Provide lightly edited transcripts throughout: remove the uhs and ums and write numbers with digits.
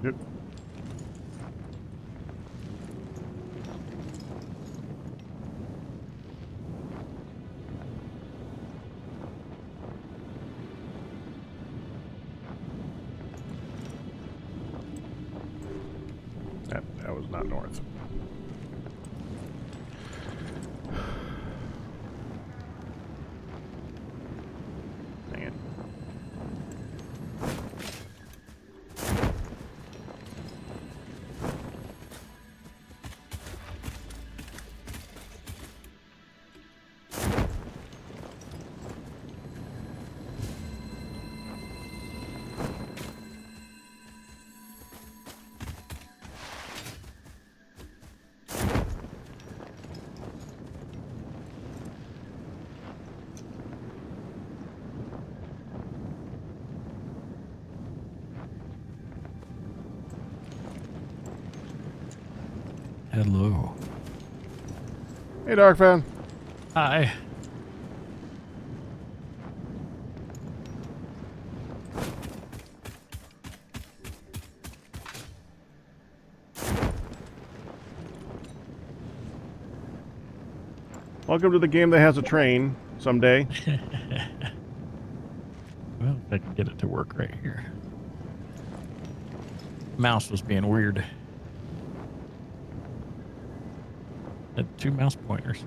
it. That was not north. Dang it. Hello. Hey, Dark Fan. Hi. Welcome to the game that has a train someday. Well, if I can get it to work right here. Mouse was being weird. Had 2 mouse pointers.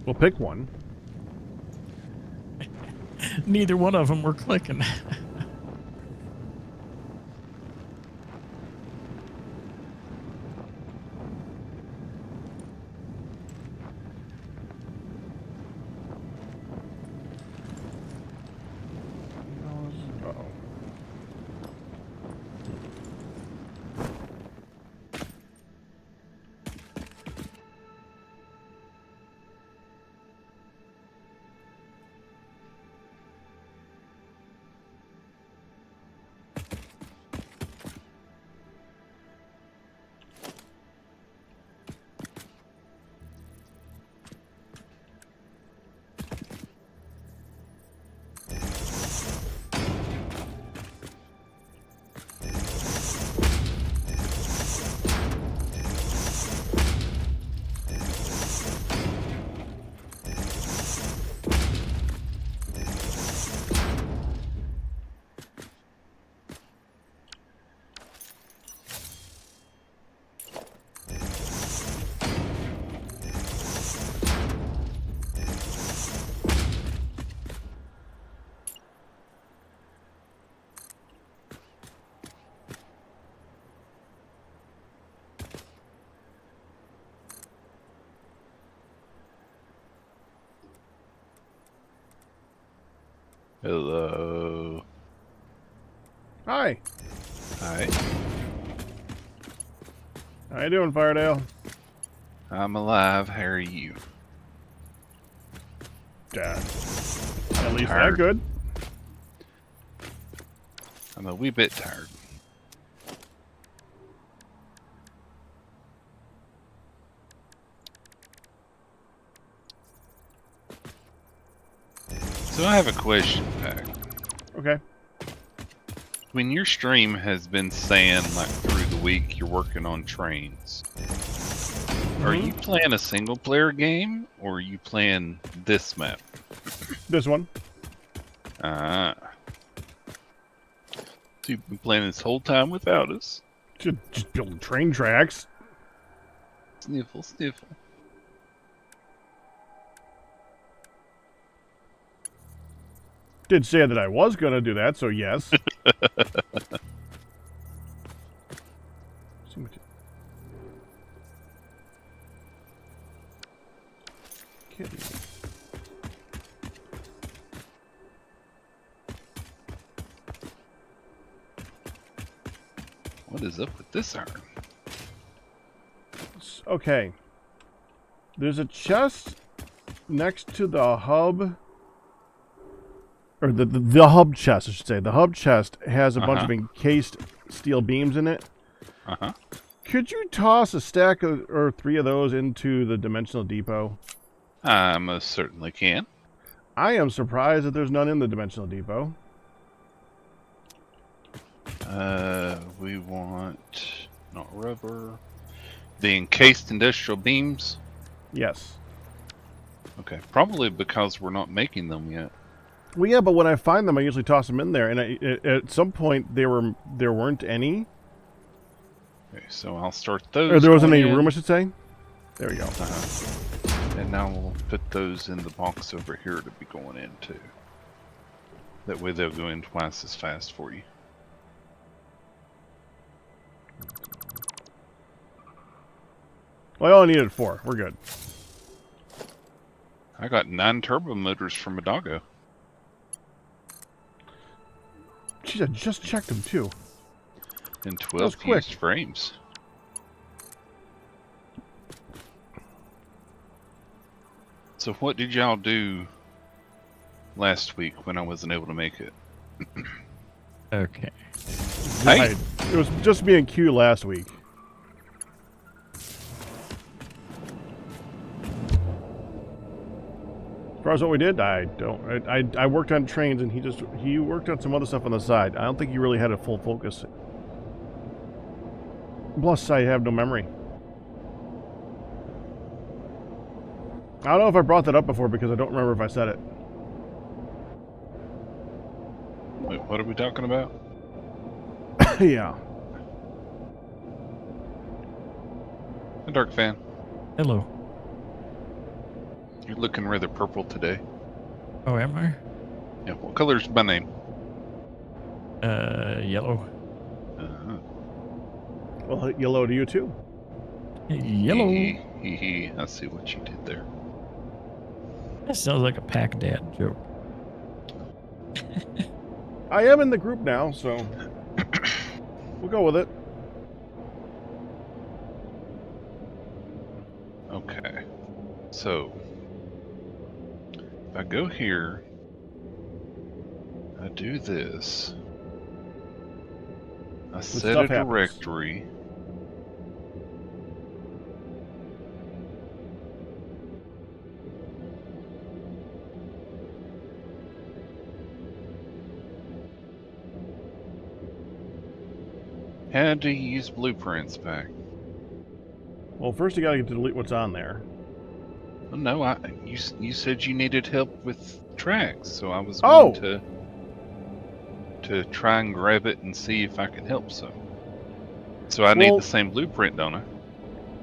We'll pick one. Neither one of them were clicking. Uh-oh. Hello. Hi. Hi. How you doing, Firedale? I'm alive. How are you? Dad. At least that Tired. good. I'm a wee bit tired. So I have a question, Pac. Okay. When your stream has been saying, like, through the week you're working on trains, are you playing a single-player game, or are you playing this map? This one. Ah. So you've been playing this whole time without us? Just building train tracks. Sniffle, sniffle. Did say that I was going to do that, so yes. Kidding me. What is up with this iron? Okay. There's a chest next to the hub. Or the hub chest, I should say. The hub chest has a bunch of encased steel beams in it. Uh-huh. Could you toss a stack of, or 3 of those into the dimensional depot? I most certainly can. I am surprised that there's none in the dimensional depot. We want not rubber. The encased industrial beams. Yes. Okay, probably because we're not making them yet. Well, yeah, but when I find them, I usually toss them in there, and at some point there weren't any, Okay, so I'll start those. or there wasn't going any in. room, I should say. There we go. And now we'll put those in the box over here to be going in too. That way they'll go in twice as fast for you. Well, I only needed 4. We're good. I got 9 turbo motors from a doggo. Jeez, I just checked them too. And was 12 quick. used frames. So what did y'all do last week when I wasn't able to make it? Okay. Hey! It was just me and Q last week. As far as what we did, I don't. I worked on trains, and he worked on some other stuff on the side. I don't think he really had a full focus. Plus, I have no memory. I don't know if I brought that up before because I don't remember if I said it. Wait, what are we talking about? Yeah. A dark fan. Hello. You're looking rather purple today. Oh, am I? Yeah, what color's my name? Yellow. Uh-huh. Well, yellow to you too. Yellow. Hee. I see what you did there. That sounds like a pack dad joke. I am in the group now, so we'll go with it. Okay. So, if I go here, I do this. I set a stuff happens. directory. How do you use blueprints back? Well, first you gotta delete what's on there. Oh, no, you said you needed help with tracks, so I was going to try and grab it and see if I can help some. So I need the same blueprint, don't I?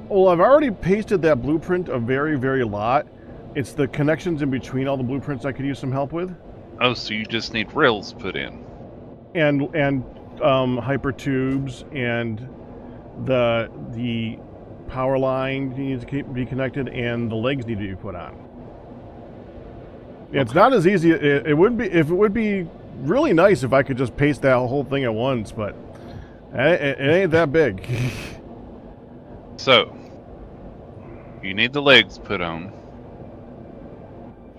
Well, I've already pasted that blueprint a very, very lot. It's the connections in between all the blueprints I could use some help with. Oh, so you just need rails put in. And hyper tubes and the power line needs to be connected, and the legs need to be put on. It's not as easy. It would be if it would be really nice if I could just paste that whole thing at once, but it ain't that big. So you need the legs put on.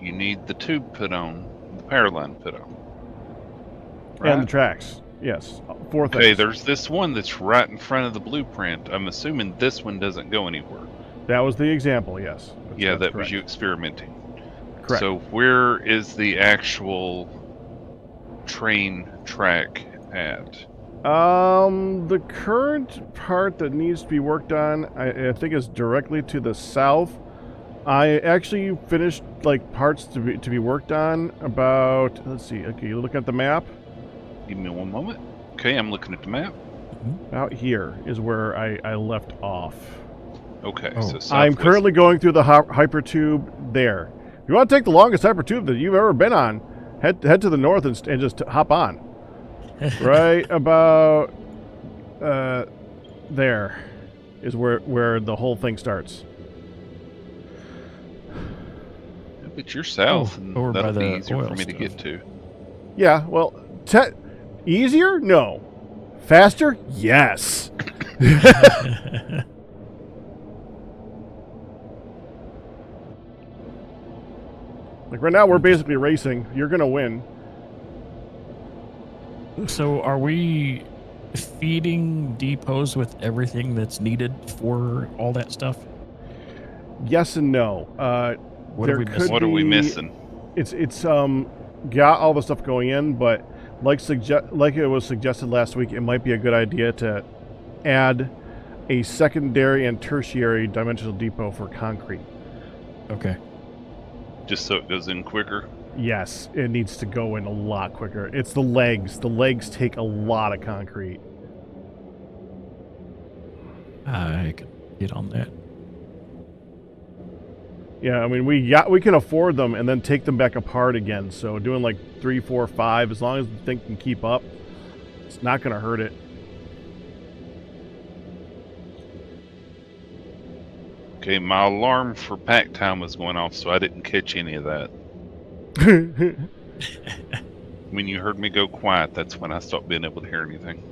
You need the tube put on. The power line put on. Right? And the tracks. Yes, 4 things. Okay, there's this one that's right in front of the blueprint. I'm assuming this one doesn't go anywhere. That was the example, yes. Yeah, that correct. was you experimenting. Correct. So where is the actual train track at? The current part that needs to be worked on, I think, is directly to the south. I actually finished like parts to be worked on about. Let's see. Okay, you look at the map. Give me one moment. Okay, I'm looking at the map. Out here is where I left off. Okay, Oh. so southwest. I'm currently going through the hypertube there. If you want to take the longest hypertube that you've ever been on, head to the north and just hop on. Right about there is where the whole thing starts. But you're south, Oh, and over by that'll be the easier for oil me to stuff. get to. Yeah, well, easier? No. Faster? Yes. Like right now, we're basically racing. You're gonna win. So are we feeding depots with everything that's needed for all that stuff? Yes and no. What there are we could missing? What are we be- missing? It's got all the stuff going in, but like it was suggested last week, it might be a good idea to add a secondary and tertiary dimensional depot for concrete. Okay. Just so it goes in quicker. Yes, it needs to go in a lot quicker. It's the legs. The legs take a lot of concrete. I can get on that. Yeah, I mean we can afford them and then take them back apart again. So doing like 3, 4, 5, as long as the thing can keep up, it's not going to hurt it. Okay, my alarm for pack time was going off, so I didn't catch any of that. When you heard me go quiet, that's when I stopped being able to hear anything.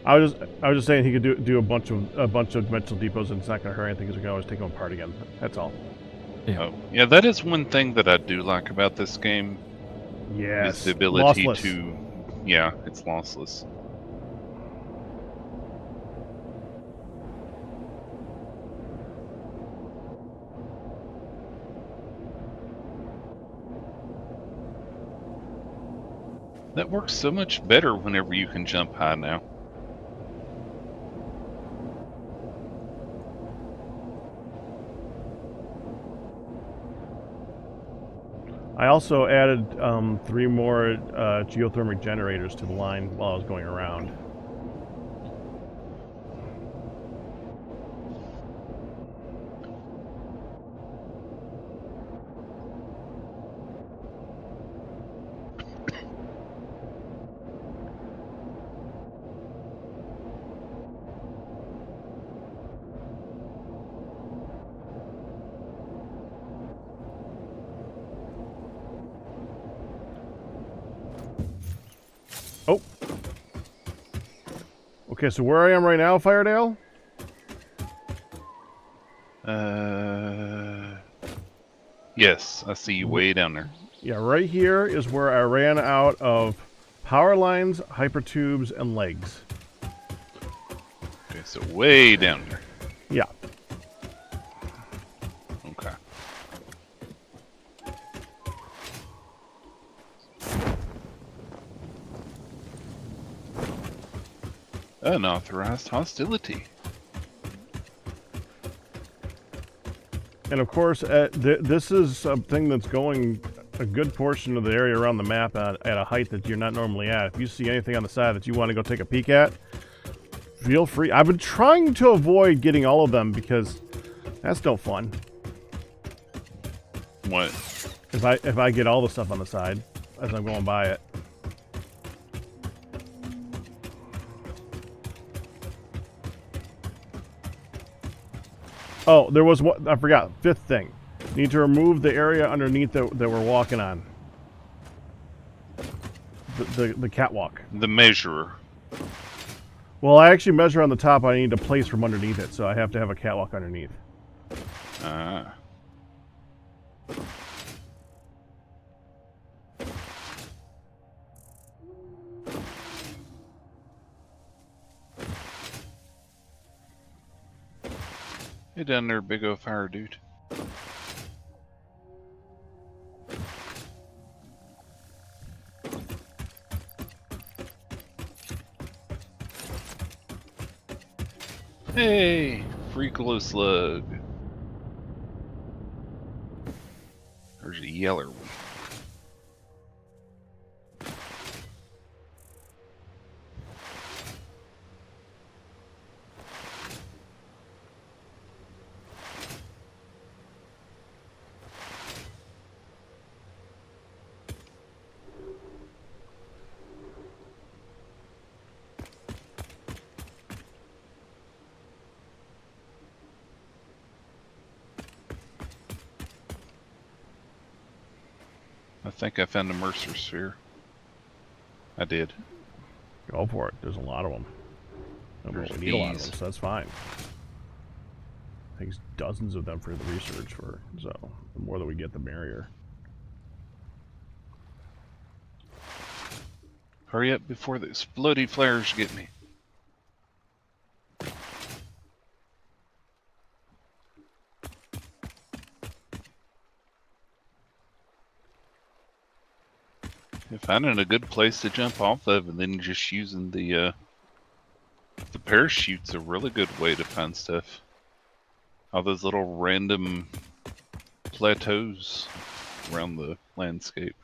I was just saying he could do a bunch of dimensional depots and it's not going to hurt anything because we can always take them apart again. That's all. Yeah. Oh, yeah, that is one thing that I do like about this game. Yes. Is the ability Lossless. to, yeah, it's lossless. That works so much better whenever you can jump high now. I also added 3 more geothermal generators to the line while I was going around. Oh. Okay, so where I am right now, Firedale? Yes, I see you way down there. Yeah, right here is where I ran out of power lines, hypertubes, and legs. Okay, so way down there. Yeah. Okay. Unauthorized hostility. And of course, this is something that's going a good portion of the area around the map at a height that you're not normally at. If you see anything on the side that you want to go take a peek at, feel free. I've been trying to avoid getting all of them because that's no fun. What? If I get all the stuff on the side as I'm going by it. Oh, there was what I forgot. 5th thing. Need to remove the area underneath that we're walking on. The catwalk. The measurer. Well, I actually measure on the top. I need a place from underneath it, so I have to have a catwalk underneath. Hey down there, big old fire dude. Hey, free glow slug. There's a yeller one. I think I found a Mercer sphere. I did. Go for it. There's a lot of them. I don't really need a lot of them, so that's fine. Takes dozens of them for the research so the more that we get, the merrier. Hurry up before the exploding flares get me. Finding a good place to jump off of, and then just using the parachute's a really good way to find stuff. All those little random plateaus around the landscape.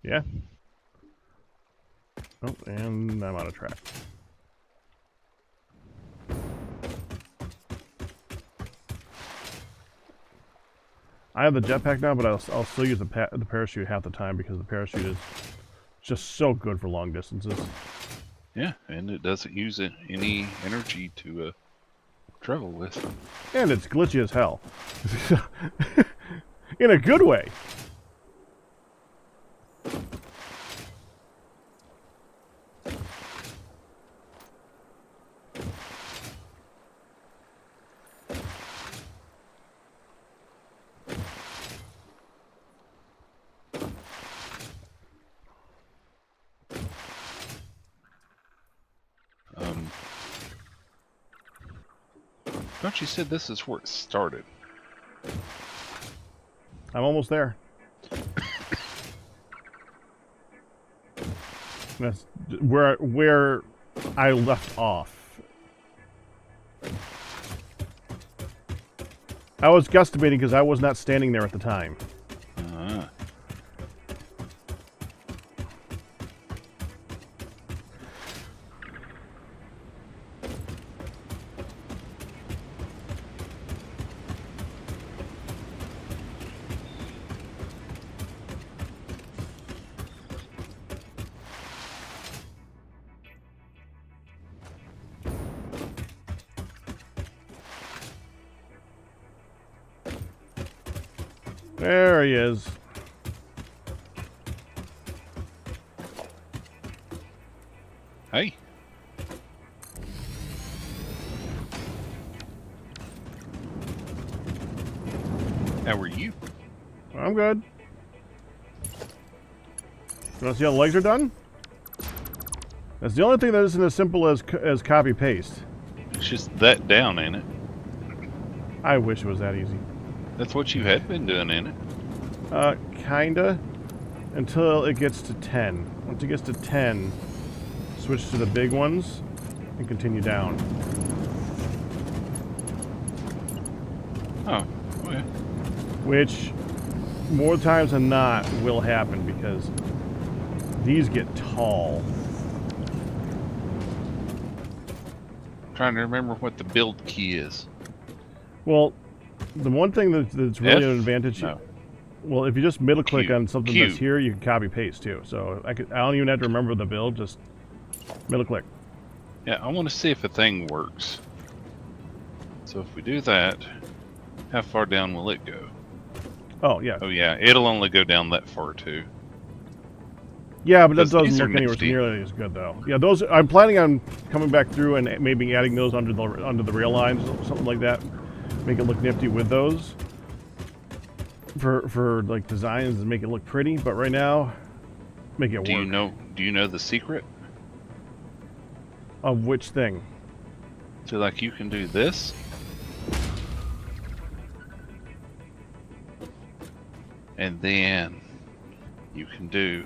Yeah. Oh, and I'm out of track. I have the jetpack now, but I'll still use the parachute half the time because the parachute is just so good for long distances. Yeah, and it doesn't use any energy to travel with. And it's glitchy as hell. In a good way. Thought you said this is where it started. I'm almost there. That's where I left off. I was guesstimating because I was not standing there at the time. There he is. Hey. How are you? I'm good. You want to see how the legs are done? That's the only thing that isn't as simple as copy paste. It's just that down, ain't it? I wish it was that easy. That's what you had been doing, ain't it? Kinda. Until it gets to 10. Once it gets to 10, switch to the big ones and continue down. Oh, okay. Which, more times than not, will happen because these get tall. Trying to remember what the build key is. Well, the one thing that's really F? an advantage... No. Well, if you just middle click Q. on something Q. that's here, you can copy paste too. So I don't even have to remember the build, just middle click. Yeah, I want to see if a thing works. So if we do that, how far down will it go? Oh, yeah. Oh yeah, it'll only go down that far too. Yeah, but that Those- these doesn't are look anywhere nifty. nearly as good though. Yeah, those I'm planning on coming back through and maybe adding those under the rail lines or something like that. Make it look nifty with those. For like designs and make it look pretty, but right now make it work. Do you know the secret? Of which thing? So like you can do this. And then you can do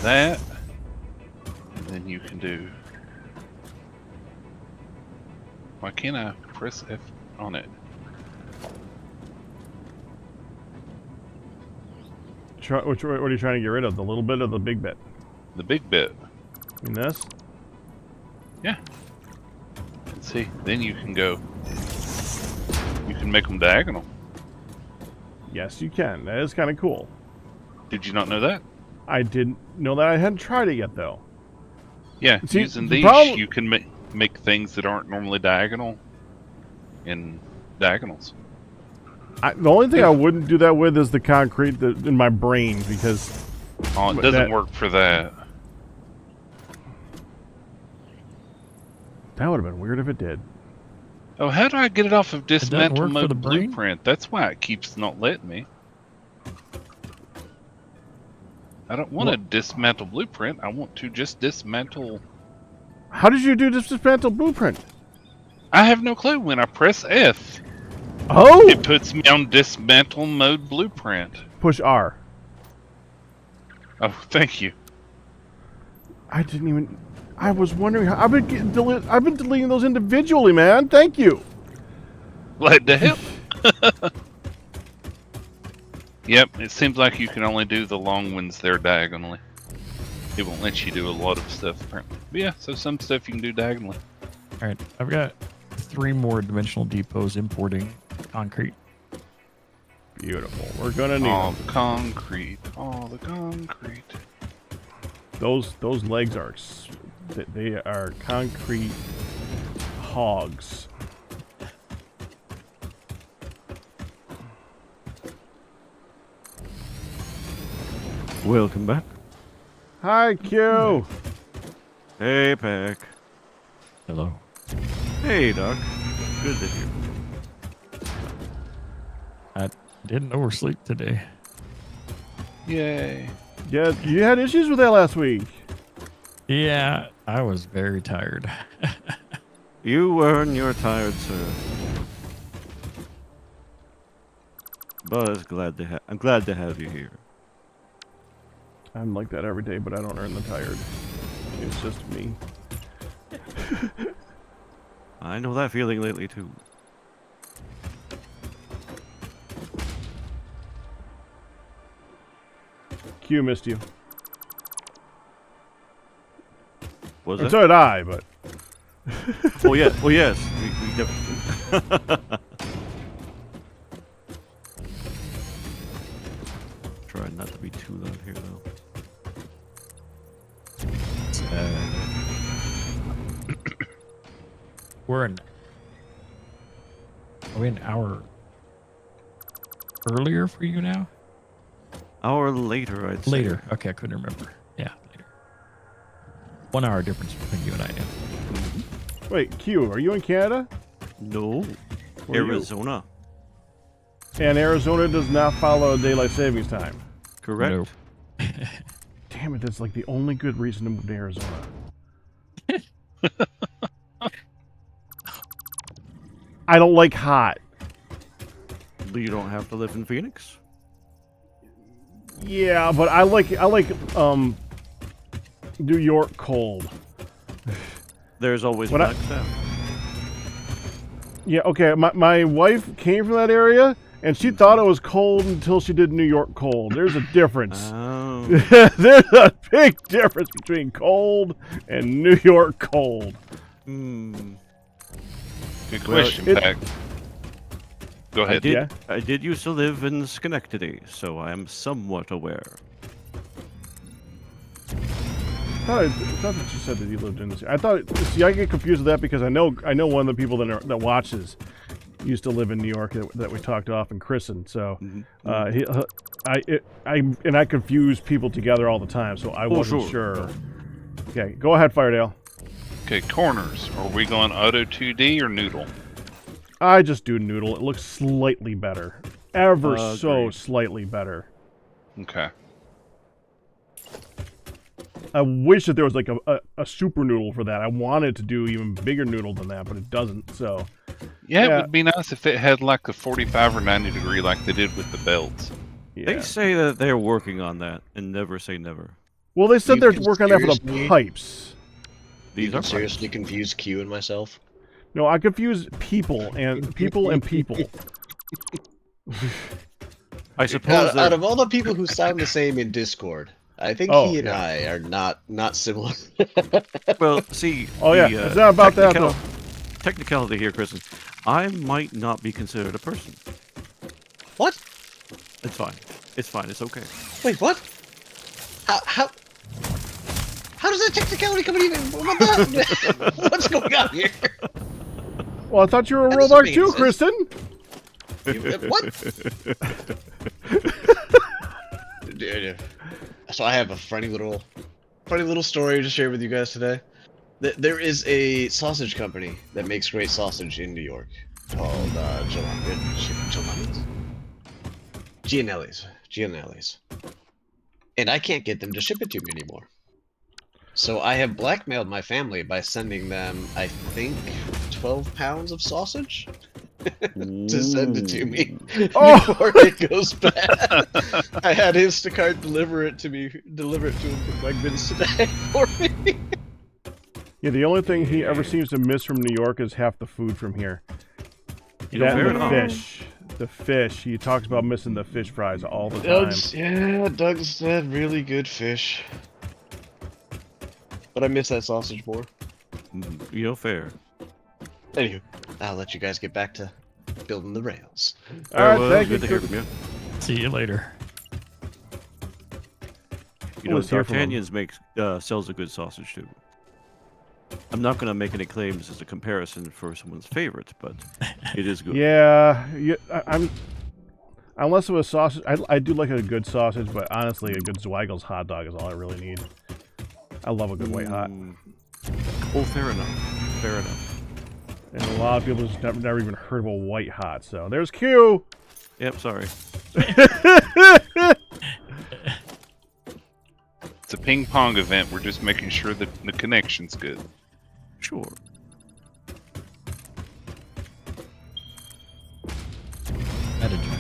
that. And then you can do... Why can't I press F on it? What are you trying to get rid of? The little bit or the big bit? The big bit. In this? Yeah. And see, then you can go... You can make them diagonal. Yes, you can. That is kind of cool. Did you not know that? I didn't know that. I hadn't tried it yet, though. Yeah, See, using the these, problem- you can make things that aren't normally diagonal in diagonals. The only thing I wouldn't do that with is the concrete in my brain, because... Oh, it But doesn't that- work for that. That would have been weird if it did. Oh, how do I get it off of doesn't dismantle work for the mode brain? blueprint? That's why it keeps not letting me. I don't want to dismantle blueprint. I want to just dismantle. How did you do this dismantle blueprint? I have no clue when I press F. Oh! It puts me on dismantle mode blueprint. Push R. Oh, thank you. I didn't even... I was wondering how... I've been deleting those individually, man. Thank you. Glad to help. Yep, it seems like you can only do the long ones there diagonally. It won't let you do a lot of stuff, apparently. But yeah, so some stuff you can do diagonally. All right, I've got 3 more dimensional depots importing concrete. Beautiful. We're gonna need All them. the concrete, all the concrete. Those legs are... They are concrete hogs. Welcome back. Hi, Q. Hey, Pack. Hello. Hey, Doc. Good to hear. I didn't oversleep today. Yay. Yeah, you had issues with that last week. Yeah, I was very tired. You earn your tired, sir. But I'm glad to have you here. I'm like that every day, but I don't earn the tired. It's just me. I know that feeling lately too. Q missed you. Was And it? so did I, but... Oh yeah. Oh yes. We definitely. Try not to be too loud here, though. Are we an hour earlier for you now? Hour later, I'd say. Later. Okay, I couldn't remember. Yeah, later. 1 hour difference between you and I now. Wait, Q, are you in Canada? No. Where are you? Arizona. And Arizona does not follow daylight savings time. Correct. Nope. Damn it, that's like the only good reason to move to Arizona. I don't like hot. But you don't have to live in Phoenix. Yeah, but I like New York cold. There's always When I- Flagstaff. Yeah, okay, my wife came from that area, and she thought it was cold until she did New York cold. There's a difference. Oh. There's a big difference between cold and New York cold. Hmm. Good Well, question, it- Pack. Go ahead. Yeah. I did used to live in Schenectady, so I am somewhat aware. I thought that you said that you lived in this. I thought. See, I get confused with that because I know one of the people that watches used to live in New York that we talked off and christened. So, I confuse people together all the time. So I wasn't sure. Okay, go ahead, Firedale. Okay, corners. Are we going auto 2D or noodle? I just do noodle. It looks slightly better, ever so Agreed. slightly better. Okay. I wish that there was like a super noodle for that. I wanted to do even bigger noodle than that, but it doesn't. So Yeah, Yeah. it would be nice if it had like a 45 or 90 degree like they did with the belts. yeah. They say that they're working on that, and never say never. Well, they said You they're can working on that for the seriously- pipes. These You are can seriously confuse Q and myself. No, I confuse people and people. I suppose Out they're- of all the people who sound the same in Discord, I think Oh, he and yeah. I are not similar. well, see. Oh yeah, the, it's not about that though. Technicality here, Kristen. I might not be considered a person. What? It's fine. It's fine. It's okay. Wait, what? How does that technicality come in even? What the- What's going on here? Well, I thought you were a That doesn't robot make too, sense. Kristen. What? Dude, so I have a funny little story to share with you guys today. There is a sausage company that makes great sausage in New York called Gianelli's. And I can't get them to ship it to me anymore. So I have blackmailed my family by sending them, I think, 12 pounds of sausage. to send it to me Oh! before it goes bad. I had Instacart deliver it to him from Wegmans today for me. Yeah, the only thing he ever seems to miss from New York is half the food from here. You know, That fair and the enough. fish. The fish. He talks about missing the fish fries all the time. Doug's said really good fish. But I miss that sausage more. You know, fair. Anywho, I'll let you guys get back to building the rails. All right, well, thank good you. to hear from you. See you later. You know, Let's hear from him. D'Artagnan's sells a good sausage too. I'm not going to make any claims as a comparison for someone's favorite, but it is good. Yeah, I'm. Unless it was sausage, I do like a good sausage, but honestly, a good Zweigel's hot dog is all I really need. I love a good white hot. Oh, fair enough. Fair enough. And a lot of people just never even heard of a white hot. So there's Q. Yep, sorry. It's a ping pong event. We're just making sure that the connection's good. Sure. Manager.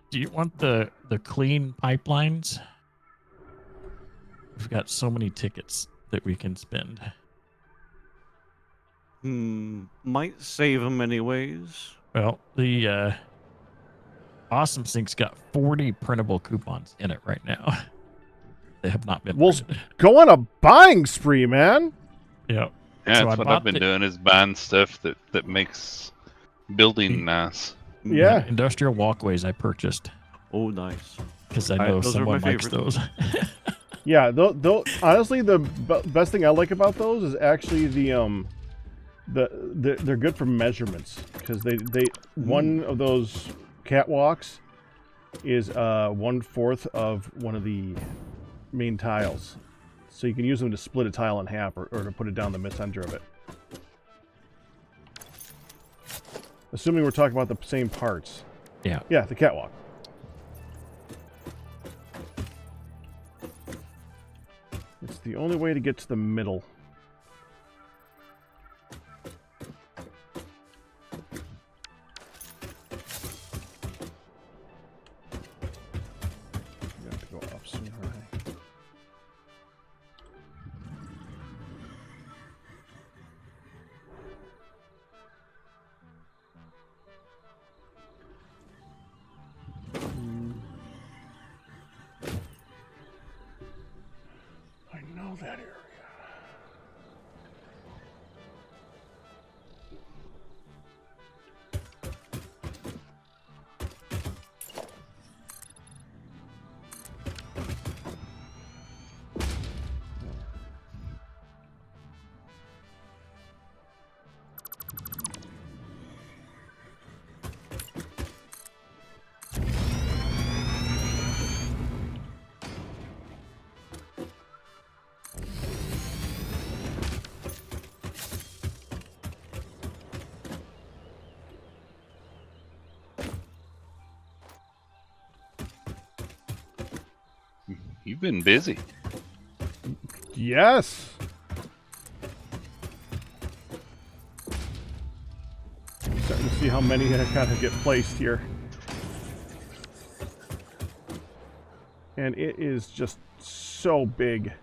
Do you want the clean pipelines? We've got so many tickets that we can spend. Might save them anyways. Well, the Awesome Sync's got 40 printable coupons in it right now. They have not been We'll printed. go on a buying spree, man. Yeah. Yeah, So I that's what bought I've been the- doing is buying stuff that makes building nice. Yeah. Industrial walkways I purchased Oh, nice. because I know those are my someone likes favorite. those. Yeah, honestly, the best thing I like about those is actually they're good for measurements because they one of those catwalks is 1/4 of one of the main tiles, so you can use them to split a tile in half or to put it down the center of it. Assuming we're talking about the same parts. Yeah. Yeah, the catwalk. It's the only way to get to the middle. You have to go up sooner, right? I know that area. You've been busy. Yes. Starting to see how many I gotta get placed here. And it is just so big.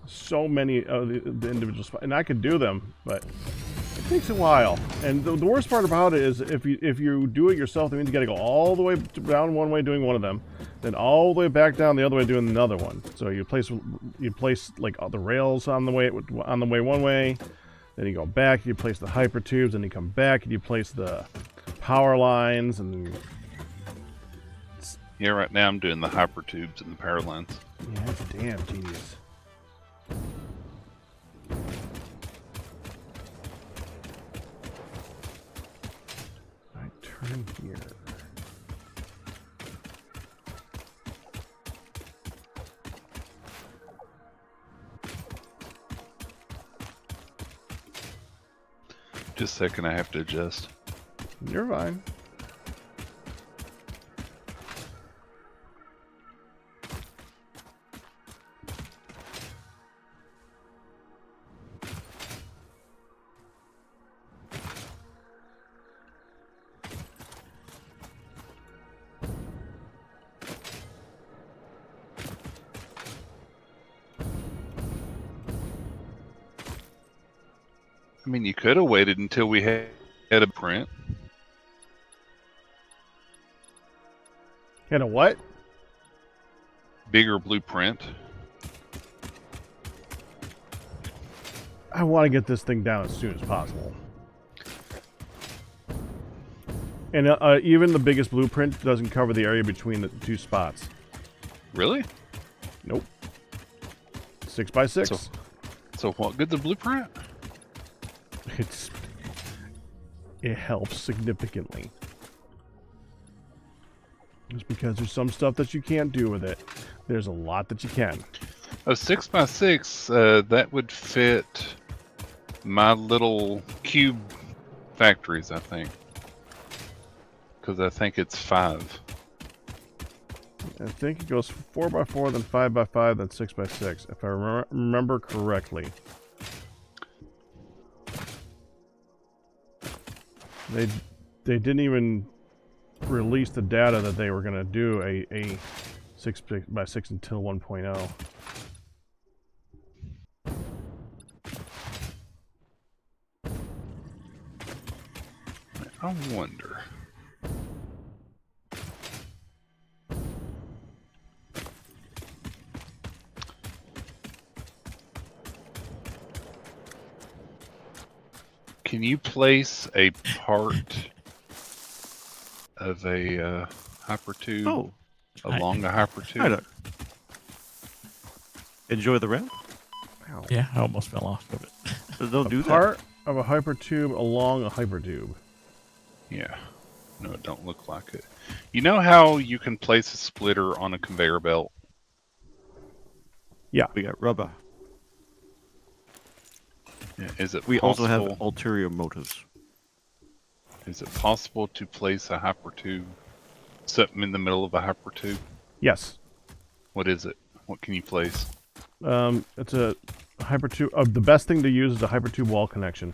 So many of the individual spots. And I could do them, but it takes a while. And the worst part about it is if you do it yourself, that means you gotta go all the way down one way doing one of them, then all the way back down the other way doing another one. So you place like all the rails on the way one way, then you go back, you place the hyper tubes, and you come back and you place the power lines, and Yeah, right now I'm doing the hyper tubes and the power lines. yeah, it's damn tedious. I turn here. Just a second, I have to adjust. You're fine. mean, you could have waited until we had a print. And a what? Bigger blueprint. I want to get this thing down as soon as possible. And even the biggest blueprint doesn't cover the area between the two spots. Really? Nope. 6x6. So what good the blueprint? It helps significantly. Just because there's some stuff that you can't do with it. There's a lot that you can. Oh, 6x6, that would fit my little cube factories, I think. Because I think it's 5. I think it goes 4x4, then 5x5, then 6x6, if I remember correctly. They didn't even release the data that they were going to do a 6x6 until 1.0. I wonder. Can you place a part of a hypertube along a hypertube? Hi there. Enjoy the ramp? Yeah, I almost fell off of it. Don't do Part of a hypertube along a hypertube. Yeah. No, it don't look like it. You know how you can place a splitter on a conveyor belt? Yeah. that. We got rubber. Yeah. Is it We possible, also have ulterior motives. Is it possible to place a hypertube, something in the middle of a hypertube? Yes. What is it? What can you place? It's a hypertube. The best thing to use is a hypertube wall connection.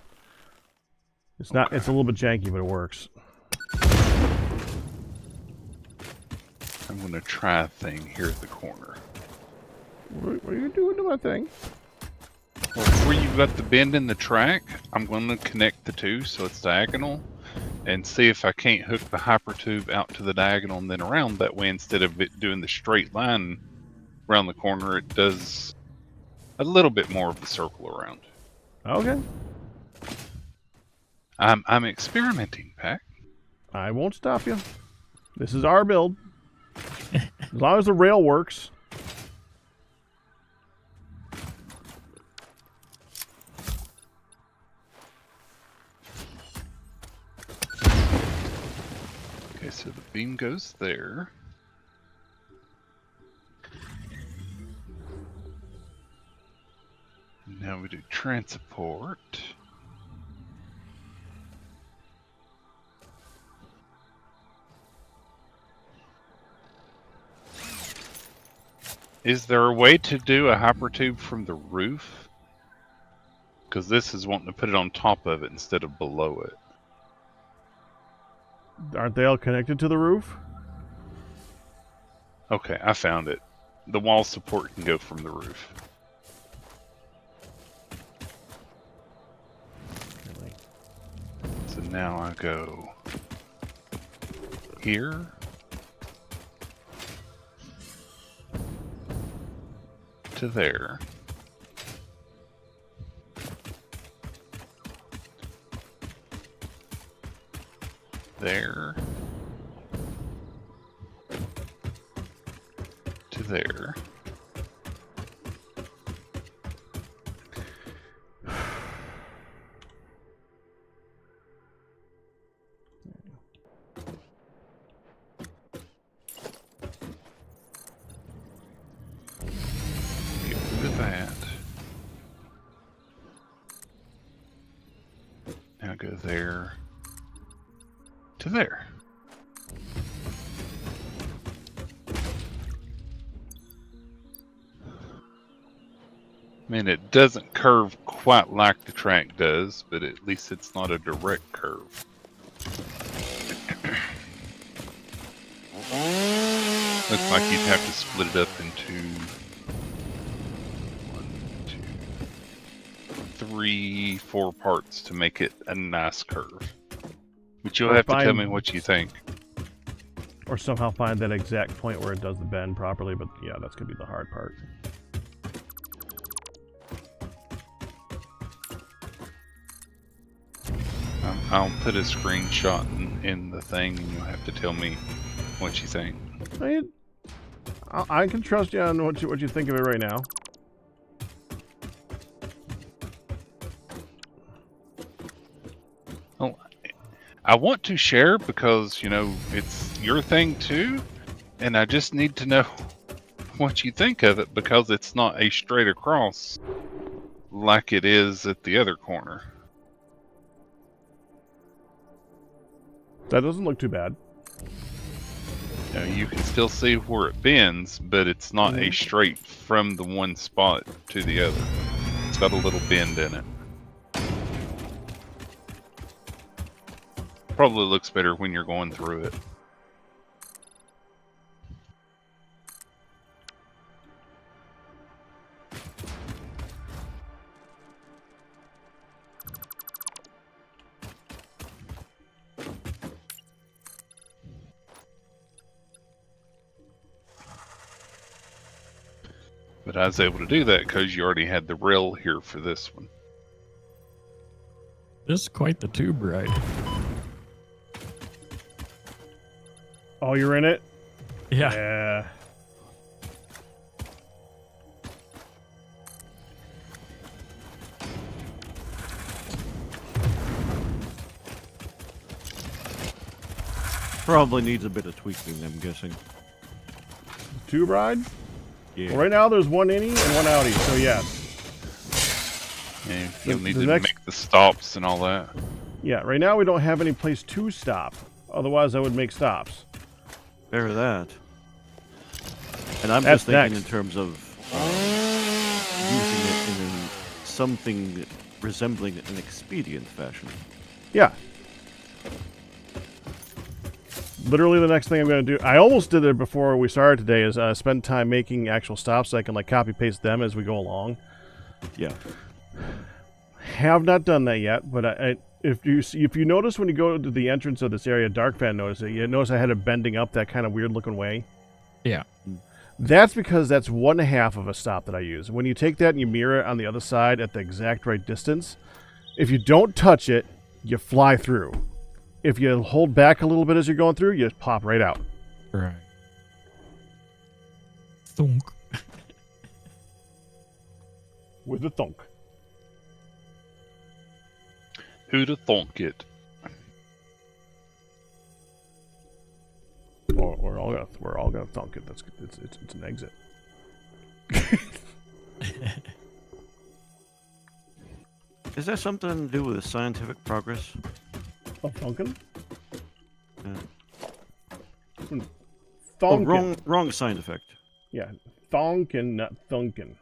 It's not. It's a little bit janky, but it works. I'm going to try a thing here at the corner. What are you doing to my thing? Well, where you've got the bend in the track, I'm going to connect the two so it's diagonal and see if I can't hook the hypertube out to the diagonal and then around. That way, instead of it doing the straight line around the corner, it does a little bit more of the circle around. Okay. I'm experimenting, Pac. I won't stop you. This is our build. As long as the rail works. Okay, so the beam goes there. Now we do transport. Is there a way to do a hypertube from the roof? Because this is wanting to put it on top of it instead of below it. Aren't they all connected to the roof? Okay, I found it. The wall support can go from the roof. Really? So now I go here. To there. There. To there. Get rid of that. Now go there. To there. I mean, it doesn't curve quite like the track does, but at least it's not a direct curve. Looks like you'd have to split it up into 1, 2, 3-4 parts to make it a nice curve. But you'll Or have to tell find- me what you think. Or somehow find that exact point where it does the bend properly, but yeah, that's gonna be the hard part. I'll put a screenshot in the thing, and you'll have to tell me what you think. I can trust you on what you think of it right now. Oh, I want to share because, you know, it's your thing too, and I just need to know what you think of it because it's not a straight across like it is at the other corner. That doesn't look too bad. You know, you can still see where it bends, but it's not a straight from the one spot to the other. It's got a little bend in it. Probably looks better when you're going through it. But I was able to do that because you already had the rail here for this one. This is quite the tube ride. Oh, you're in it? Yeah. Yeah. Probably needs a bit of tweaking, I'm guessing. Tube ride? Yeah. Well, right now there's one innie and one outie, so yes. And you'll need the to next- make the stops and all that. Yeah, right now we don't have any place to stop. Otherwise, I would make stops. Bear that. And I'm That's just thinking next. in terms of using it in something resembling an expedient fashion. Yeah. Literally the next thing I'm going to do, I almost did it before we started today, is spend time making actual stops so I can like copy paste them as we go along. Yeah. Have not done that yet, but if you notice when you go to the entrance of this area, Dark Fan noticed it. You notice I had it bending up that kind of weird looking way. Yeah. That's because that's 1/2 of a stop that I use. When you take that and you mirror it on the other side at the exact right distance, if you don't touch it, you fly through. If you hold back a little bit as you're going through, you just pop right out. Right. Thunk. With a thunk. Who'da thunk it? Or we're all gonna thunk it. It's an exit. Is that something to do with scientific progress? Oh, thunkin'? Oh, Thunkin'. wrong sign effect. Yeah, thonkin', not thunkin'.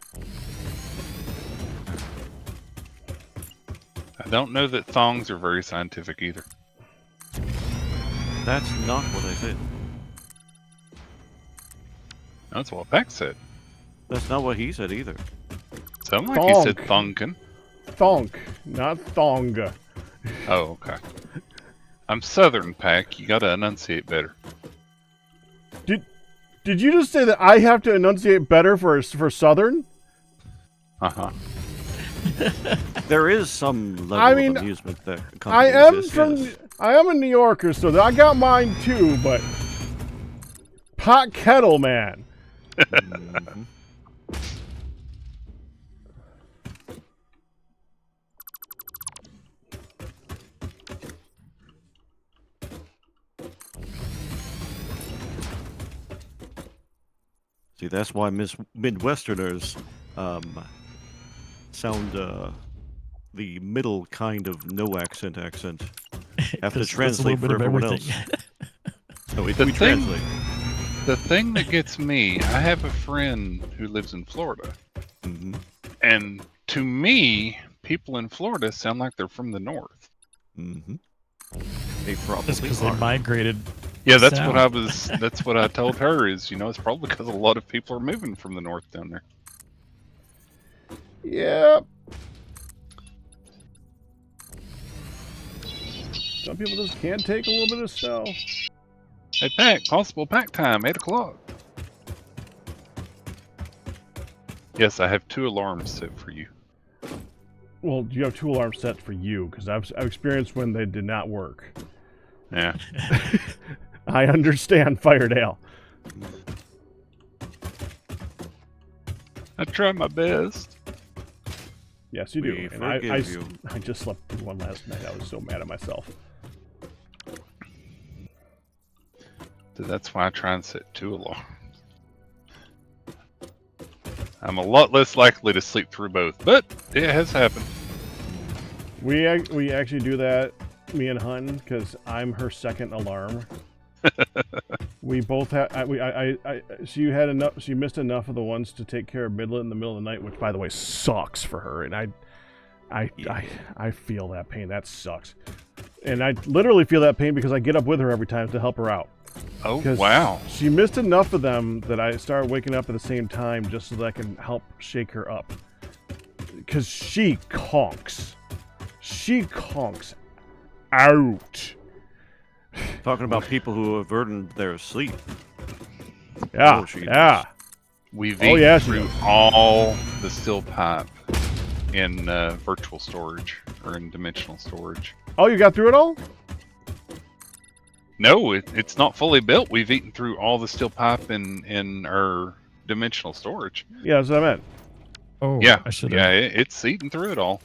I don't know that thongs are very scientific either. That's not what I said. That's what Beck said. That's not what he said either. Sounded like he said Thonk. thonkin. Thonk, not thonga. Oh, okay. I'm Southern, Pack. You gotta enunciate better. Did you just say that I have to enunciate better for Southern? Uh-huh. There is some level I mean, of amusement that I accompanies am this, yes. I am a New Yorker, so I got mine too, but pot kettle, man. Mhm. See, that's why Midwesterners sound the middle kind of no accent. Have to That's a translate little for bit of everyone everything. else. So we The thing- translate. The thing that gets me, I have a friend who lives in Florida. Hmm. And to me, people in Florida sound like they're from the north. Hmm. They probably Just because they are. migrated. Yeah, that's Sound. what I was. That's what I told her. Is it's probably because a lot of people are moving from the north down there. Yeah. Some people just can't take a little bit of snow. Hey, pack. Possible pack time. 8 o'clock. Yes, I have 2 alarms set for you. Well, you have 2 alarms set for you, because I've experienced when they did not work. Yeah. I understand, Firedale. I tried my best. Yes, you do. We And I forgive you. I just slept through one last night. I was so mad at myself. So that's why I try and set 2 alarms. I'm a lot less likely to sleep through both, but it has happened. We actually do that, me and Hun, because I'm her second alarm. We both had. She had enough. She missed enough of the ones to take care of Midlet in the middle of the night, which, by the way, sucks for her. And I feel that pain. That sucks. And I literally feel that pain because I get up with her every time to help her out. Oh, Because wow. she missed enough of them that I started waking up at the same time just so that I can help shake her up. Because she conks. She conks out. Talking about people who have earned their sleep. Yeah, Oh, she yeah. We've Oh, eaten yeah, she through does. all the steel pipe in virtual storage or in dimensional storage. Oh, you got through it all? No, it's not fully built. We've eaten through all the steel pipe in our dimensional storage. Yeah, that's what I meant. Oh, Yeah, I should yeah, have. it's eaten through it all.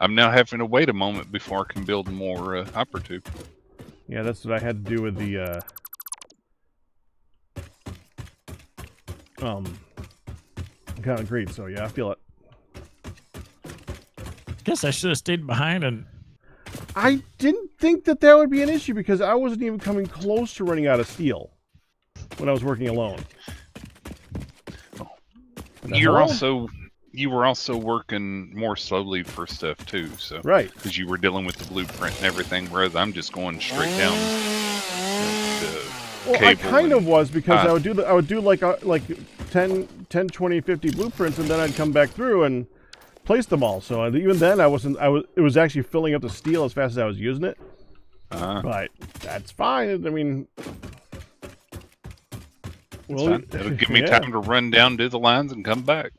I'm now having to wait a moment before I can build more hypertube. Yeah, that's what I had to do with the, concrete, so yeah, I feel it. Guess I should have stayed behind and I didn't think that that would be an issue because I wasn't even coming close to running out of steel when I was working alone. You hell? were also working more slowly for stuff too, so Right. because you were dealing with the blueprint and everything, whereas I'm just going straight down the Well, I cable kind of and- was because I would do like 10, 20, 50 blueprints and then I'd come back through and place them all. So even then it was actually filling up the steel as fast as I was using it. But that's fine. I mean, It's fine. It'll give me time to run down, do the lines, and come back.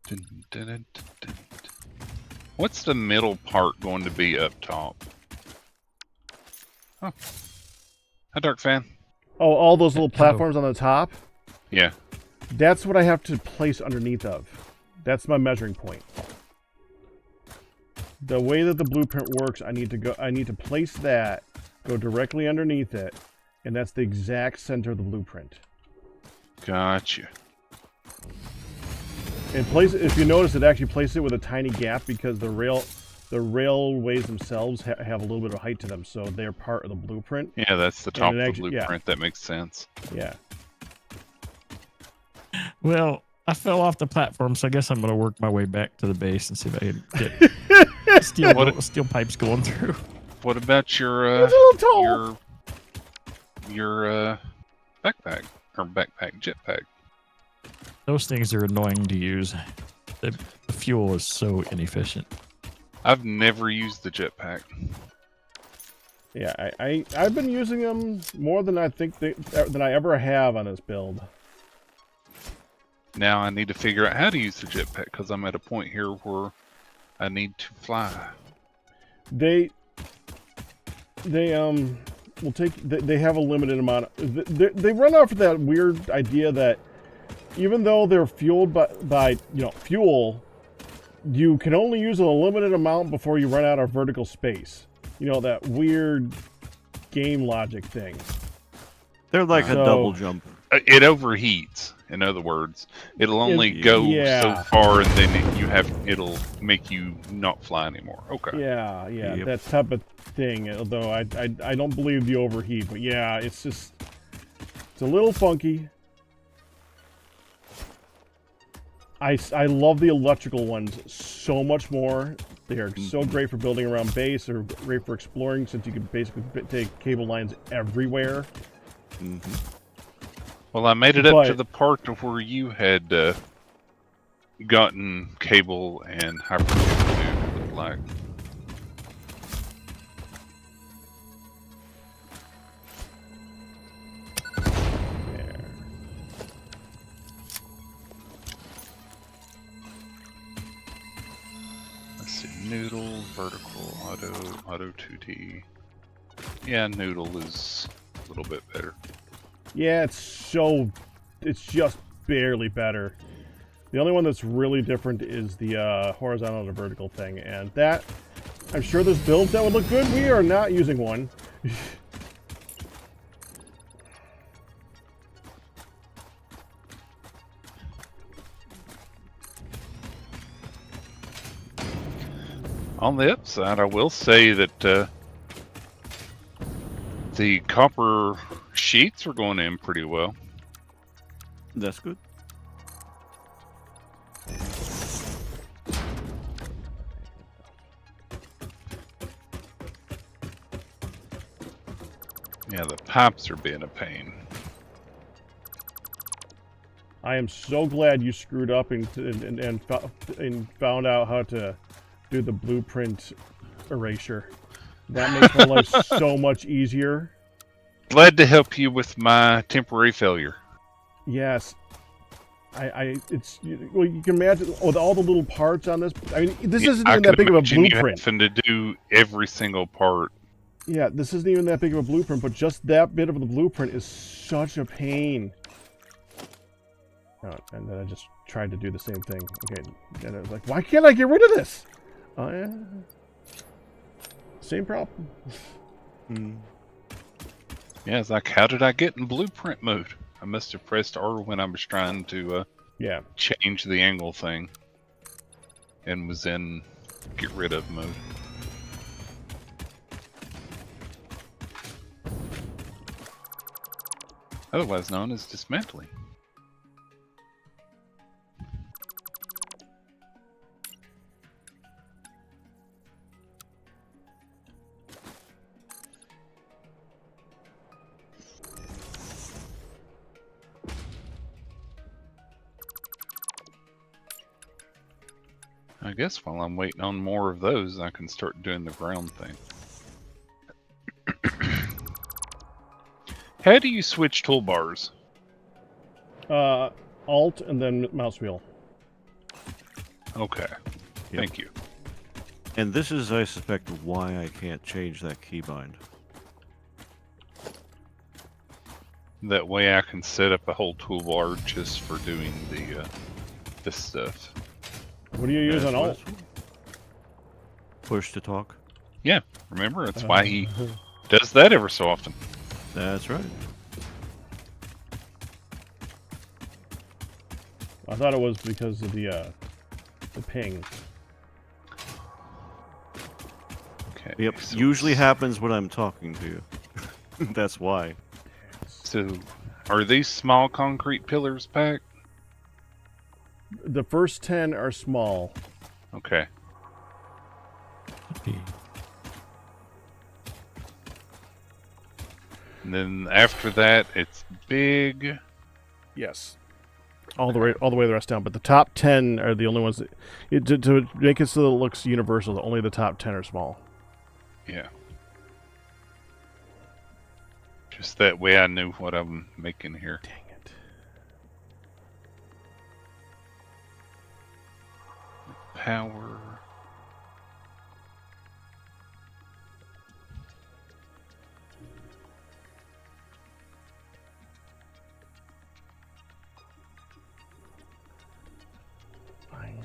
Dun, dun, dun, dun, dun. What's the middle part going to be up top? Oh. Hi, Dark Fan. Oh, all those little Hello. platforms on the top? Yeah. That's what I have to place underneath of. That's my measuring point. The way that the blueprint works, I need to place that, go directly underneath it, and that's the exact center of the blueprint. Gotcha. And place, if you notice, it actually places it with a tiny gap because the railways themselves have a little bit of height to them, so they're part of the blueprint. Yeah, that's the top And of it the actually- yeah. blueprint. That makes sense. Yeah. well, I fell off the platform, so I guess I'm gonna work my way back to the base and see if I can get steel pipes going through. What about your It's a little tall. your backpack or backpack jetpack? Those things are annoying to use. The fuel is so inefficient. I've never used the jetpack. Yeah, I've been using them more than I think than I ever have on this build. Now I need to figure out how to use the jetpack because I'm at a point here where I need to fly. They will take. They have a limited amount. They run off of that weird idea that even though they're fueled by fuel, you can only use a limited amount before you run out of vertical space. You know, that weird game logic thing. They're like a So- double jump. It overheats. In other words, it'll only It- go yeah. so far, and then it'll make you not fly anymore. Okay. Yeah, Yep. that type of thing. Although I don't believe the overheat, but yeah, it's just it's a little funky. I love the electrical ones so much more. They are so great for building around base, or great for exploring, since you can basically take cable lines everywhere. Well, I made it up to But- the part of where you had gotten cable and hypercable tube, it looked like. There. Let's see, noodle, vertical, auto 2D. Yeah, noodle is a little bit better. Yeah, it's just barely better. The only one that's really different is the horizontal to vertical thing, and that, I'm sure there's builds that would look good. We are not using one. On the upside, I will say that the copper sheets are going in pretty well. That's good. Yeah, the pipes are being a pain. I am so glad you screwed up and found out how to do the blueprint erasure. That makes my life so much easier. Glad to help you with my temporary failure. Yes. Well, you can imagine with all the little parts on this. I mean, this isn't I even that could big of a imagine you blueprint. having to do every single part. Yeah, this isn't even that big of a blueprint, but just that bit of the blueprint is such a pain. Oh, and then I just tried to do the same thing. Okay, and I was like, why can't I get rid of this? Oh, yeah. Same problem. Yeah, it's like, how did I get in blueprint mode? I must have pressed R when I was trying to Yeah. change the angle thing. And was in get rid of mode. Otherwise known as dismantling. I guess while I'm waiting on more of those, I can start doing the ground thing. How do you switch toolbars? Alt and then mouse wheel. Okay, thank you. And this is, I suspect, why I can't change that keybind. That way I can set up a whole toolbar just for doing the this stuff. What do you use on alt? Push to talk. Yeah, remember? That's why he does that ever so often. That's right. I thought it was because of the ping. Okay. Yep. so Usually it's- happens when I'm talking to you. That's why. So, are these small concrete pillars packed? The first 10 are small. Okay. And then after that, it's big. Yes. All the way the rest down, but the top 10 are the only ones that, to make it so that it looks universal. Only the top 10 are small. Yeah. Just that way I knew what I'm making here. Dang it. Power. Fine.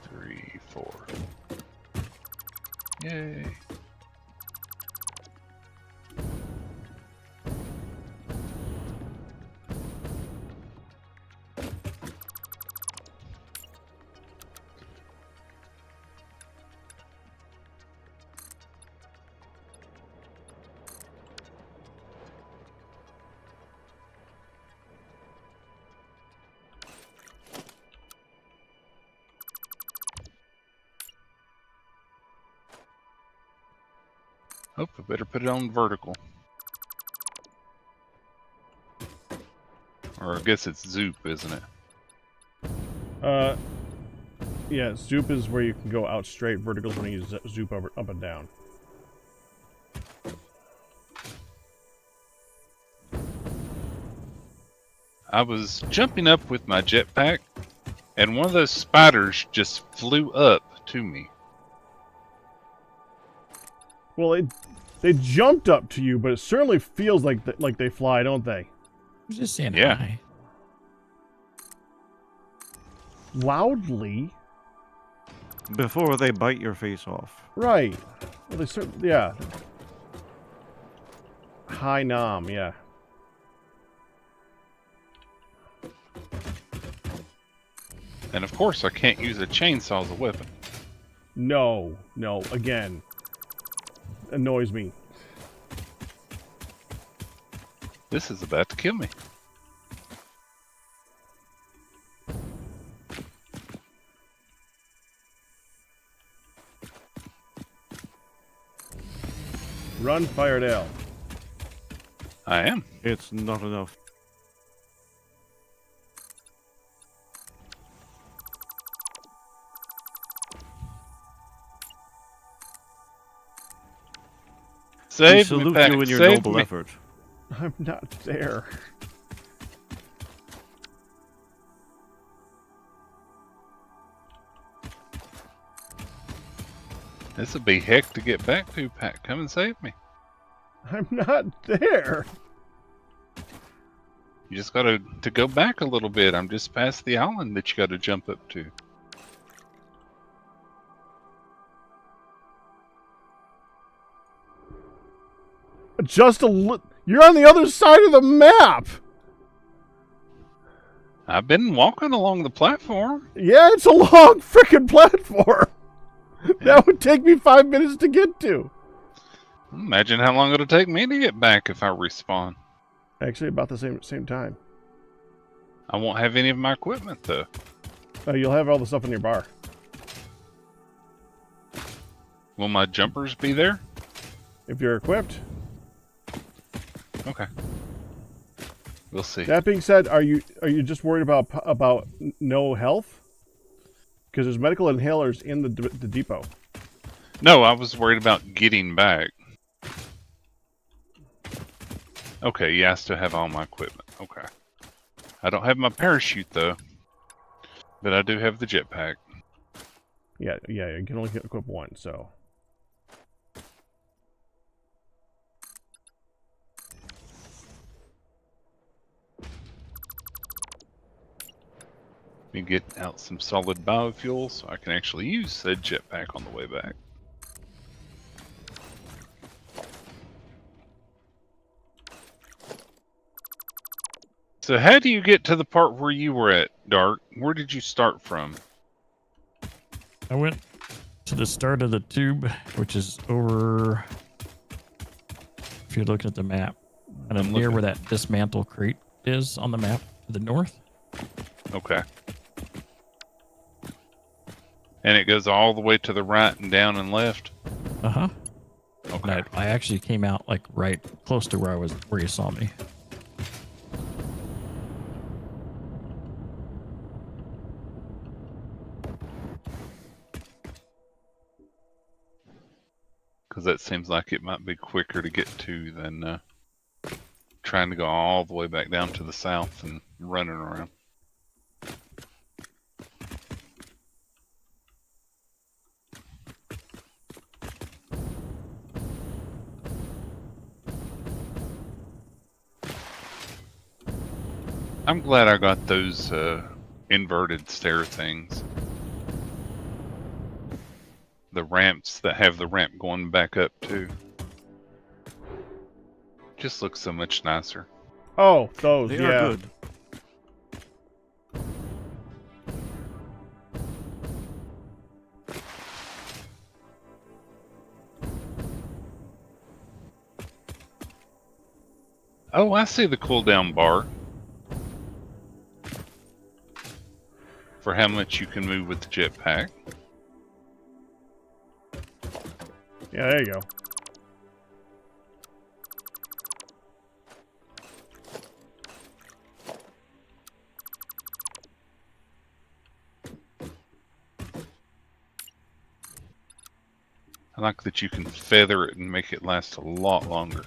3, 4. Yay. Oh, I better put it on vertical. Or I guess it's zoop, isn't it? Yeah, zoop is where you can go out straight. Vertical is when you zoop over up and down. I was jumping up with my jetpack, and one of those spiders just flew up to me. Well, they jumped up to you, but it certainly feels like they fly, don't they? Just saying Yeah. hi. Loudly. Before they bite your face off. Right. Well, they certainly, yeah. Hi Nam, yeah. And of course, I can't use a chainsaw as a weapon. No, again. Annoys me. This is about to kill me. Run, Firedale. I am. It's not enough. We Save me, salute Pack. you in your Save noble me. effort. I'm not there. This would be heck to get back to, Pack. Come and save me. I'm not there. You just gotta to go back a little bit. I'm just past the island that you gotta jump up to. You're on the other side of the map. I've been walking along the platform. Yeah, it's a long freaking platform. That would take me 5 minutes to get to. Imagine how long it'll take me to get back if I respawn. Actually, about the same time. I won't have any of my equipment though. You'll have all the stuff in your bar. Will my jumpers be there? If you're equipped. Okay. We'll see. That being said, are you just worried about no health? Because there's medical inhalers in the depot. No, I was worried about getting back. Okay, yeah, I still have all my equipment. Okay. I don't have my parachute though. But I do have the jetpack. Yeah, you can only equip one, so. Let me get out some solid biofuel so I can actually use said jetpack on the way back. So how do you get to the part where you were at, Dark? Where did you start from? I went to the start of the tube, which is over, if you're looking at the map, and I'm near where that dismantle crate is on the map to the north. Okay. And it goes all the way to the right and down and left? Uh-huh. Okay. And I actually came out like right close to where you saw me. Because that seems like it might be quicker to get to than trying to go all the way back down to the south and running around. I'm glad I got those inverted stair things. The ramps that have the ramp going back up too. Just looks so much nicer. Oh, those, They yeah. are good. Oh, I see the cooldown bar. For how much you can move with the jetpack. Yeah, there you go. I like that you can feather it and make it last a lot longer.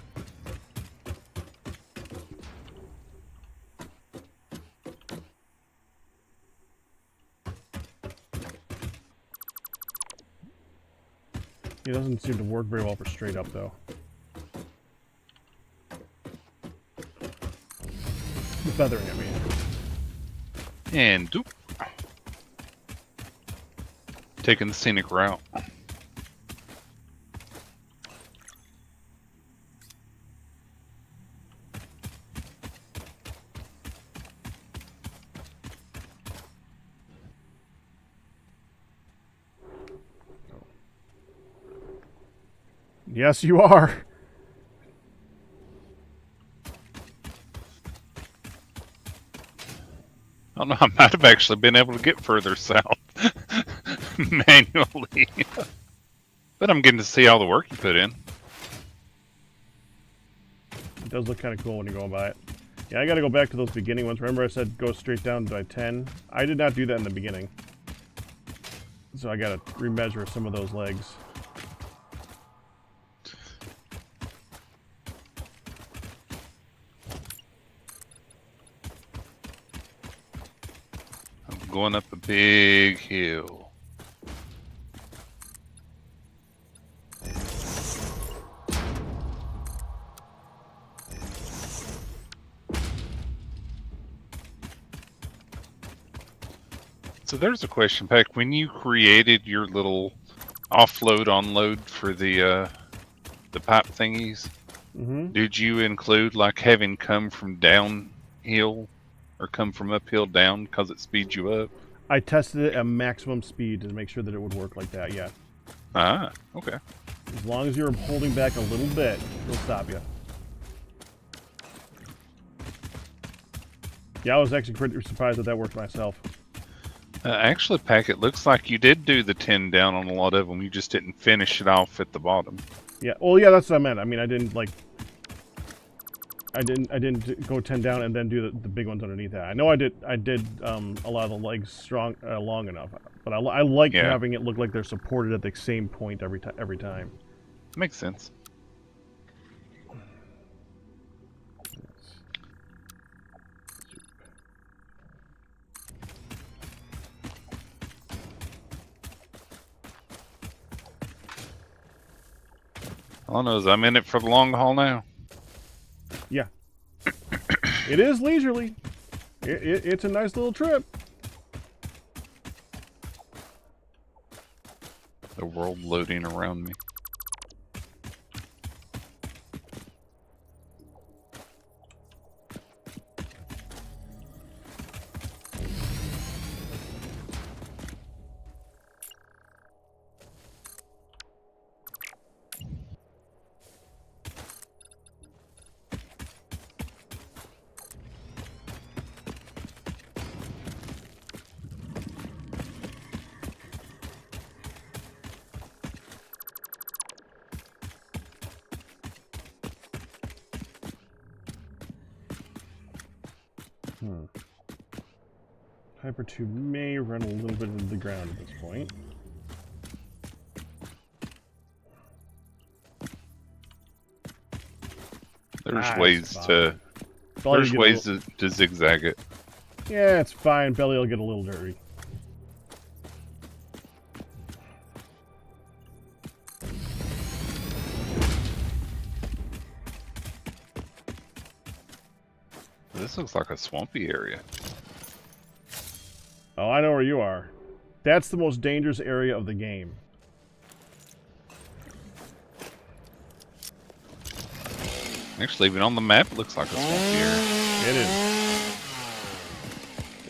It doesn't seem to work very well for straight up, though. The feathering, I mean. And doop. Taking the scenic route. Yes, you are. I don't know, I might have actually been able to get further south manually. But I'm getting to see all the work you put in. It does look kind of cool when you go by it. Yeah, I got to go back to those beginning ones. Remember I said go straight down by 10? I did not do that in the beginning. So I got to remeasure some of those legs. I'm going up a big hill. So there's a question, Peck. When you created your little offload, onload for the pipe thingies, did you include like having come from downhill or come from uphill down because it speeds you up? I tested it at maximum speed to make sure that it would work like that, yeah. Ah, okay. As long as you're holding back a little bit, it'll stop you. Yeah, I was actually pretty surprised that worked myself. Actually, Pack, it looks like you did do the 10 down on a lot of them. You just didn't finish it off at the bottom. Yeah, well, yeah, that's what I meant. I mean, I didn't go 10 down and then do the big ones underneath that. I know I did a lot of the legs long enough, but I like having it look like they're supported at the same point every time. Makes sense. All I know is I'm in it for the long haul now. Yeah. It is leisurely. It's a nice little trip. The world loading around me. Hyper 2 may run a little bit into the ground at this point. There's ways to to zigzag it. Yeah, it's fine. Belly will get a little dirty. This looks like a swampy area. Oh, I know where you are. That's the most dangerous area of the game. Actually, even on the map, it looks like a swampy area. It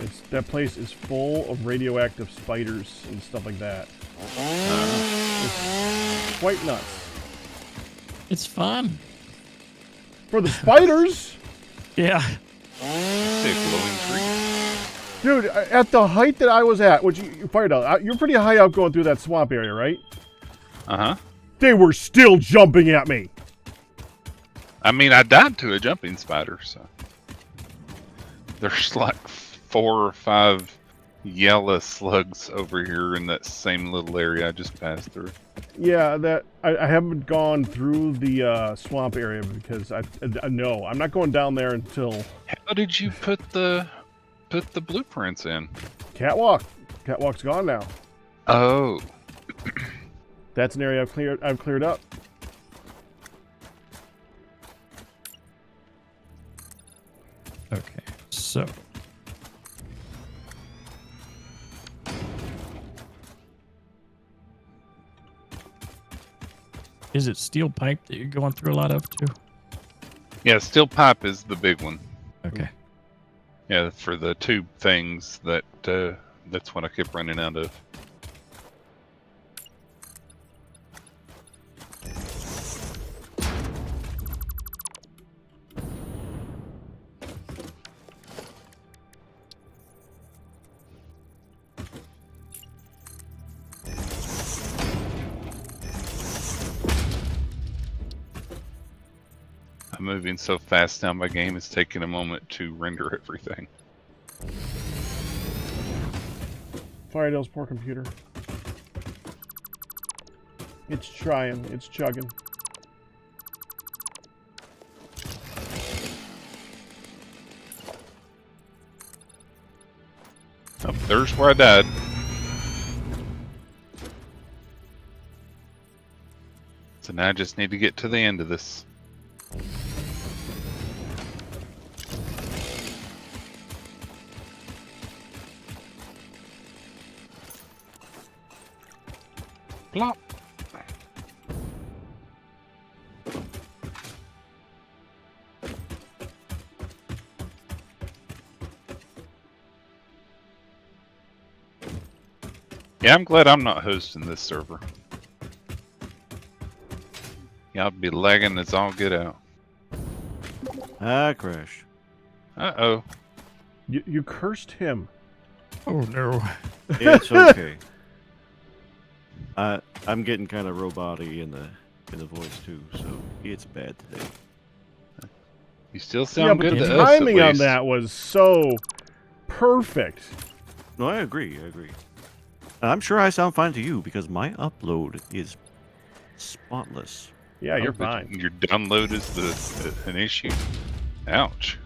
is. That place is full of radioactive spiders and stuff like that. It's quite nuts. It's fun. For the spiders? Yeah. See a glowing tree. Dude, at the height that I was at, which you fired out, you're pretty high up going through that swamp area, right? Uh-huh. They were still jumping at me. I mean, I died to a jumping spider, so. There's like 4 or 5 yellow slugs over here in that same little area I just passed through. Yeah, that I haven't gone through the swamp area because no, I'm not going down there until How did you put the blueprints in? Catwalk. Catwalk's gone now. Oh, That's an area I've cleared up. Okay, so is it steel pipe that you're going through a lot of too? yeah. Steel pipe is the big one. Okay. Yeah, for the tube things that's what I kept running out of. I'm moving so fast now, my game is taking a moment to render everything. Firedale's poor computer. It's trying. It's chugging. Oh, there's where I died. So now I just need to get to the end of this. Plop. Yeah, I'm glad I'm not hosting this server. Y'all be lagging as all get out. Ah, crashed. Uh-oh. You cursed him. Oh no. It's okay. I'm getting kind of robot-y in the voice too, so it's bad today. You still Yeah, sound but good the to us, at timing on least. that was so perfect. No, I agree. I'm sure I sound fine to you because my upload is spotless. Yeah, you're Oh, but fine. Your download is an issue. Ouch.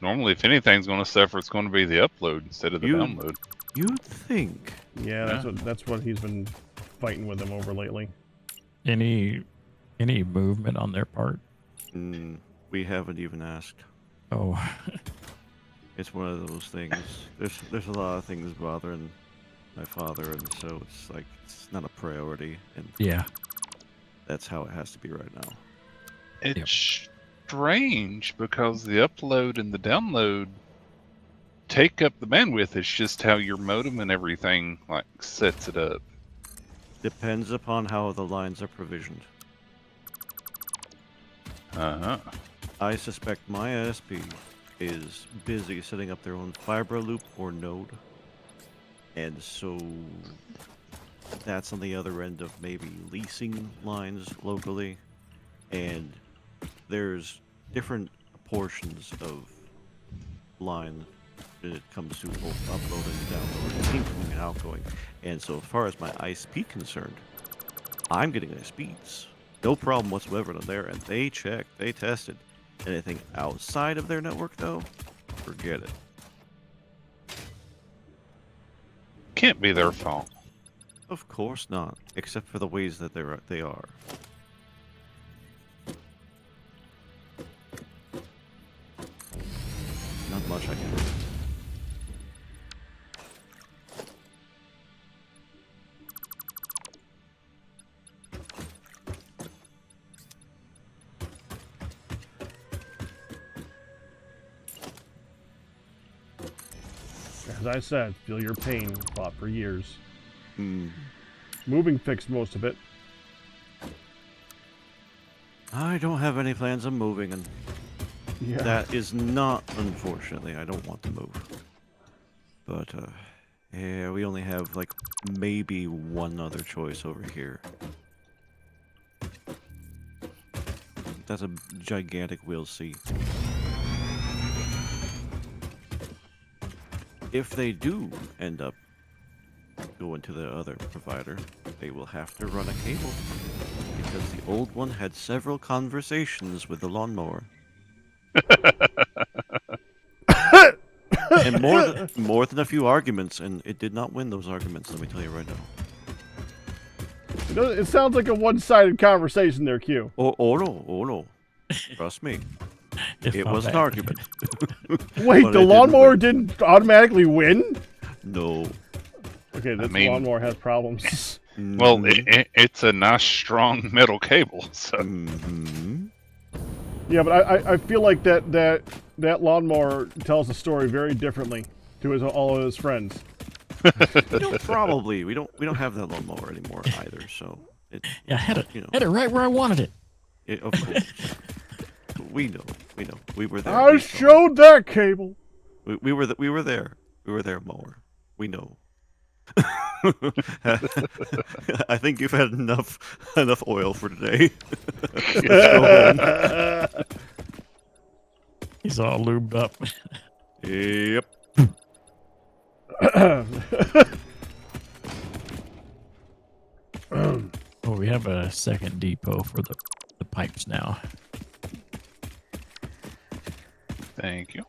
Normally, if anything's going to suffer, it's going to be the upload instead of the download. You'd think. Yeah, that's what he's been fighting with him over lately. Any movement on their part? We haven't even asked. Oh. It's one of those things. There's a lot of things bothering my father, and so it's like it's not a priority, and Yeah. that's how it has to be right now. It's strange because the upload and the download take up the bandwidth. It's just how your modem and everything like sets it up. Depends upon how the lines are provisioned. Uh-huh. I suspect my ISP is busy setting up their own fiber loop or node, and so that's on the other end of maybe leasing lines locally, and there's different portions of line when it comes to both upload and download, incoming and outgoing. And so as far as my ISP concerned, I'm getting nice speeds. No problem whatsoever on there, and they checked, they tested. Anything outside of their network, though, forget it. Can't be their fault. Of course not, except for the ways that they are. Not much I can do. As I said, feel your pain. Fought for years. Hmm. Moving fixed most of it. I don't have any plans on moving, and Yeah. that is not, unfortunately, I don't want to move. But, yeah, we only have, like, maybe one other choice over here. That's a gigantic we'll see. If they do end up go into the other provider, they will have to run a cable because the old one had several conversations with the lawnmower. And more than a few arguments, and it did not win those arguments, let me tell you right now. It sounds like a one-sided conversation there, Q. Oh no. Trust me. If It not was an that. argument. Wait, But the I didn't lawnmower win. didn't automatically win? No. Okay, this mean- lawnmower has problems. Well, Mhm. it's a nice strong metal cable. So Mhm. Yeah, but I feel like that lawnmower tells the story very differently to all of his friends. Probably we don't have that lawnmower anymore either. So it, Yeah, had it, you know, had it right where I wanted it. of course, we know, we were there. I we saw. showed that cable. We were there. We were there, mower. We know. I think you've had enough oil for today. Let's go home. He's all lubed up. Yep. Oh, we have a second depot for the pipes now. thank you.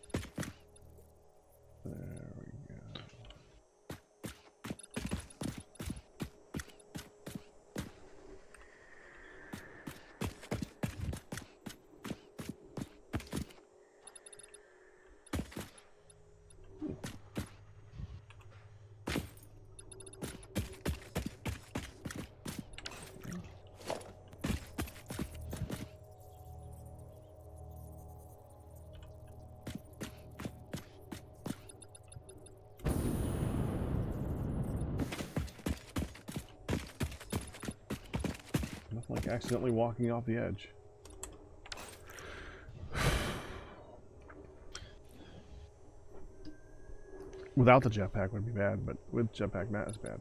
Nothing like accidentally walking off the edge. Without the jetpack would be bad, but with jetpack not as bad.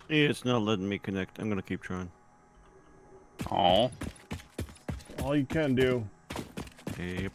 It's not letting me connect. I'm gonna keep trying. Oh, All you can do. Yep.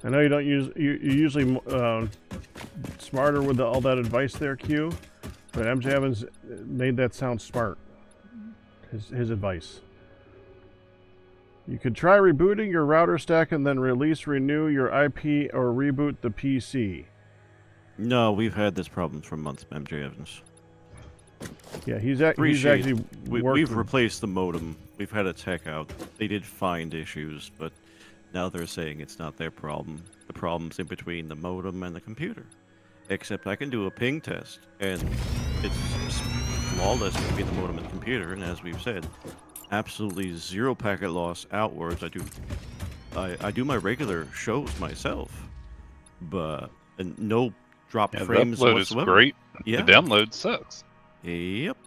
I know you don't use you're usually smarter with all that advice there, Q. But MJ Evans made that sound smart. His advice. You could try rebooting your router stack and then renew your IP, or reboot the PC. No, we've had this problem for months, MJ Evans. Yeah, he's Appreciate actually We've worked with- replaced the modem. We've had a tech out. They did find issues, but now they're saying it's not their problem. The problem's in between the modem and the computer. Except I can do a ping test, and it's flawless between the modem and the computer. And as we've said, absolutely zero packet loss outwards. I do my regular shows myself, but and no drop yeah, the frames upload is whatsoever. great. Yeah. The download sucks. Yep.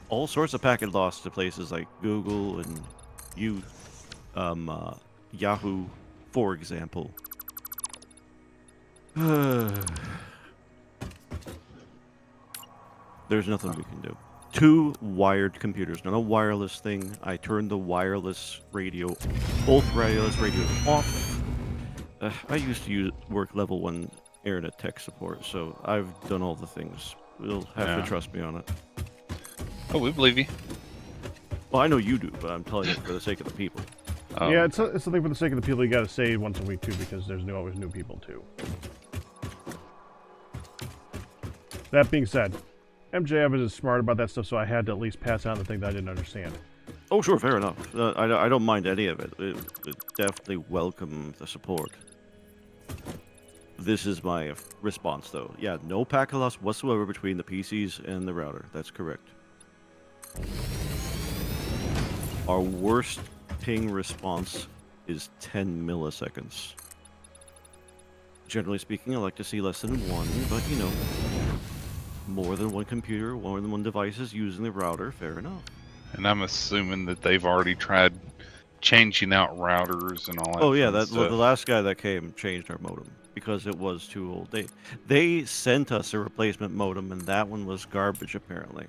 All sorts of packet loss to places like Google and Yahoo, for example. There's nothing we can do. 2 wired computers, not a wireless thing. I turned the wireless radio, both wireless radios off. I used to work level 1 internet tech support, so I've done all the things. You'll have to trust me on it. Oh, we believe you. Well, I know you do, but I'm telling you for the sake of the people. Yeah, it's something for the sake of the people you got to say once a week too, because there's always new people too. That being said, MJF is smart about that stuff, so I had to at least pass on the thing that I didn't understand. Oh, sure, fair enough. I don't mind any of it. It definitely welcome the support. This is my response, though. Yeah, no packet loss whatsoever between the PCs and the router. That's correct. Our worst ping response is 10 milliseconds. Generally speaking, I like to see less than 1, but you know, more than 1 computer, more than 1 device is using the router, fair enough. And I'm assuming that they've already tried changing out routers and all that. Oh yeah, fun the stuff. last guy that came changed our modem because it was too old. They sent us a replacement modem, and that one was garbage apparently.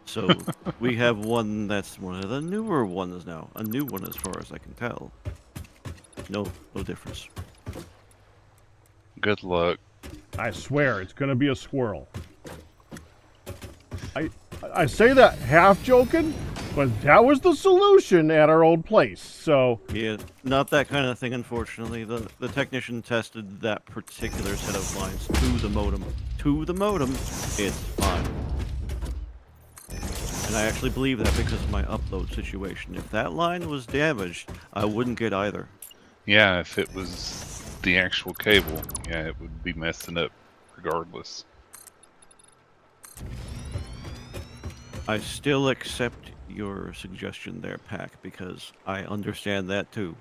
So we have one that's one of the newer ones now, a new one as far as I can tell. No difference. Good luck. I swear, it's gonna be a squirrel. I say that half joking, but that was the solution at our old place. So Yeah, not that kind of thing, unfortunately. The technician tested that particular set of lines to the modem. To the modem, it's fine. And I actually believe that because of my upload situation. If that line was damaged, I wouldn't get either. Yeah, if it was the actual cable, yeah, it would be messing up regardless. I still accept your suggestion there, Pac, because I understand that too.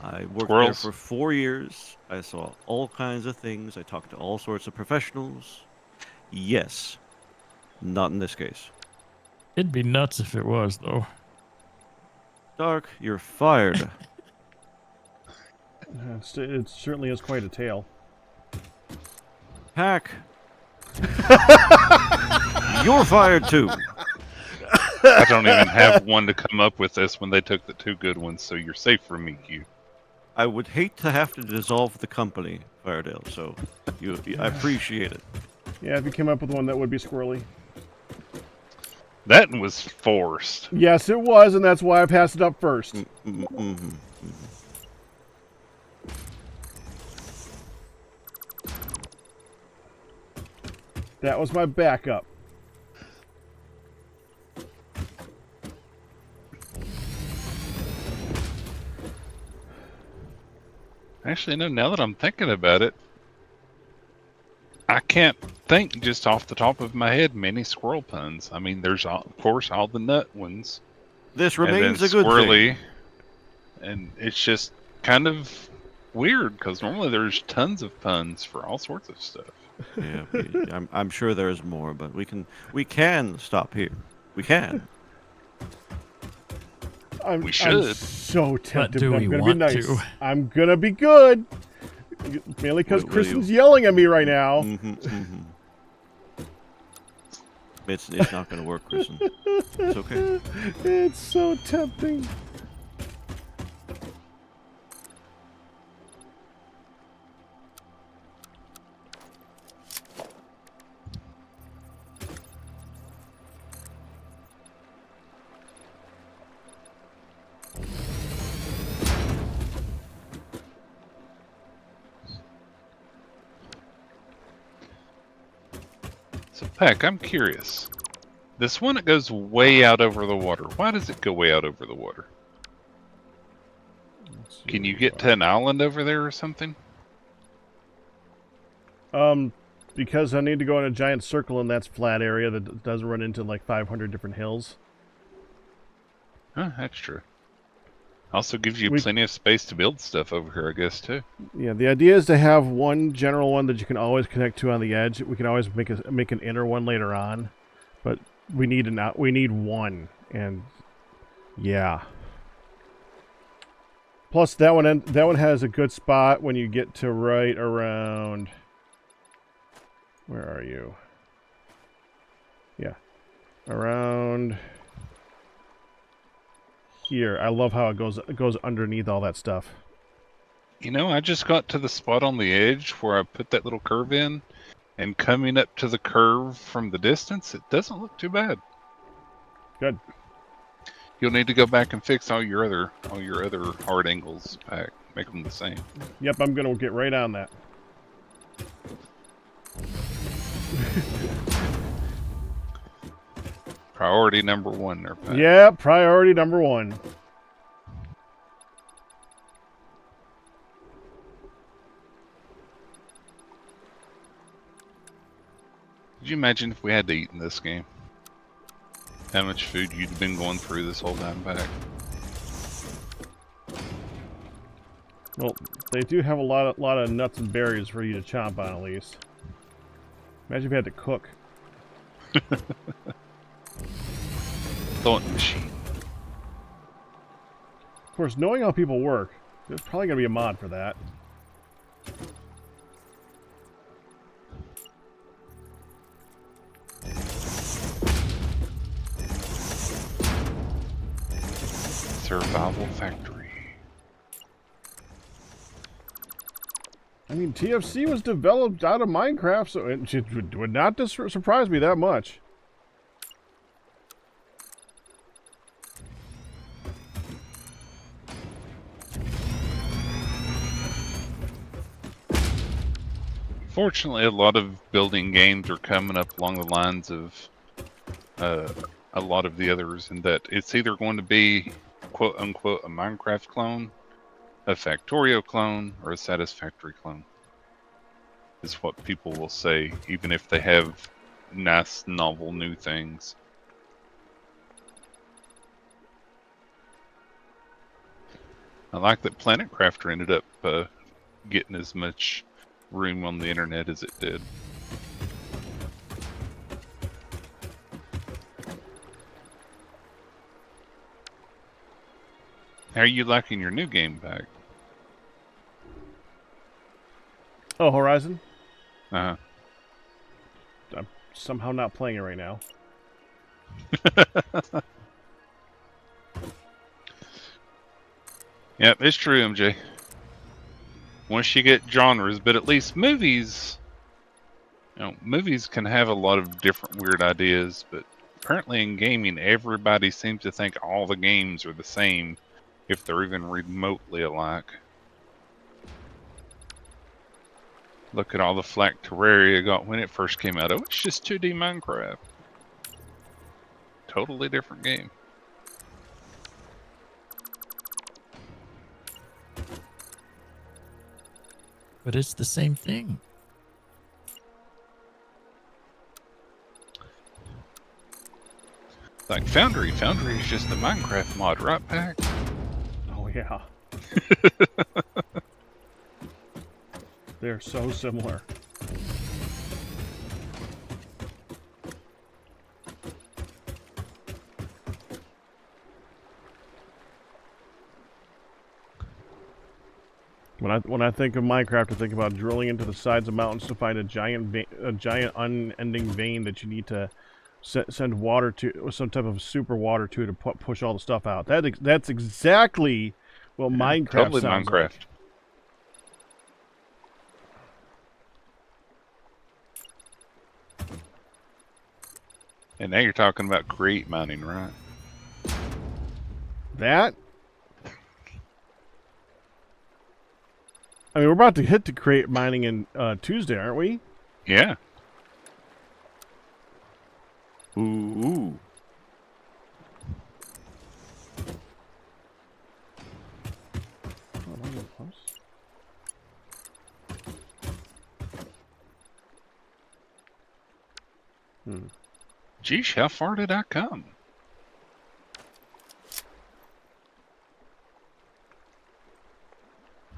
I worked there Squirrels. for 4 years. I saw all kinds of things. I talked to all sorts of professionals. Yes. Not in this case. It'd be nuts if it was, though. Dark, you're fired. it certainly is quite a tale. Pac. You're fired too. I don't even have one to come up with this when they took the 2 good ones, so you're safe from me, Q. I would hate to have to dissolve the company, Firedale, so I appreciate it. Yeah, if you came up with one that would be squirrely. That was forced. Yes, it was, and that's why I passed it up first. Mm-hmm. That was my backup. Actually, no, now that I'm thinking about it, I can't think just off the top of my head many squirrel puns. I mean, there's, of course, all the nut ones. This And then remains a good squirrely, thing. and it's just kind of weird, because normally there's tons of puns for all sorts of stuff. Yeah, I'm sure there's more, but we can stop here. We can. I'm should. so tempted, do but we I'm gonna be want nice. to? I'm gonna be good. Mainly because Will Kristen's you? yelling at me right now. It's not going to work, Kristen. It's okay. It's so tempting. So, Peck, I'm curious. This one, it goes way out over the water. Why does it go way out over the water? Can you get to an island over there or something? Because I need to go in a giant circle, and that's flat area that does run into like 500 different hills. Huh, that's true. Also gives you plenty of space to build stuff over here, I guess, too. Yeah, the idea is to have one general one that you can always connect to on the edge. We can always make an inner one later on, but we need one, and yeah. Plus, that one has a good spot when you get to right around. Where are you? around here. I love how it goes underneath all that stuff. You know, I just got to the spot on the edge where I put that little curve in, and coming up to the curve from the distance, it doesn't look too bad. Good. You'll need to go back and fix all your other hard angles back, make them the same. Yep, I'm gonna get right on that. Priority number one there, Pat. Yeah, priority number 1. Could you imagine if we had to eat in this game? How much food you'd been going through this whole time back? Well, they do have a lot of nuts and berries for you to chomp on, at least. Imagine if you had to cook. Thought machine. Of course, knowing how people work, there's probably gonna be a mod for that. Survival Factory. I mean, TFC was developed out of Minecraft, so it would not surprise me that much. Fortunately, a lot of building games are coming up along the lines of a lot of the others, in that it's either going to be quote unquote a Minecraft clone, a Factorio clone, or a Satisfactory clone. Is what people will say, even if they have nice, novel, new things. I like that Planet Crafter ended up getting as much room on the internet as it did. How are you liking your new game back? Oh, Horizon? Uh-huh. I'm somehow not playing it right now. Yep, it's true, MJ. Once you get genres, but at least movies, movies can have a lot of different weird ideas, but apparently in gaming, everybody seems to think all the games are the same, if they're even remotely alike. Look at all the flack Terraria got when it first came out. Oh, it's just 2D Minecraft. Totally different game. But it's the same thing. Like Foundry. Foundry is just a Minecraft mod, right, Pack? Oh, yeah. They're so similar. When I think of Minecraft, I think about drilling into the sides of mountains to find a giant unending vein that you need to send water to, some type of super water to push all the stuff out. That's exactly what Minecraft totally sounds Minecraft. like. And now you're talking about create mining, right? That? I mean, we're about to hit to create mining in Tuesday, aren't we? Yeah. Ooh. Oh, am I getting close? Geesh, how far did I come?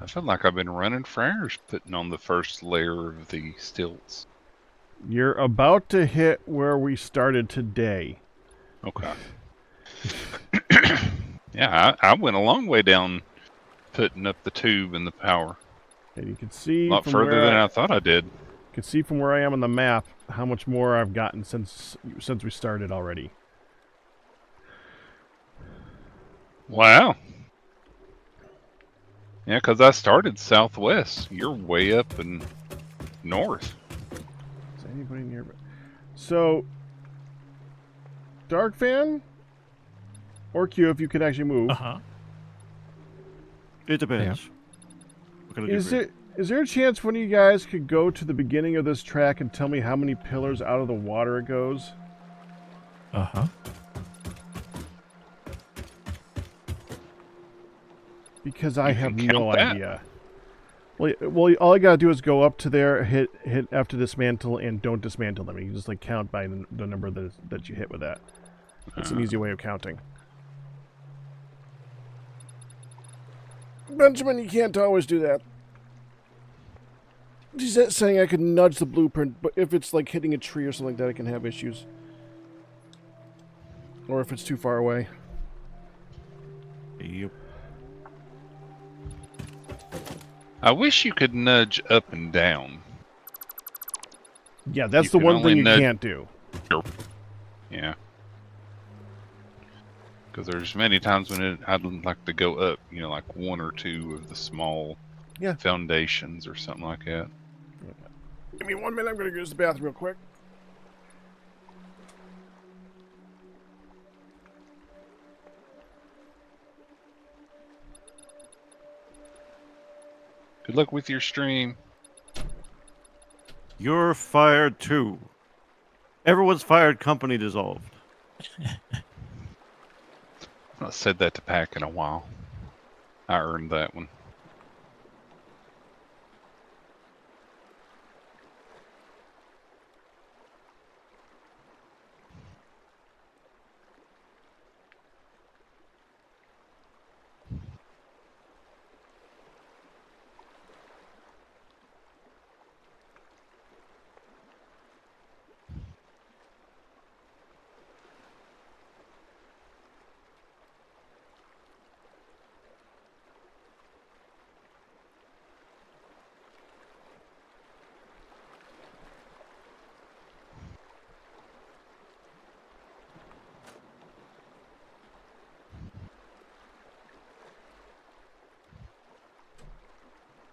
I feel like I've been running for hours putting on the first layer of the stilts. You're about to hit where we started today. Okay. Yeah, I went a long way down putting up the tube and the power. And you can see A lot from further where than I thought I did. you can see from where I am on the map how much more I've gotten since we started already. Wow. Yeah, because I started southwest. You're way up in north. Is anybody nearby? So, Dark Fan or Q, if you can actually move. Uh-huh. It depends. What can I do Is for you? there a chance one of you guys could go to the beginning of this track and tell me how many pillars out of the water it goes? Uh-huh. Because I You have can no count that. idea. Well, all I gotta do is go up to there, hit F to dismantle, and don't dismantle them. You can just like count by the number that you hit with that. That's an easy way of counting. Benjamin, you can't always do that. He's saying I could nudge the blueprint, but if it's like hitting a tree or something like that, I can have issues. Or if it's too far away. Yep. I wish you could nudge up and down. Yeah, that's You the can one only thing you nudge- can't do. Yeah. Because there's many times when I'd like to go up, like one or two of the small foundations or something like that. Give me 1 minute, I'm gonna use the bathroom real quick. Good luck with your stream. You're fired too. Everyone's fired. Company dissolved. I've not said that to Pack in a while. I earned that one.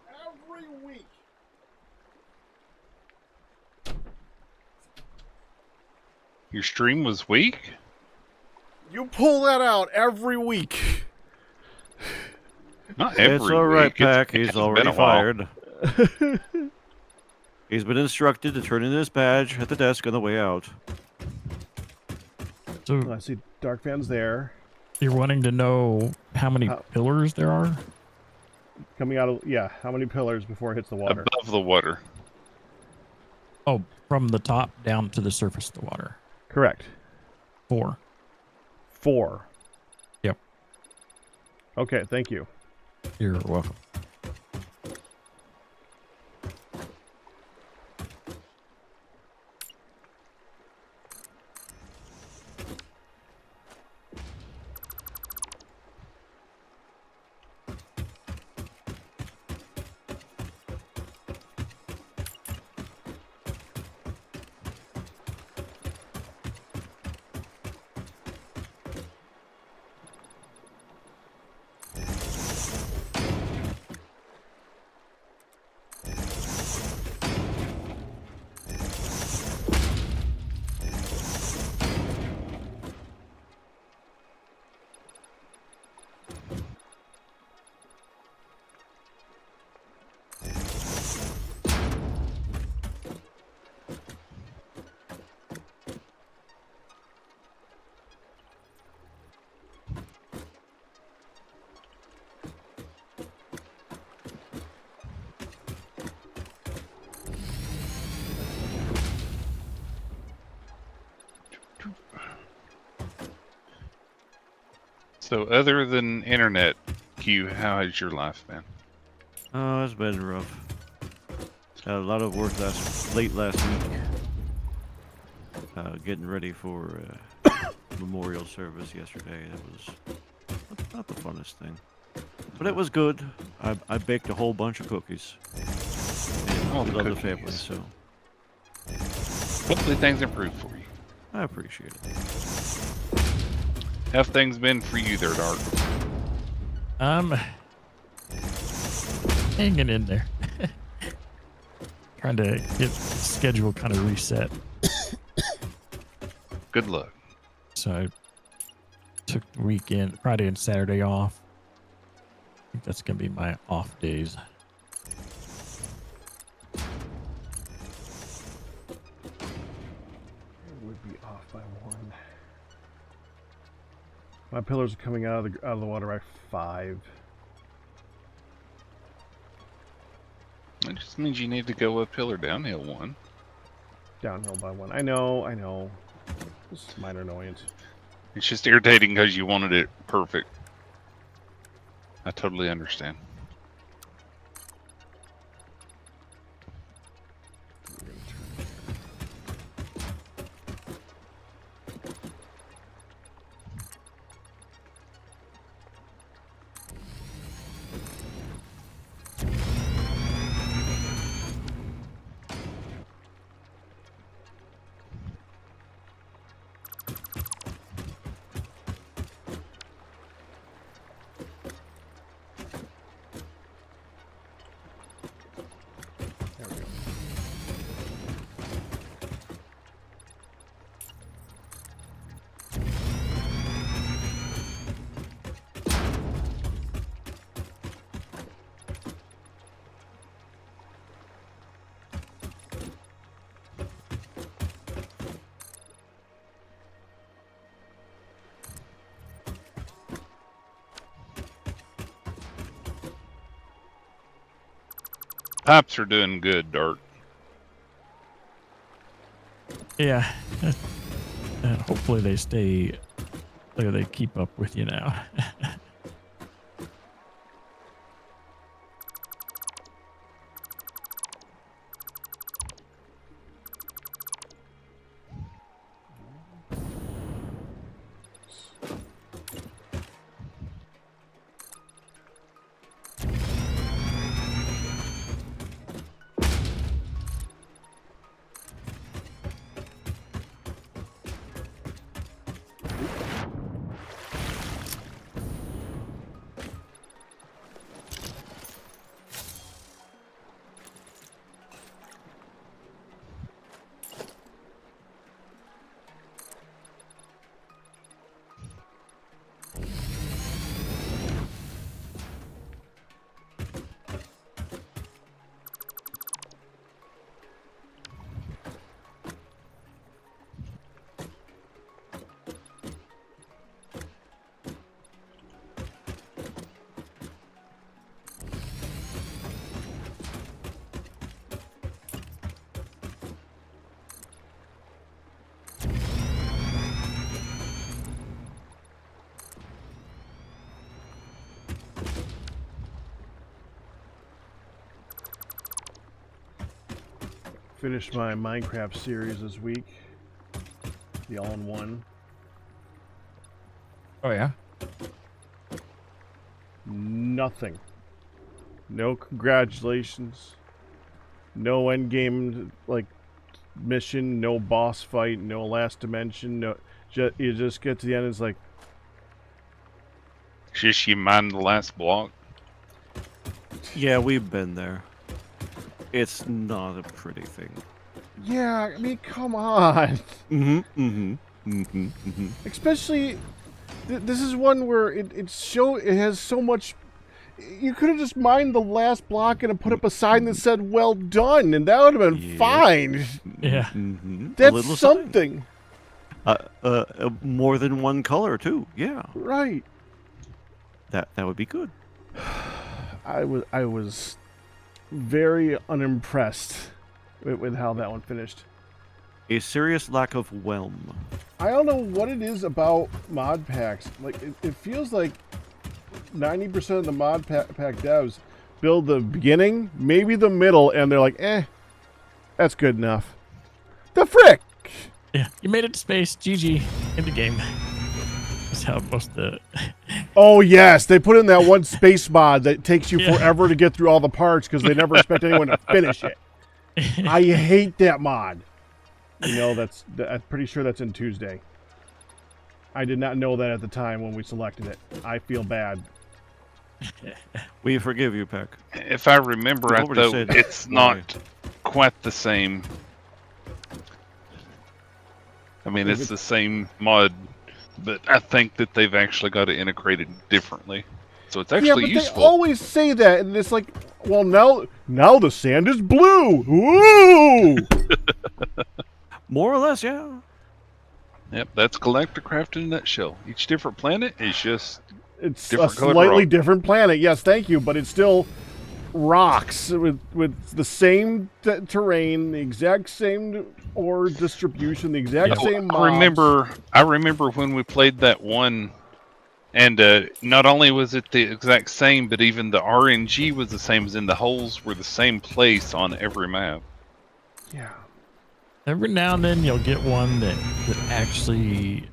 Every week. Your stream was weak? You pull that out every week. Not every It's all right, week. It's- Pack. it He's has been already a while. fired. He's been instructed to turn in his badge at the desk on the way out. So I see Dark Fan's there. you're wanting to know how many pillars there are? Coming out of, how many pillars before it hits the water? Above the water. Oh, from the top down to the surface of the water. Correct. 4. 4. Yep. Okay, thank you. You're welcome. So other than internet, Q, how has your life been? Oh, it's been rough. Had a lot of work late last week. Getting ready for memorial service yesterday. That was not the funnest thing, but it was good. I baked a whole bunch of cookies. And we love the family, cookies. so Hopefully things improve for you. I appreciate it. How have things been for you there, Dark? I'm hanging in there. Trying to get the schedule kind of reset. Good luck. So I took the weekend, Friday and Saturday off. I think that's going to be my off days. It would be off by 1. My pillars are coming out of the water by 5. It just means you need to go uphill or downhill 1. Downhill by 1. I know. This is minor annoyance. It's just irritating because you wanted it perfect. I totally understand. There we go. Pipes are doing good, Dart. Yeah. Hopefully they stay, or they keep up with you now. Finished my Minecraft series this week. The all-in-one. Oh, yeah? Nothing. No congratulations. No endgame like mission. No boss fight. No last dimension. No, you just get to the end. It's like, Just you mind the last block. Yeah, we've been there. It's not a pretty thing. yeah. I mean, come on. Especially, this is one where it has so much. You could have just mined the last block and put up a sign that said "Well done," and that would have been Yeah. fine. Yeah. A That's little sign. something, More than one color too. Yeah, right? that would be good. I was very unimpressed with how that one finished. A serious lack of whelm. I don't know what it is about mod packs. Like it feels like 90% of the mod pack devs build the beginning, maybe the middle, and they're like, that's good enough. The frick! Yeah. You made it to space. GG. In the game. That's how most of the... Oh yes, they put in that one space mod that takes you Yeah. forever to get through all the parts because they never expect anyone to finish it. I hate that mod. You know, I'm pretty sure that's in Tuesday. I did not know that at the time when we selected it. I feel bad. We forgive you, Peck. If I remember We've right, already though, said it's why. not quite the same. I mean, it's the same mod, but I think that they've actually got it integrated differently. So it's Yeah, actually but useful. they always say that, and it's like, well, now the sand is blue. Woo! More or less, yeah. Yep, that's Galacticraft in a nutshell. Each different planet is just It's different a colored slightly rock. different planet. Yes, thank you, but it's still rocks with the same terrain, the exact same ore distribution, the exact Yep. same mobs. I remember when we played that one, and not only was it the exact same, but even the RNG was the same, as in the holes were the same place on every map. Yeah. Every now and then you'll get one that actually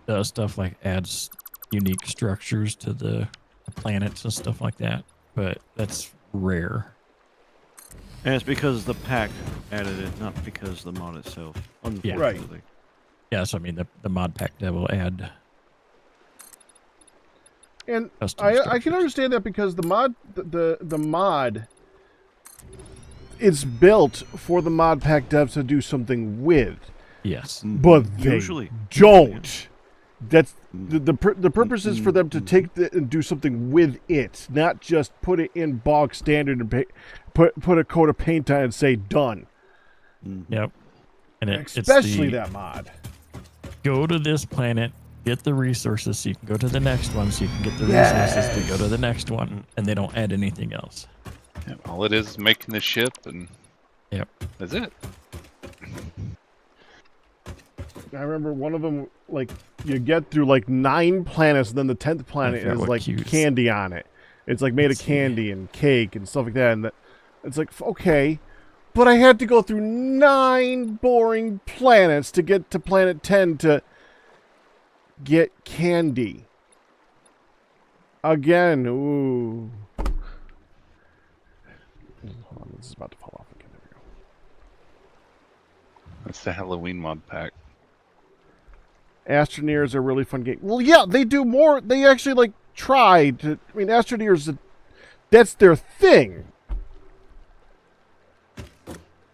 does stuff like adds unique structures to the planets and stuff like that, but that's rare. And it's because the pack added it, not because the mod itself. Unfortunately. Yeah, so I mean the mod pack devil add And custom I can structures. understand that because the mod it's built for the mod pack devs to do something with, Yes. but they Usually. don't. That's the purpose is for them to take and do something with it, not just put it in bog standard and put a coat of paint on it and say done. Yep. And Especially it's that mod. go to this planet, get the resources so you can go to the next one, so you can get the resources to go to the next one, and they don't add anything else. Yeah, all it is making the ship, and Yep. that's it. I remember one of them, like, you get through like 9 planets, and then the 10th planet forgot is what like cues. candy on it. It's like made of candy and cake and stuff like that. And it's like, okay, but I had to go through 9 boring planets to get to planet 10 to get candy. Again, ooh. Hold on, this is about to fall off again. There we go. That's the Halloween mod pack. Astroneer is a really fun game. Well, yeah, they do more. They actually like try to. I mean, Astroneer that's their thing.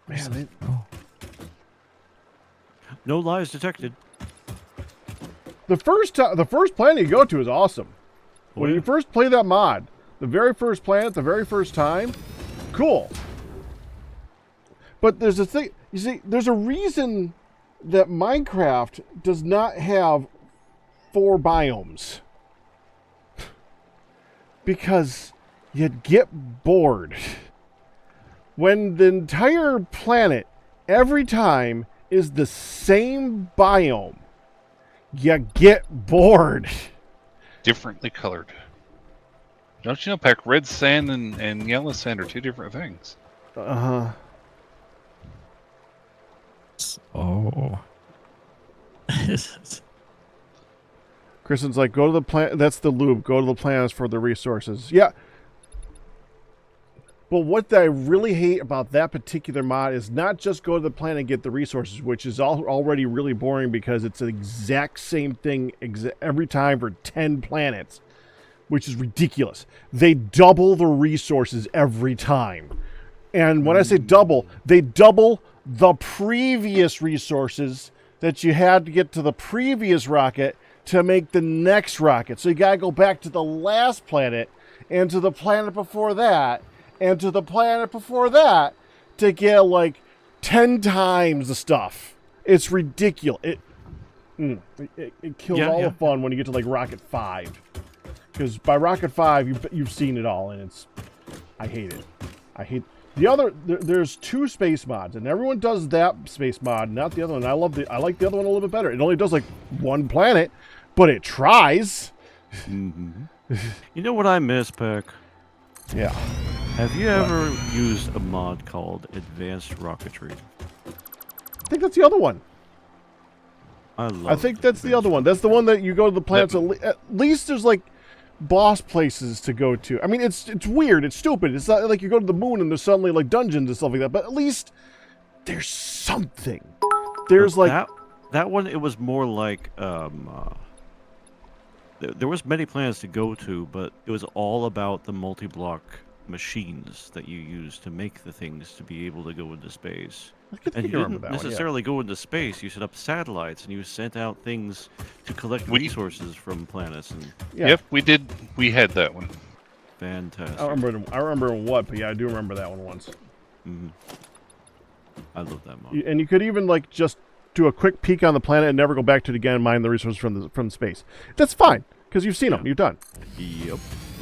Man, No lies detected. the first planet you go to is awesome. When yeah. you first play that mod, the very first planet, the very first time, cool. But there's a thing. You see, there's a reason that Minecraft does not have 4 biomes. Because you'd get bored. When the entire planet, every time, is the same biome, you get bored. Differently colored. Don't you know, Peck, red sand and yellow sand are 2 different things. Uh-huh. Oh. Kristen's like, go to the planet. That's the loop. Go to the planets for the resources. Yeah. But what I really hate about that particular mod is not just go to the planet and get the resources, which is already really boring because it's the exact same thing every time for 10 planets, which is ridiculous. They double the resources every time. And when I say double, they double the previous resources that you had to get to the previous rocket to make the next rocket. So you got to go back to the last planet and to the planet before that and to the planet before that to get like 10 times the stuff. It's ridiculous. It kills all the fun when you get to like rocket 5. Because by rocket 5, you've seen it all, and I hate it. I hate the other. There's 2 space mods, and everyone does that space mod, not the other one. I like the other one a little bit better. It only does like 1 planet, but it tries. You know what I miss, Peck? Yeah. Have you ever used a mod called Advanced Rocketry? I think that's the other one. I think that's the other one. That's the one that you go to the planets. At least there's like boss places to go to. I mean, it's weird. It's stupid. It's not like you go to the moon and there's suddenly like dungeons and stuff like that. But at least there's something. There's like that one. It was more like There was many planets to go to, but it was all about the multi-block machines that you use to make the things to be able to go into space. I can And you remember didn't that one, yeah. necessarily go into space. You set up satellites and you sent out things to collect We- resources from planets. And Yeah. Yep, we did. We had that one. fantastic. I remember what, but yeah, I do remember that one once. Mhm. I love that mod. And you could even like just do a quick peek on the planet and never go back to it again and mine the resources from space. That's fine because you've seen them. You're done. Yep.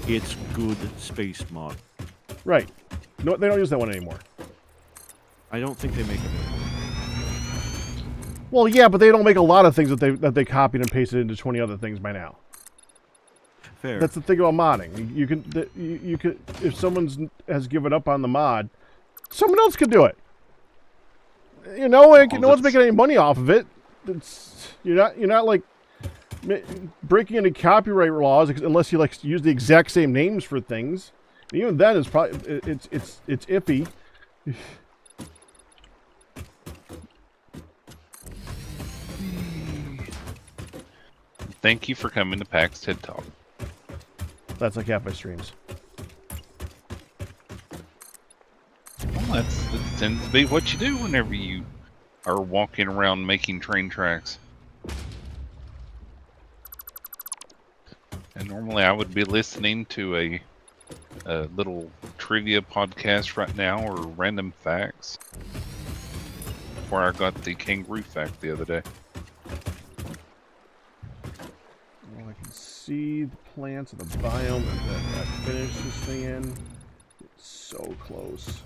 It's good space mod. Right. No, they don't use that one anymore. I don't think they make it. Well, yeah, but they don't make a lot of things that they copied and pasted into 20 other things by now. Fair. That's the thing about modding. You could if someone has given up on the mod, someone else could do it. You know, no one's making any money off of it. You're not like breaking any copyright laws unless you like use the exact same names for things. And even then, it's probably it's iffy. Thank you for coming to PAX TED Talk. That's like half my streams. Well, that tends to be what you do whenever you are walking around making train tracks. And normally I would be listening to a little trivia podcast right now or random facts. Where I got the kangaroo fact the other day. Well, I can see the plants and the biome that I finished this thing in. It's so close.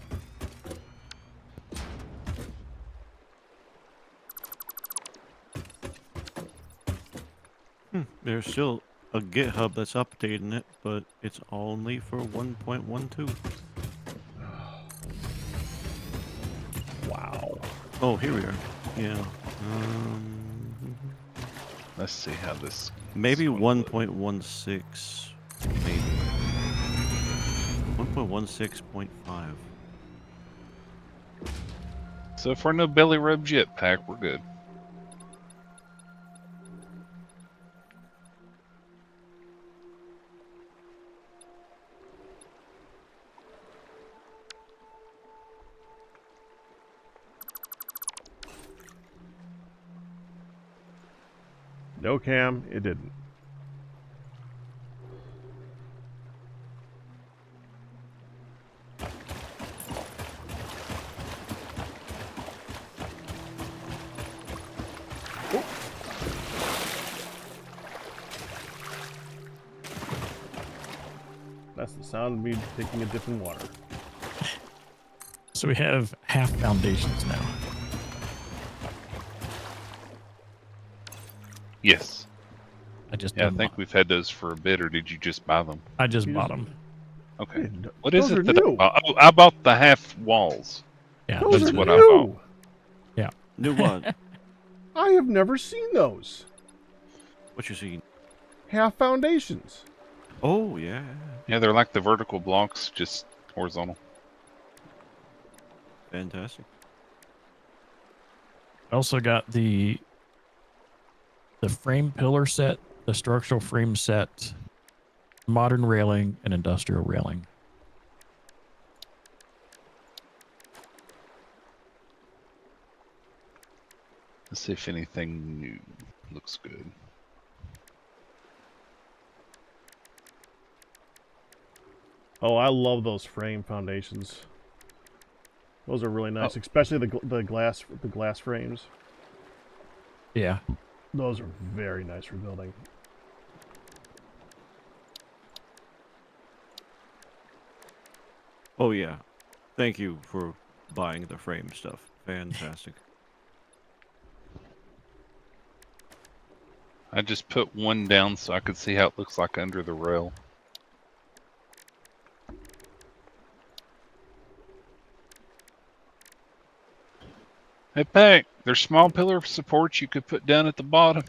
There's still a GitHub that's updating it, but it's only for 1.12. Wow. Oh, here we are. Yeah. Let's see how this. Maybe this one 1.16. Maybe. 1.16.5. So if we're no belly rub jetpack, we're good. No, Cam, it didn't. Oh. That's the sound of me taking a dip in water. So we have half foundations now. Yes. I just Yeah, I done think we've had those for a bit, or did you just buy them? I just You bought just- them. Okay. Hey, What is those are it that I new. bought? Oh, I bought the half walls. Yeah, Those that's are what I new. bought. New what? I have never seen those. What you seen? Half foundations. Oh, yeah. Yeah, they're like the vertical blocks, just horizontal. Fantastic. I also got the frame pillar set, the structural frame set, modern railing, and industrial railing. Let's see if anything new looks good. Oh, I love those frame foundations. Those are really nice, especially the glass frames. Yeah. Those are very nice for building. Oh, yeah. Thank you for buying the frame stuff. Fantastic. I just put one down so I could see how it looks like under the rail. Hey, Pack, there's small pillar supports you could put down at the bottom.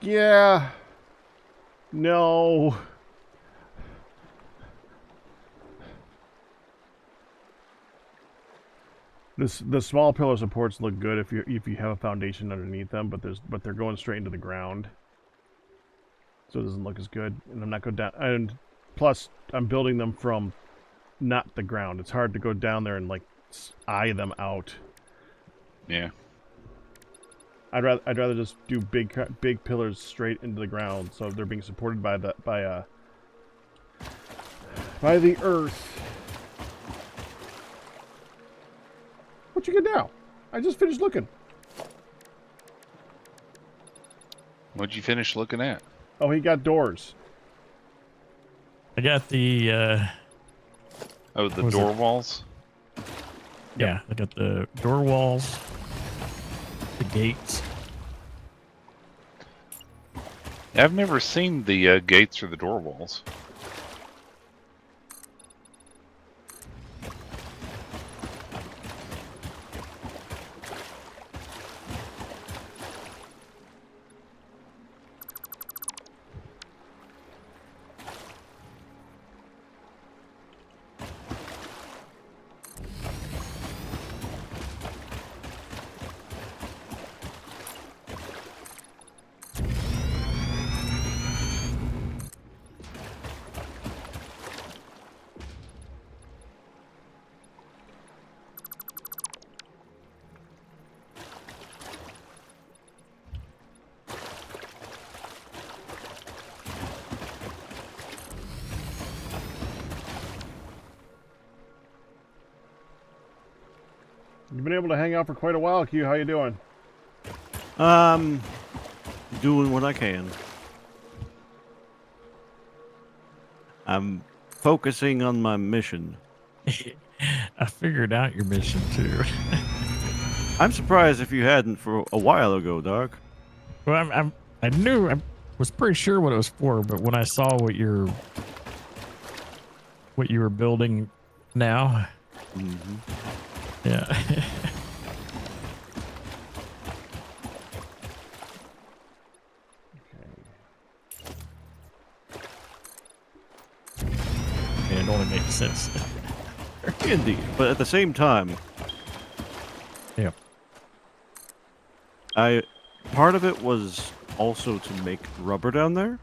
Yeah. No. The small pillar supports look good if you have a foundation underneath them, but they're going straight into the ground, so it doesn't look as good. And I'm not going down. And plus, I'm building them from not the ground. It's hard to go down there and like eye them out. Yeah. I'd rather just do big pillars straight into the ground, so they're being supported by the earth. What you get now? I just finished looking. What'd you finish looking at? Oh, he got doors. I got the Oh, the What was door it? walls? yeah, I got the door walls, the gates. I've never seen the gates or the door walls. You've been able to hang out for quite a while, Q. How you doing? Doing what I can. I'm focusing on my mission. I figured out your mission too. I'm surprised if you hadn't for a while ago, Doc. Well, I knew, I was pretty sure what it was for, but when I saw what you were building now, Mm-hmm. yeah. And it only makes sense. Indeed, but at the same time, Yeah. part of it was also to make rubber down there,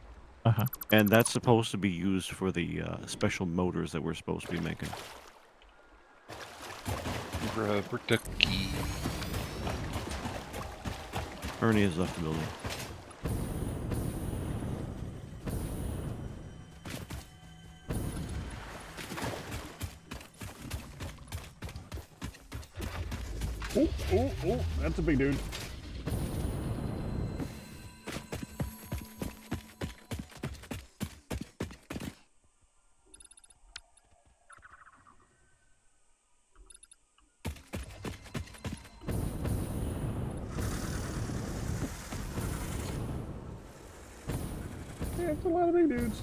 Uh-huh. and that's supposed to be used for the special motors that we're supposed to be making. Rubber ducky. Ernie has left the building. Oh, that's a big dude. Yeah, it's a lot of big dudes.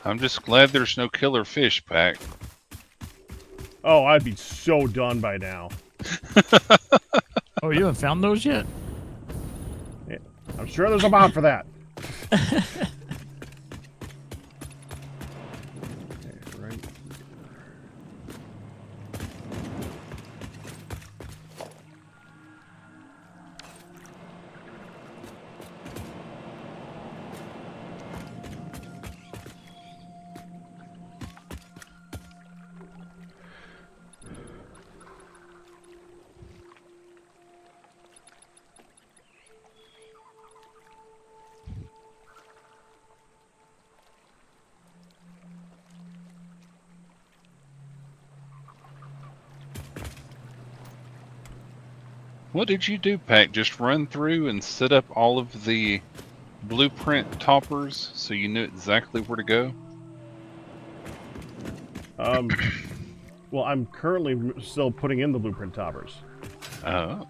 I'm just glad there's no killer fish, Pack. Oh, I'd be so done by now. Oh, you haven't found those yet? Yeah, I'm sure there's a mod for that. Okay, right. What did you do, Pack? Just run through and set up all of the blueprint toppers so you knew exactly where to go? Well, I'm currently still putting in the blueprint toppers. Oh.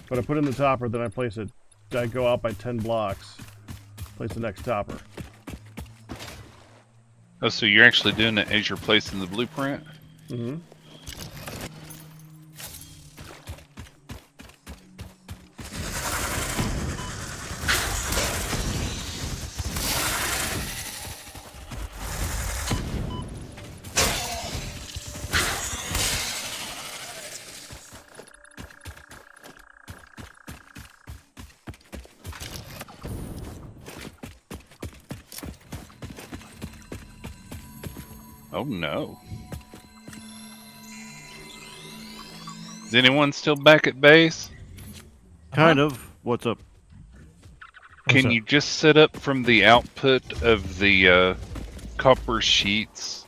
But I put in the topper, then I place it. I go out by 10 blocks, place the next topper. Oh, so you're actually doing it as you're placing the blueprint? Mm-hmm. Oh no. Is anyone still back at base? Kind of. What's up? What's Can up? you just set up from the output of the copper sheets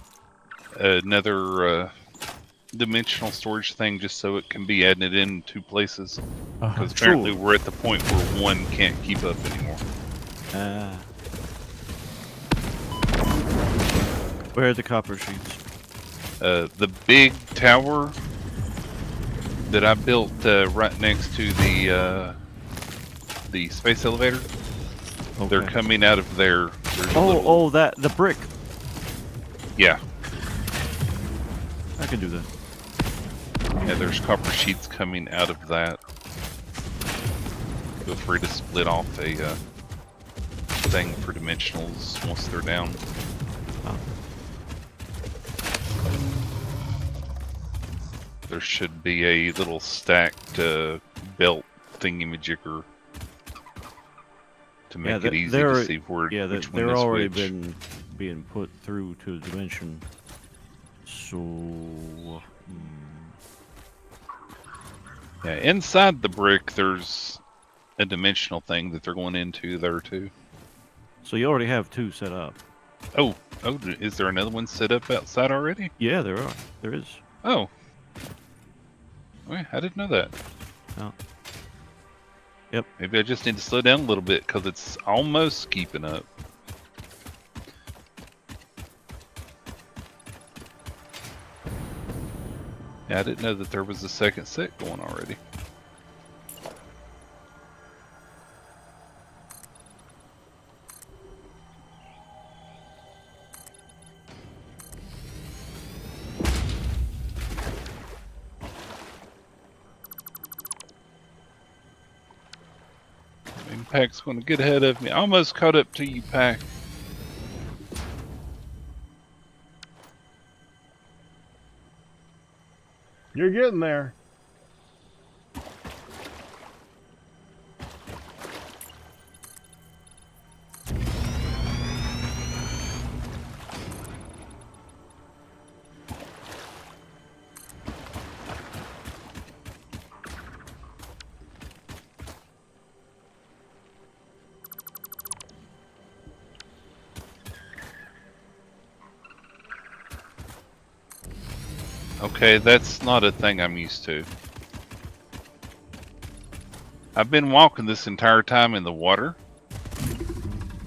another dimensional storage thing just so it can be added in 2 places? Because apparently Sure. we're at the point where one can't keep up anymore. Where are the copper sheets? The big tower that I built right next to the space elevator, they're Okay. coming out of there. There's a little, Oh, the brick. yeah, I can do that. yeah. There's copper sheets coming out of that. Feel free to split off a thing for dimensionals once they're down. There should be a little stacked belt thingamajigger to make it easy to see where Yeah, which one they're is already which. being put through to the dimension. So, Yeah, inside the brick, there's a dimensional thing that they're going into there too. so you already have 2 set up. Oh, is there another one set up outside already? Yeah, there are. There is. Oh, wait, I didn't know that. Oh. Yep. Maybe I just need to slow down a little bit because it's almost keeping up. Yeah, I didn't know that there was a second set going already. Pack's going to get ahead of me. Almost caught up to you, Pack. You're getting there. Okay, that's not a thing I'm used to. I've been walking this entire time in the water,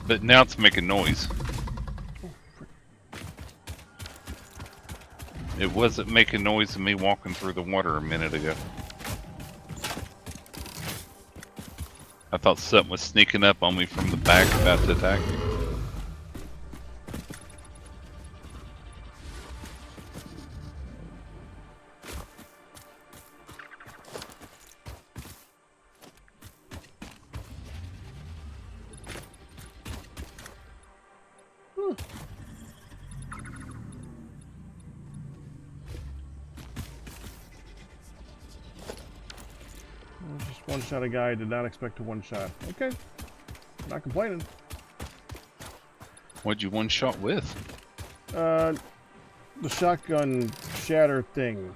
but now it's making noise. It wasn't making noise of me walking through the water a minute ago. I thought something was sneaking up on me from the back about to attack me. Just one shot a guy I did not expect to one shot. Okay. Not complaining. What'd you one shot with? The shotgun shatter thing.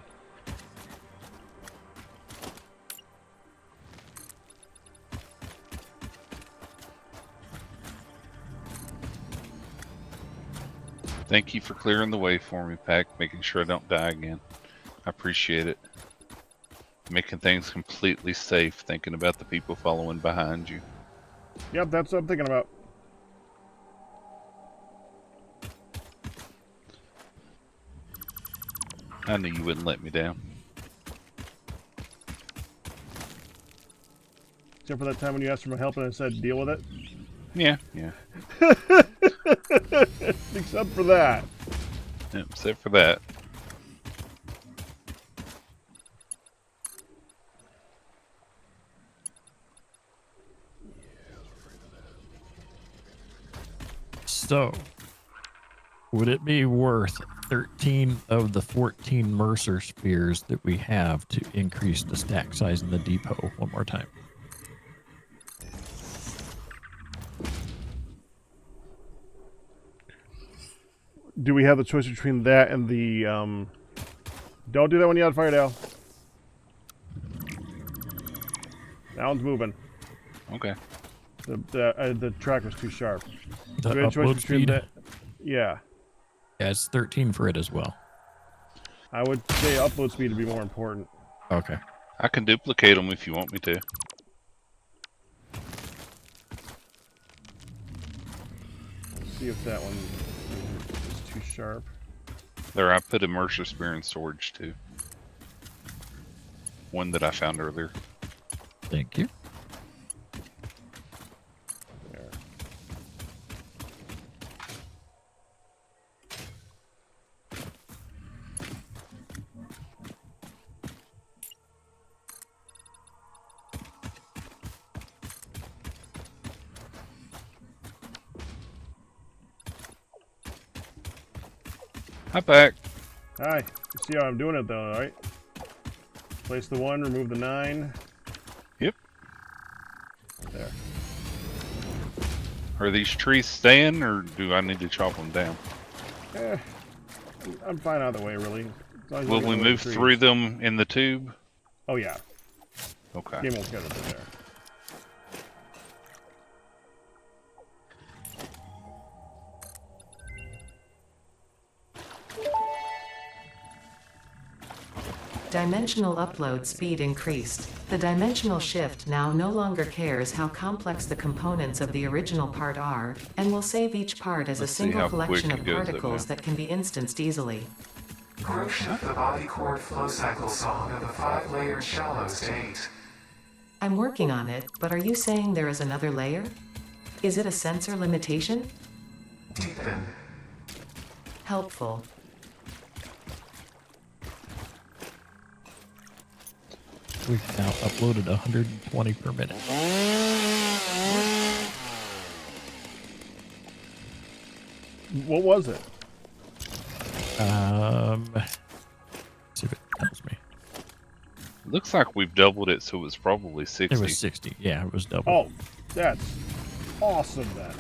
Thank you for clearing the way for me, Pack, making sure I don't die again. I appreciate it. Making things completely safe, thinking about the people following behind you. Yep, that's what I'm thinking about. I knew you wouldn't let me down. Except for that time when you asked for my help and I said, deal with it. Yeah, yeah. Except for that. Yep, except for that. So, would it be worth 13 of the 14 Mercer spears that we have to increase the stack size in the depot one more time? do we have the choice between that and the don't do that when you're on fire, Dale. That one's moving. Okay. The track was too sharp. The Do we have a choice upload between speed. that? Yeah. Yeah, it's 13 for it as well. I would say upload speed would be more important. Okay. I can duplicate them if you want me to. See if that one is too sharp. There, I put immersive spear in storage too. One that I found earlier. Thank you. There. Hi, back. Hi. You see how I'm doing it though, right? Place the 1, remove the 9. Yep. There. Are these trees staying, or do I need to chop them down? I'm fine either way, really. As long as Will don't we get in the way move of trees. through them in the tube? Oh yeah. Okay. Game won't get it there. Dimensional upload speed increased. The dimensional shift now no longer cares how complex the components of the original part are, and will save each part as Let's a see single how quick collection it of goes up particles now. that can be instanced easily. Group shift the body chord flow cycle song of the 5-layered shallows to 8. I'm working on it, but are you saying there is another layer? Is it a sensor limitation? Deepen. Helpful. We've now uploaded 120 per minute. What was it? See if it tells me. Looks like we've doubled it, so it was probably 60. It was 60. Yeah, it was double. Oh, that's awesome then.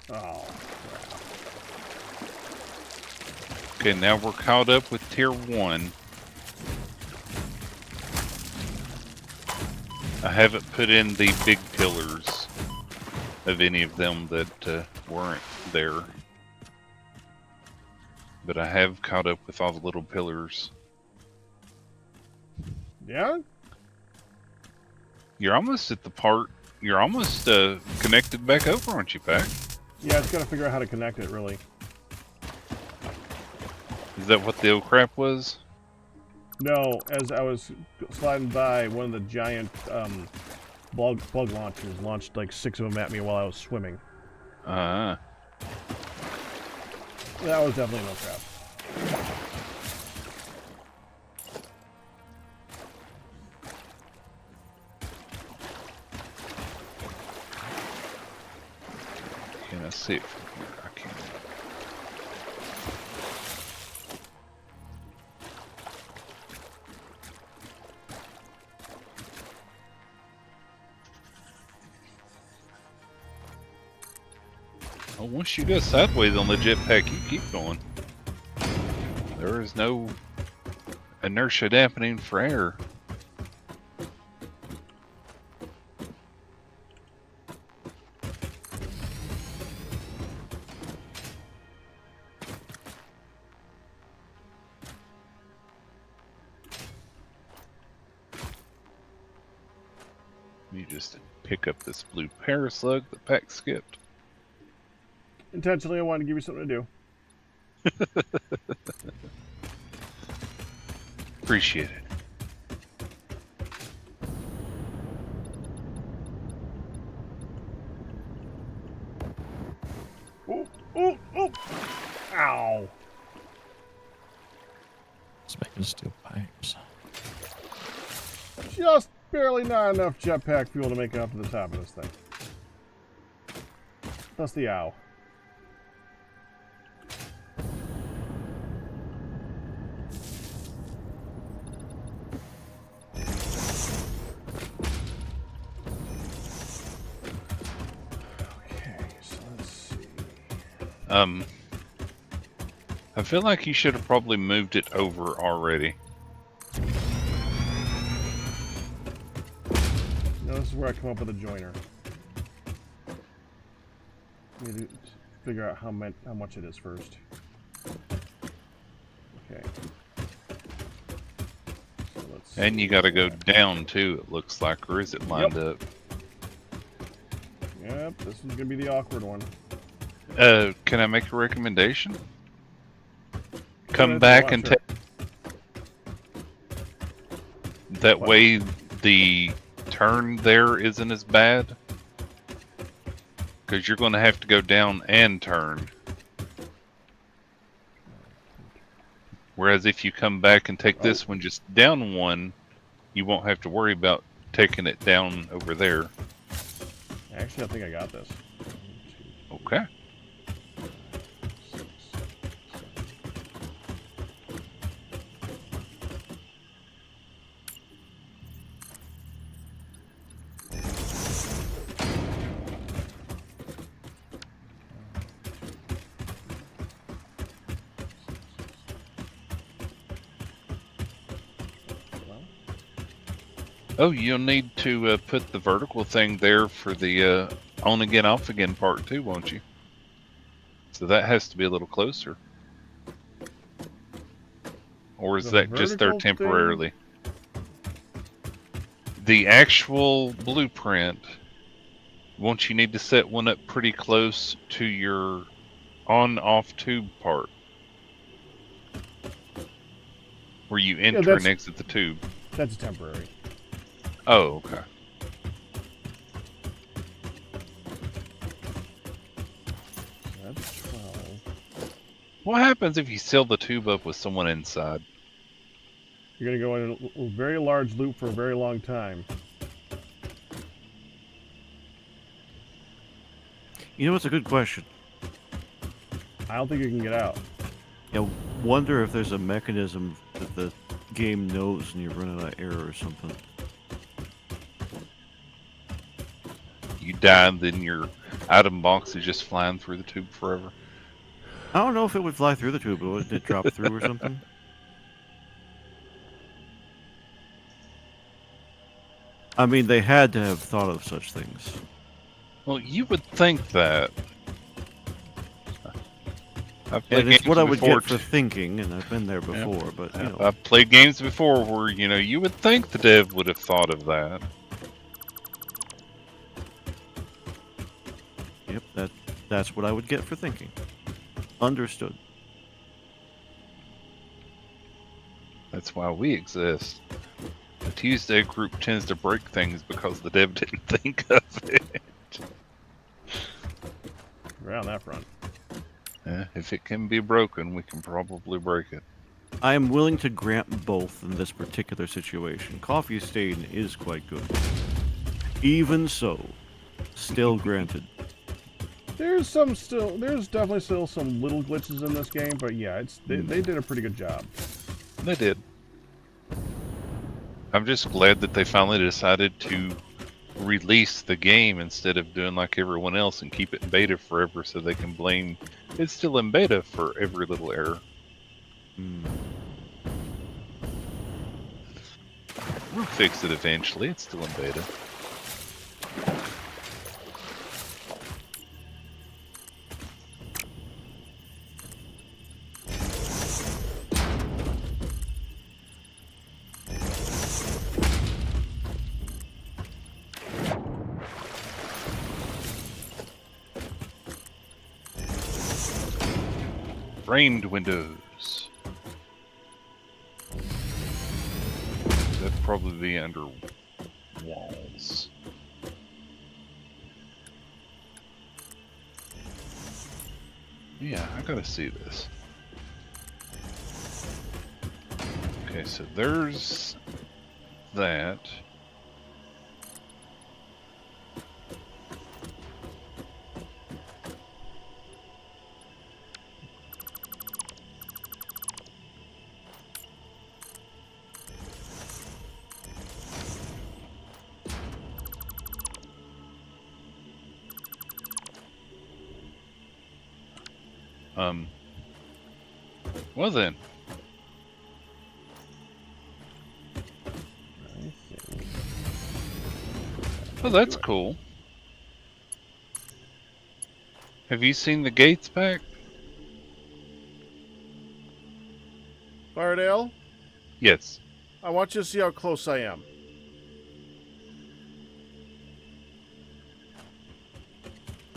Oh, Okay, now we're caught up with tier 1. I haven't put in the big pillars of any of them that weren't there. But I have caught up with all the little pillars. yeah? You're almost at the part, you're almost connected back over, aren't you, Pac? Yeah, it's got to figure out how to connect it, really. Is that what the old crap was? No, as I was sliding by, one of the giant bug launchers launched like 6 of them at me while I was swimming. Uh-huh. That was definitely no crap. Can I see it from here? I can't. Oh, once you go sideways on the jetpack, you keep going. There is no inertia dampening for air. You just pick up this blue paraslug that Pac skipped. Intentionally, I wanted to give you something to do. Appreciate it. Ooh, ooh, ooh! Ow! Let's make Stainless steel pipes. Just barely not enough jetpack fuel to make it up to the top of this thing. That's the owl. Okay, so let's see. I feel like you should have probably moved it over already. Now this is where I come up with a joiner. Need to figure out how much it is first. Okay. So let's And see. you got to go down too, it looks like, or is it lined up? Yep, this is gonna be the awkward one. Can I make a recommendation? Yeah, Come back and sure. take. That What? way the turn there isn't as bad. Because you're going to have to go down and turn. Whereas if you come back and take this one just down one, you won't have to worry about taking it down over there. Actually, I think I got this. Okay. 6, 7. Oh, you'll need to put the vertical thing there for the on again, off again part too, won't you? So that has to be a little closer. Or is The that just there vertical thing? temporarily? The actual blueprint, won't you need to set one up pretty close to your on-off tube part? Where you enter that's- and exit the tube. That's temporary. Oh, okay. So that's 12. What happens if you seal the tube up with someone inside? You're gonna go in a very large loop for a very long time. You know, it's a good question. I don't think you can get out. I wonder if there's a mechanism that the game knows and you're running out of air or something. You die, and then your item box is just flying through the tube forever. I don't know if it would fly through the tube, but would it drop through or something? I mean, they had to have thought of such things. Well, you would think that. I've played And it's games what I would before get for thinking, and I've been there before, but, you know. I've played games before where, you know, you would think the dev would have thought of that. Yep, that's what I would get for thinking. Understood. That's why we exist. The Tuesday group tends to break things because the dev didn't think of it. Right on that front. If it can be broken, we can probably break it. I am willing to grant both in this particular situation. Coffee Stain is quite good. Even so, still granted. There's definitely still some little glitches in this game, but yeah, they did a pretty good job. They did. I'm just glad that they finally decided to release the game instead of doing like everyone else and keep it in beta forever so they can blame it's still in beta for every little error. We'll fix it eventually. It's still in beta. Framed windows. That'd probably be under walls. Yeah, I gotta see this. Okay, so there's that. Well then. Oh, that's cool. Have you seen the gates back? Firedale, Yes. I want you to see how close I am.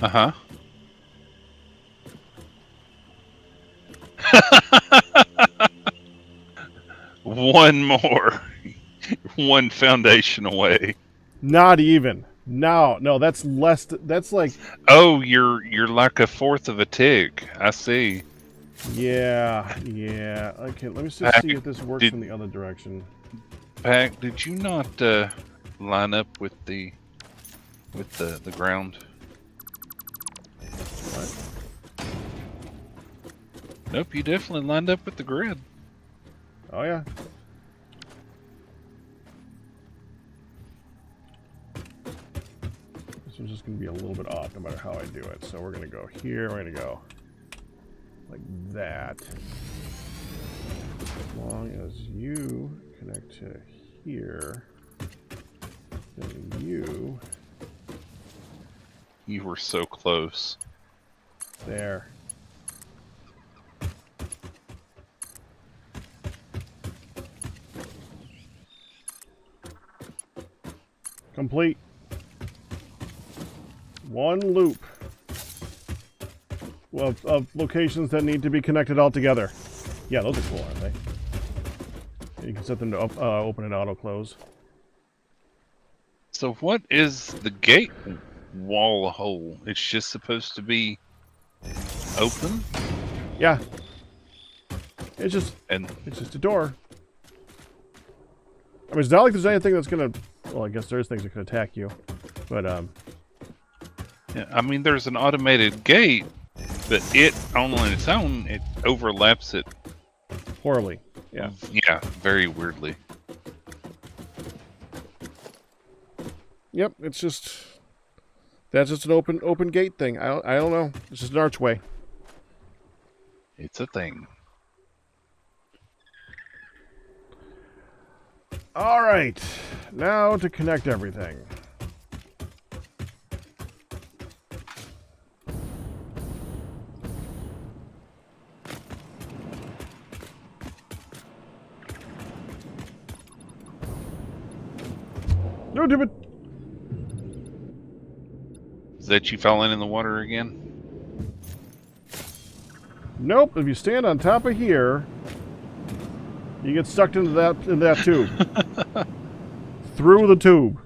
Uh-huh. One more. One foundation away. Not even. No, that's less. That's like, Oh, you're like a fourth of a tick. I see. yeah. Okay, let me just Pack, see if this works did- in the other direction. Pac, did you not line up with the ground? What? Nope, you definitely lined up with the grid. Oh yeah. This one's just gonna be a little bit off no matter how I do it. So we're gonna go here. We're gonna go like that. As long as you connect to here, then you You were so close. there. Complete. One loop. Well, of locations that need to be connected all together. Yeah, those are cool, aren't they? You can set them to open and auto close. So what is the gate wall hole? It's just supposed to be open? Yeah. It's just And a door. I mean, it's not like there's anything that's gonna. Well, I guess there's things that could attack you, but yeah, I mean, there's an automated gate, but it on its own, it overlaps it. horribly. Yeah. Yeah, very weirdly. Yep. It's just that's just an open gate thing. I don't know. It's just an archway. It's a thing. All right. Now to connect everything. No, damn it. Is that you falling in the water again? Nope. If you stand on top of here, you get sucked into that tube. Through the tube.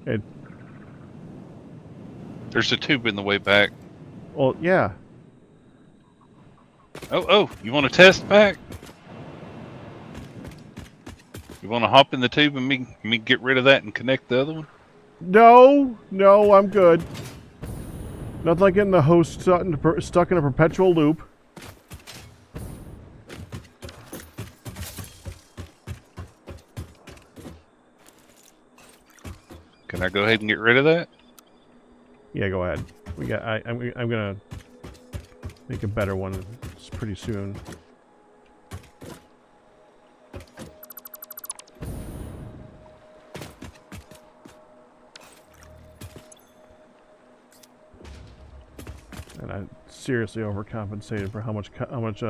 It. There's a tube in the way back. Well, yeah. Oh, you want to test back? You want to hop in the tube and me get rid of that and connect the other one? No, I'm good. Nothing like getting the host stuck in a perpetual loop. Can I go ahead and get rid of that? Yeah, go ahead. I'm gonna make a better one pretty soon. And I seriously overcompensated for how much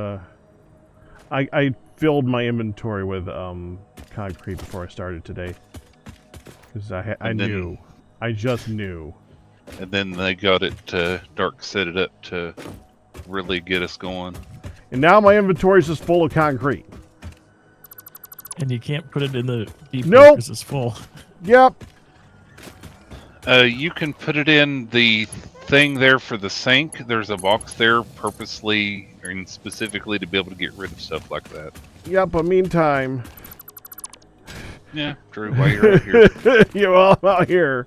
I filled my inventory with concrete before I started today because I just knew. And then they got it to Dark set it up to really get us going. And now my inventory is just full of concrete. And you can't put it in the depot Nope. because it's full. Yep. You can put it in the thing there for the sink. There's a box there purposely and specifically to be able to get rid of stuff like that. Yeah, but meantime, Yeah, Drew, while you're out here. you're all out here.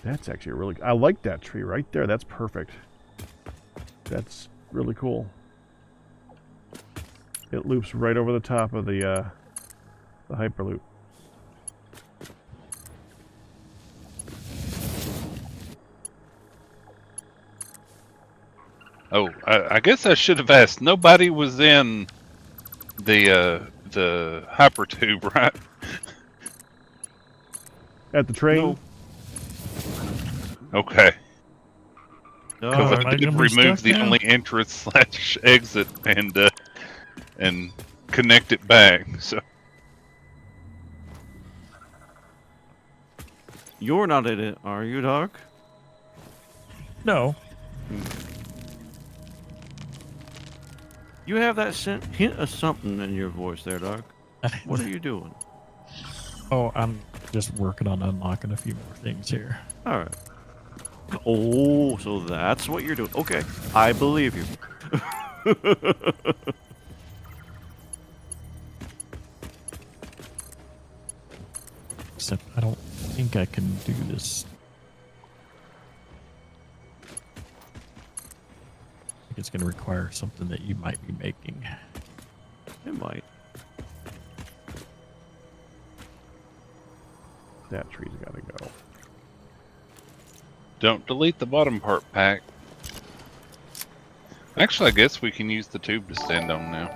That's actually really. I like that tree right there. That's perfect. That's really cool. It loops right over the top of the hyperloop. Oh, I guess I should have asked. Nobody was in the hypertube, right? At the train. No. Okay. No, Because am I I did gonna be remove stuck the now? only entrance / exit and connect it back. So you're not in it, are you, Doc? No. You have that hint of something in your voice there, Doc. What are you doing? Oh, I'm just working on unlocking a few more things here. All right. Oh, so that's what you're doing. Okay, I believe you. Except I don't think I can do this. I think it's going to require something that you might be making. It might. That tree's got to go. don't delete the bottom part, Pack. Actually, I guess we can use the tube to stand on now.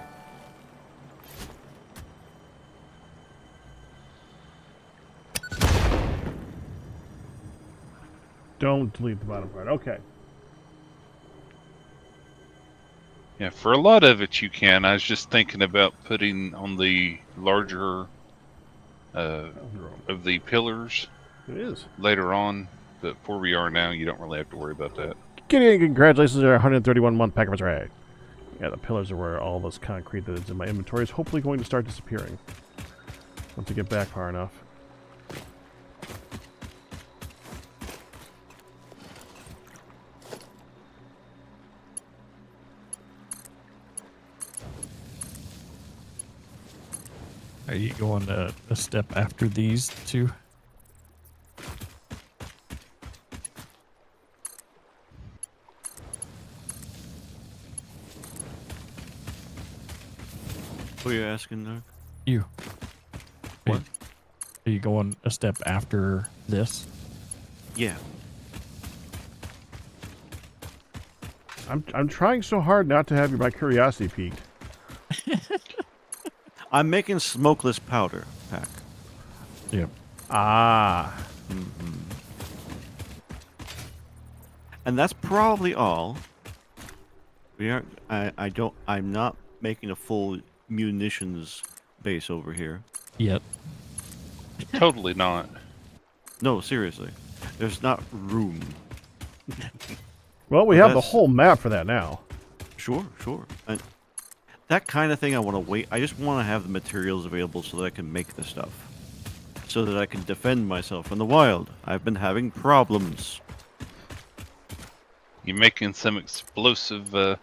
Don't delete the bottom part. Okay. Yeah, for a lot of it you can. I was just thinking about putting on the larger of the pillars It is. later on, but where we are now, you don't really have to worry about that. Gideon, congratulations on our 131-month pack of Right. Yeah, the pillars are where all this concrete that is in my inventory is hopefully going to start disappearing. Once I get back far enough. Are you going a step after these two? Who are you asking, Doc? You. What? Are you going a step after this? Yeah. I'm trying so hard not to have my curiosity piqued. I'm making smokeless powder, Pack. Yep. Ah. And that's probably all. We aren't. I'm not making a full munitions base over here. Yep. Totally not. No, seriously. There's not room. Well, we But have the that's- whole map for that now. Sure. And that kind of thing I want to wait. I just want to have the materials available so that I can make the stuff. So that I can defend myself in the wild. I've been having problems. You making some explosive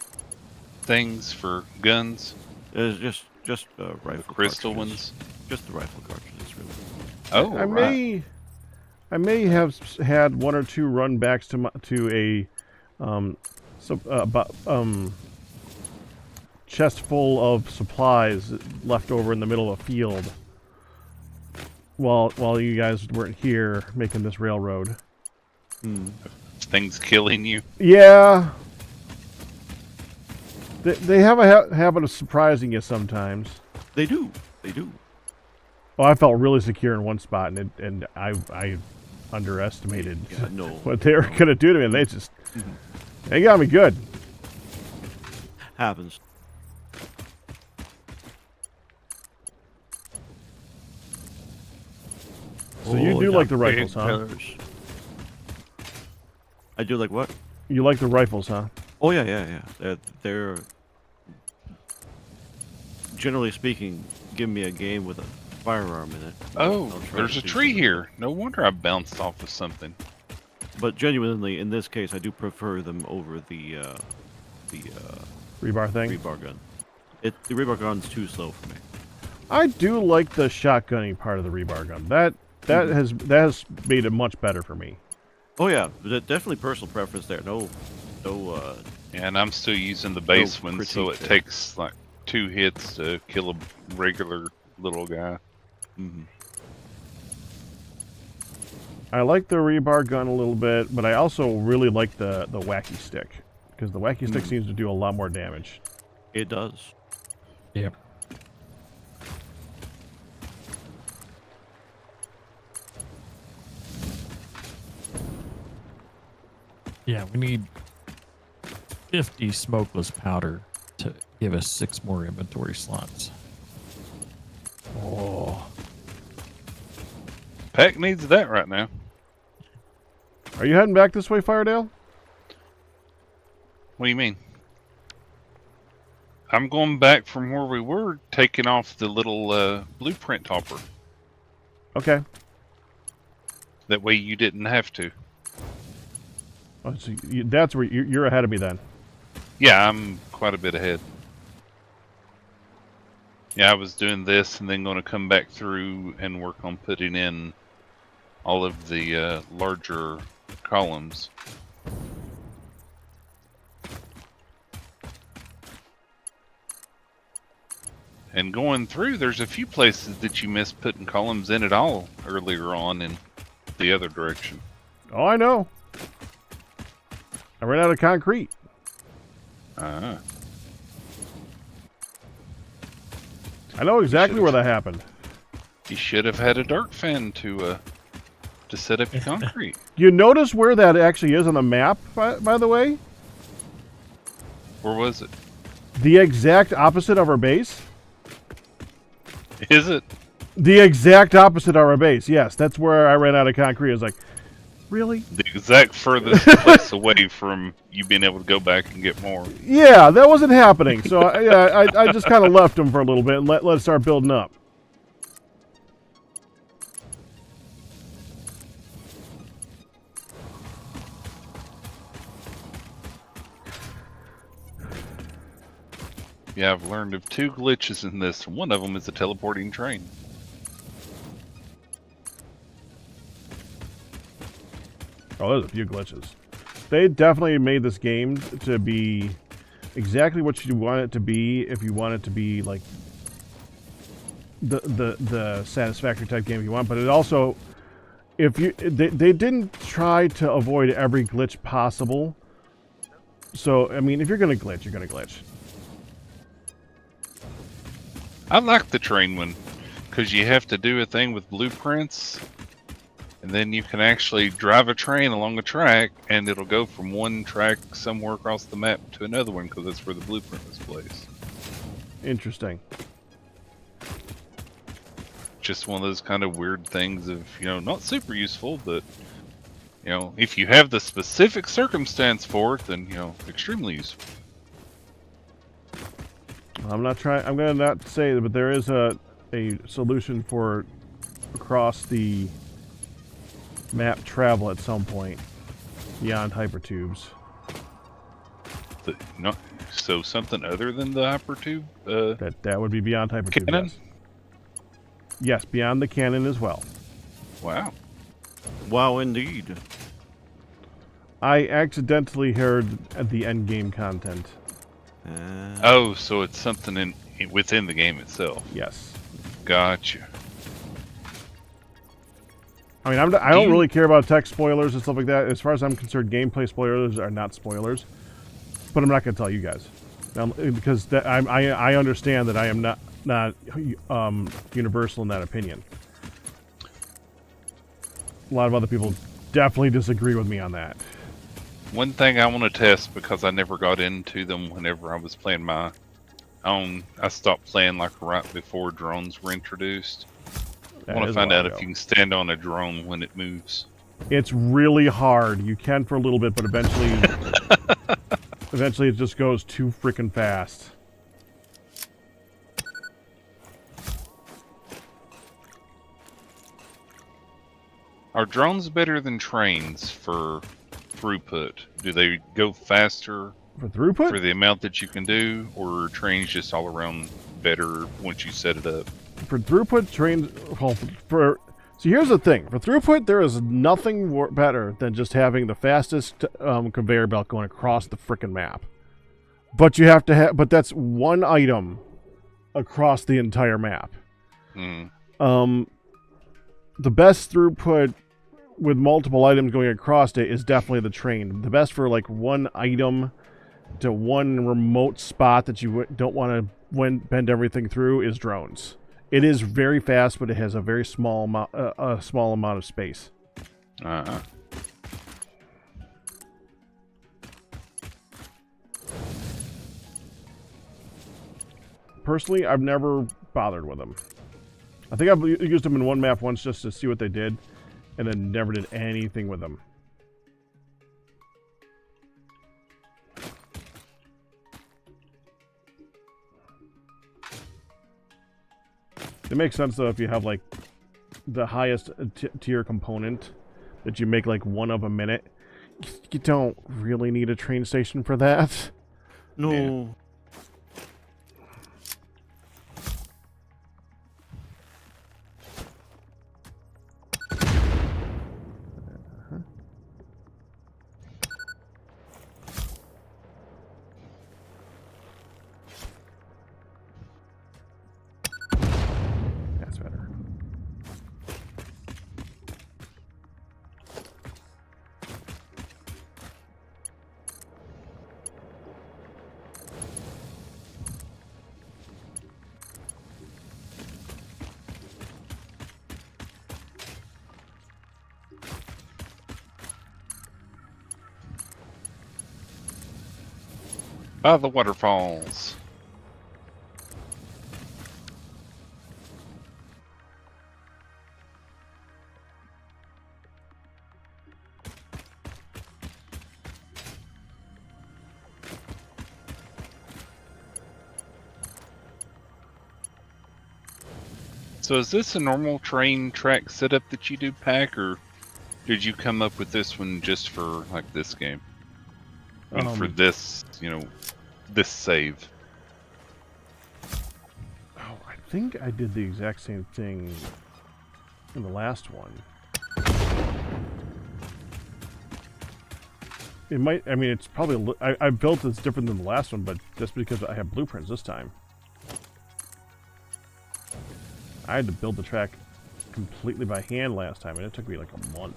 things for guns? It's just rifle Crystal cartridges. ones? Just the rifle cartridges, really. Oh, right. I may have had one or two run backs to a chest full of supplies left over in the middle of a field while you guys weren't here making this railroad. Things killing you. Yeah. They have a habit of surprising you sometimes. They do. Oh, I felt really secure in one spot, and I underestimated Yeah, no. what they were going to do to me. And they got me good. Happens. So you do got like the big rifles, huh? pillars. I do like what? You like the rifles, huh? Oh yeah. They're generally speaking, give me a game with a firearm in it. Oh, I'll try there's to a do tree something. here. No wonder I bounced off of something. But genuinely, in this case, I do prefer them over the Rebar thing. rebar gun. The rebar gun's too slow for me. I do like the shotgunning part of the rebar gun. That has made it much better for me. Oh yeah, definitely personal preference there. No. And I'm still using the base No one, so it critique there. takes like 2 hits to kill a regular little guy. Mm-hmm. I like the rebar gun a little bit, but I also really like the wacky stick, because the wacky stick seems to do a lot more damage. It does. Yep. Yeah, we need 50 smokeless powder to give us 6 more inventory slots. Oh, Pack needs that right now. are you heading back this way, Firedale? What do you mean? I'm going back from where we were, taking off the little blueprint hopper. Okay. That way you didn't have to. Oh, so that's where you're ahead of me then. Yeah, I'm quite a bit ahead. Yeah, I was doing this and then going to come back through and work on putting in all of the larger columns. And going through, there's a few places that you missed putting columns in at all earlier on in the other direction. Oh, I know. I ran out of concrete. Ah. I know exactly where that happened. You should have had a dark fan to set up your concrete. You notice where that actually is on the map, by the way? Where was it? The exact opposite of our base. Is it? The exact opposite of our base. Yes, that's where I ran out of concrete. I was like, really? The exact furthest place away from you being able to go back and get more. Yeah, that wasn't happening. So I just kind of left them for a little bit and let it start building up. Yeah, I've learned of 2 glitches in this. One of them is a teleporting train. Oh, there's a few glitches. They definitely made this game to be exactly what you want it to be if you want it to be like the Satisfactory type game you want, but it also, if you they didn't try to avoid every glitch possible. So I mean, if you're gonna glitch, you're gonna glitch. I like the train one because you have to do a thing with blueprints, and then you can actually drive a train along a track, and it'll go from one track somewhere across the map to another one because that's where the blueprint was placed. Interesting. Just one of those kind of weird things of, not super useful, but, if you have the specific circumstance for it, then, extremely useful. I'm gonna not say that, but there is a solution for across the map travel at some point beyond hypertubes. So something other than the hypertube? That would be beyond hypertube. Cannon? Yes. Yes, beyond the cannon as well. Wow. Wow, indeed. I accidentally heard the end game content. Oh, so it's something within the game itself. Yes. Gotcha. I mean, I don't really care about tech spoilers and stuff like that. As far as I'm concerned, gameplay spoilers are not spoilers. But I'm not going to tell you guys, because I understand that I am not universal in that opinion. A lot of other people definitely disagree with me on that. One thing I want to test, because I never got into them whenever I was playing my own. I stopped playing like right before drones were introduced. I want to find out if you can stand on a drone when it moves. It's really hard. You can for a little bit, but eventually it just goes too freaking fast. Are drones better than trains for throughput? Do they go faster For throughput? for the amount that you can do, or are trains just all around better once you set it up? For throughput, trains. Well, so here's the thing. For throughput, there is nothing better than just having the fastest conveyor belt going across the frickin' map. But you have to have. But that's one item across the entire map. Mm. The best throughput with multiple items going across it is definitely the train. The best for like one item to one remote spot that you don't want to bend everything through is drones. It is very fast, but it has a very small amount of space. Uh-huh. Personally, I've never bothered with them. I think I've used them in one map once just to see what they did, and then never did anything with them. It makes sense though if you have like the highest tier component that you make like one of a minute. You don't really need a train station for that. No. Yeah. That's better. By the waterfalls. So is this a normal train track setup that you do, Pack, or did you come up with this one just for like this game? I mean, for this, this save. Oh, I think I did the exact same thing in the last one. It might, I mean, it's probably, I built this different than the last one, but just because I have blueprints this time. I had to build the track completely by hand last time, and it took me like a month.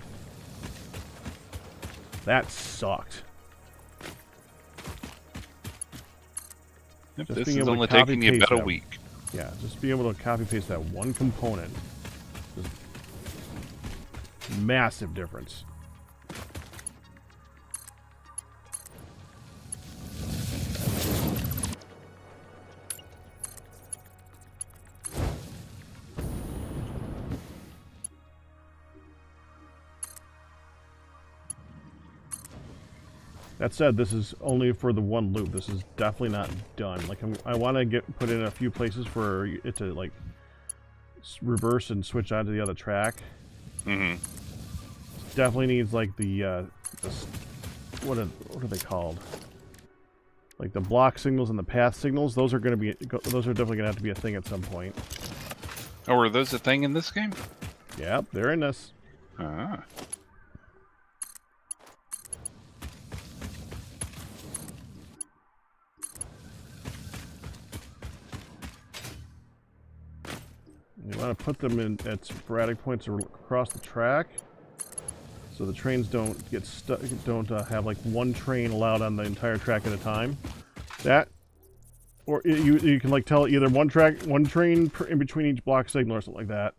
That sucked. Yep, Just this being is able to only taking you copy-paste about a that. week. Yeah, just being able to copy paste that one component. Just massive difference. That said, this is only for the one loop. This is definitely not done. Like, I want to put in a few places for it to like reverse and switch onto the other track. Mm-hmm. Definitely needs like what are they called? Like the block signals and the path signals. Those are definitely gonna have to be a thing at some point. Oh, are those a thing in this game? Yep, they're in this. Ah. You want to put them in at sporadic points across the track, so the trains don't get stuck. Don't have like one train allowed on the entire track at a time. That, or you can like tell either one train in between each block signal or something like that,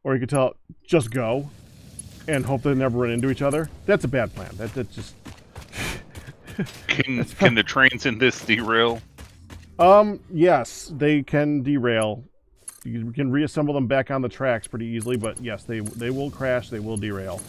or you can tell just go, and hope they never run into each other. That's a bad plan. That's just. Can the trains in this derail? Yes, they can derail. You can reassemble them back on the tracks pretty easily, but yes, they will crash, they will derail.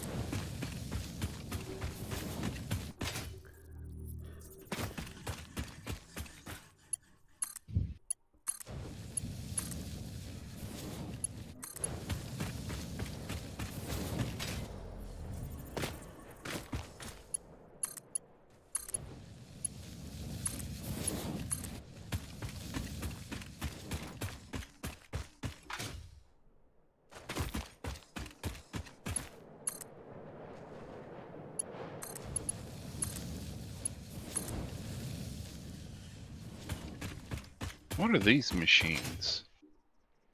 What are these machines?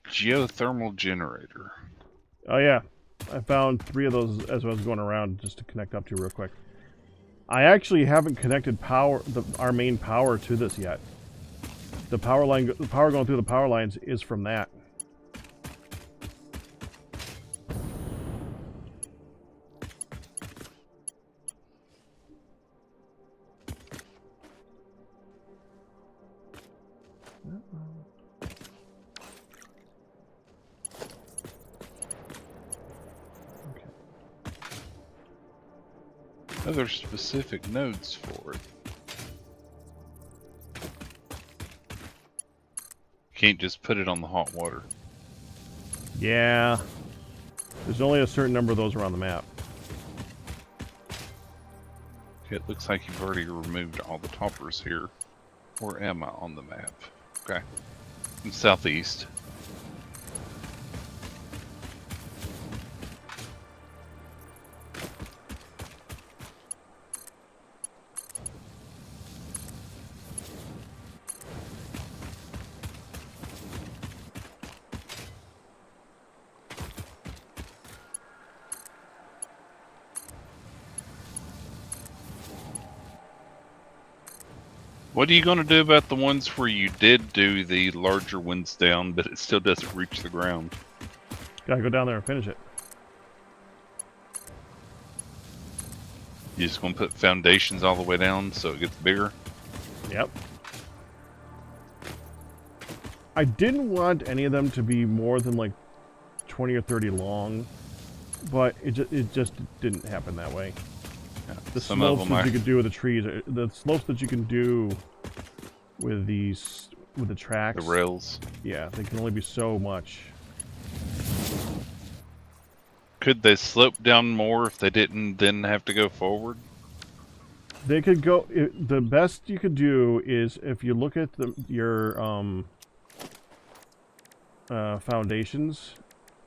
Geothermal generator. Oh yeah, I found 3 of those as I was going around just to connect up to real quick. I actually haven't connected our main power to this yet. The power going through the power lines is from that. Oh, there's specific nodes for it. Can't just put it on the hot water. Yeah. There's only a certain number of those around the map. It looks like you've already removed all the toppers here. Where am I on the map? Okay. I'm southeast. What are you going to do about the ones where you did do the larger winds down, but it still doesn't reach the ground? Gotta go down there and finish it. You just going to put foundations all the way down so it gets bigger? Yep. I didn't want any of them to be more than like 20 or 30 long, but it just didn't happen that way. Yeah, The some of slopes them that are. you could do with the trees, the slopes that you can do with the tracks. The rails. Yeah, they can only be so much. Could they slope down more if they didn't then have to go forward? They could go. The best you could do is if you look at your foundations,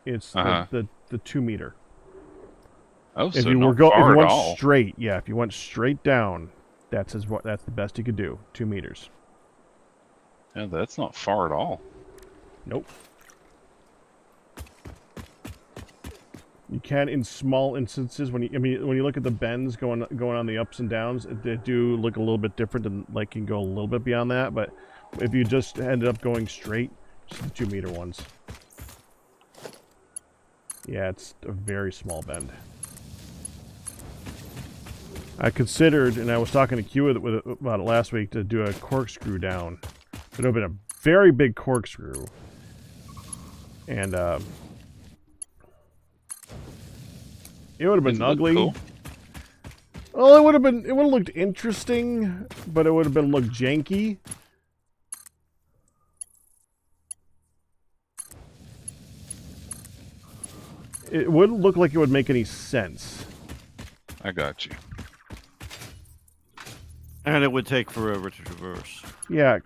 it's the 2 meter. Oh, If so you not if far you at went all. straight, yeah, if you went straight down, that's the best you could do. 2 meters. Yeah, that's not far at all. Nope. You can in small instances when you look at the bends going on the ups and downs, they do look a little bit different and like can go a little bit beyond that. But if you just ended up going straight, just the 2 meter ones. Yeah, it's a very small bend. I considered, and I was talking to Q about it last week, to do a corkscrew down. It would have been a very big corkscrew. And it would have been Doesn't look ugly. cool. Well, it would have looked interesting, but it would have looked janky. It wouldn't look like it would make any sense. I got you. And it would take forever to traverse. Yeah.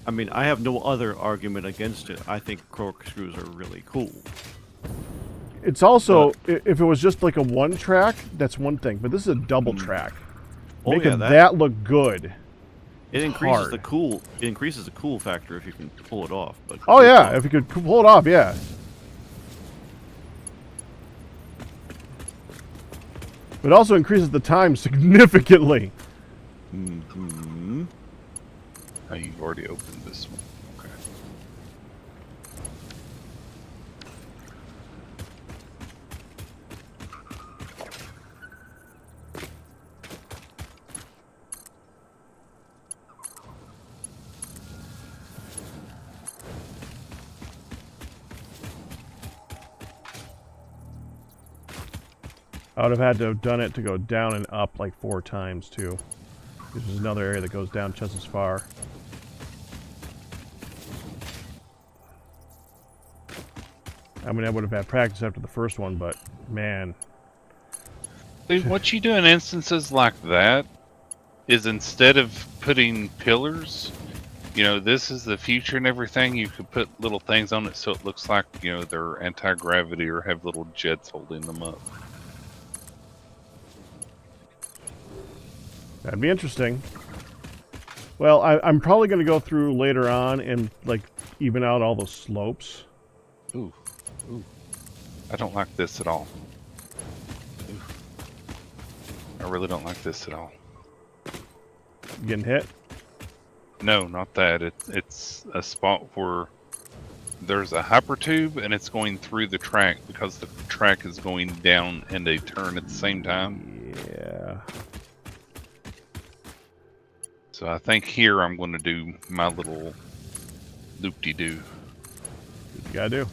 I mean, I have no other argument against it. I think corkscrews are really cool. It's also, if it was just like a 1 track, that's one thing. But this is a double track. Oh, Making yeah, that look good. It increases hard. the cool. It increases the cool factor if you can pull it off. But Oh yeah, if you could pull it off, yeah. But it also increases the time significantly. Mhm. Oh, you've already opened this one. Okay. I would have had to have done it to go down and up like 4 times too. This is another area that goes down just as far. I mean, I would have had practice after the first one, but man. See, what you do in instances like that is instead of putting pillars, you know, this is the future and everything, you could put little things on it so it looks like, you know, they're anti-gravity or have little jets holding them up. That'd be interesting. Well, I'm probably going to go through later on and like even out all the slopes. Ooh, ooh. I don't like this at all. Ooh. I really don't like this at all. Getting hit. No, not that. It's a spot where there's a hypertube and it's going through the track because the track is going down and a turn at the same time. Yeah. So I think here I'm going to do my little loop-de-doo. What you gotta do.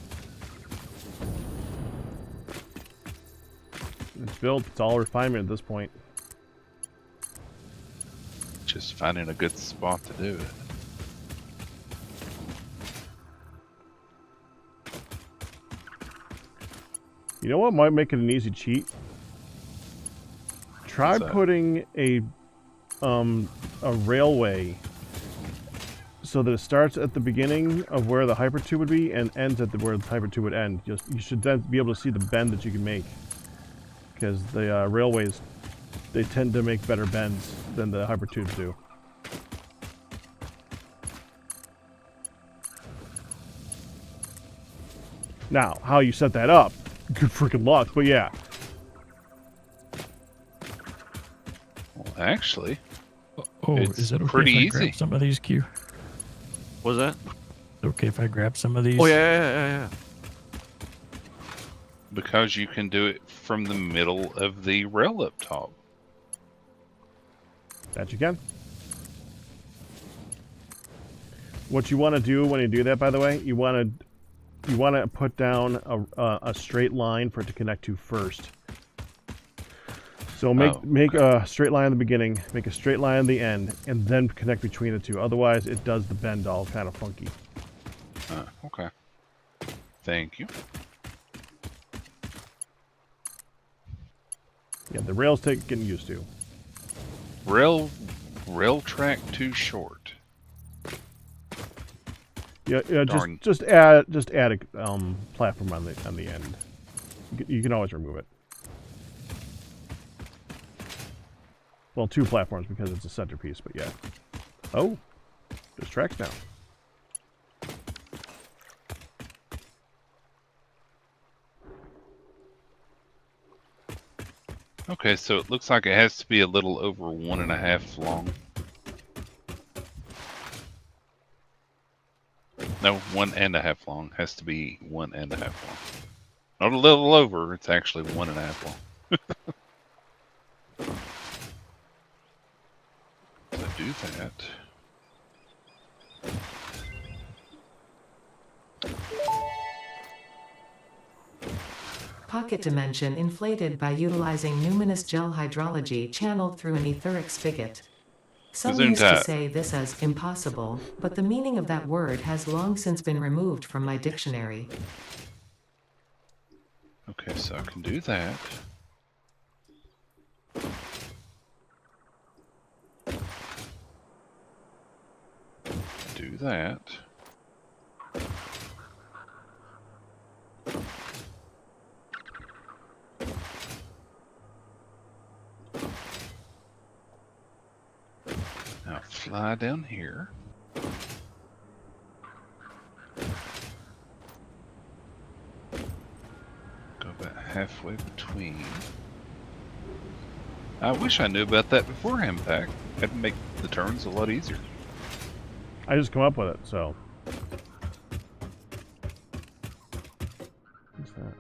It's built. It's all refinement at this point. Just finding a good spot to do it. You know what might make it an easy cheat? Try What's that? putting a railway so that it starts at the beginning of where the hypertube would be and ends at where the hypertube would end. You should then be able to see the bend that you can make, because the railways, they tend to make better bends than the hypertubes do. Now, how you set that up, good freaking luck, but yeah. Well, actually, Oh, It's is it okay pretty if I grab easy. some of these, Q? Was that? Is it okay if I grab some of these? Oh yeah. because you can do it from the middle of the rail up top. That you can. What you want to do when you do that, by the way, you want to put down a straight line for it to connect to first. So make a straight line at the beginning, make a straight line at the end, and then connect between the two. Otherwise, it does the bend all kind of funky. Okay. Thank you. Yeah, the rails take getting used to. Rail track too short. Yeah, Darn. just add a platform on the end. You can always remove it. Well, 2 platforms because it's a centerpiece, but yeah. Oh, there's tracks now. Okay, so it looks like it has to be a little over 1.5 long. No, 1.5 long. Has to be 1.5 long. Not a little over, it's actually 1.5 long. So do that. Pocket dimension inflated by utilizing numinous gel hydrology channeled through an etheric spigot. Some Gesundheit. used to say this as impossible, but the meaning of that word has long since been removed from my dictionary. Okay, so I can do that. Do that. Now fly down here. Go about halfway between. I wish I knew about that beforehand, Pack. That'd make the turns a lot easier. I just come up with it, so. What's that?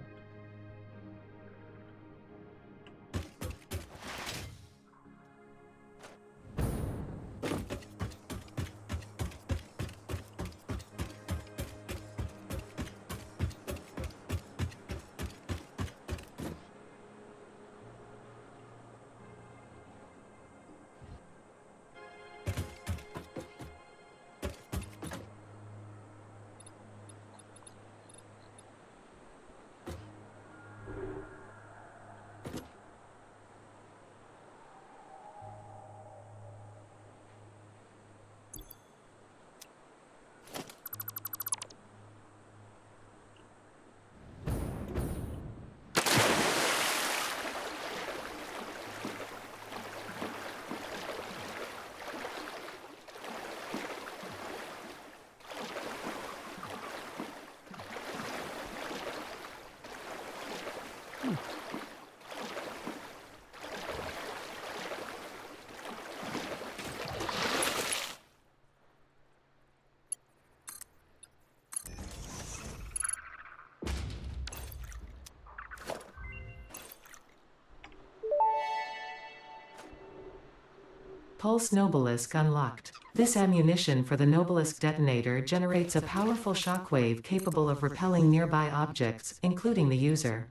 Pulse Nobelisk unlocked. This ammunition for the Nobelisk detonator generates a powerful shockwave capable of repelling nearby objects, including the user.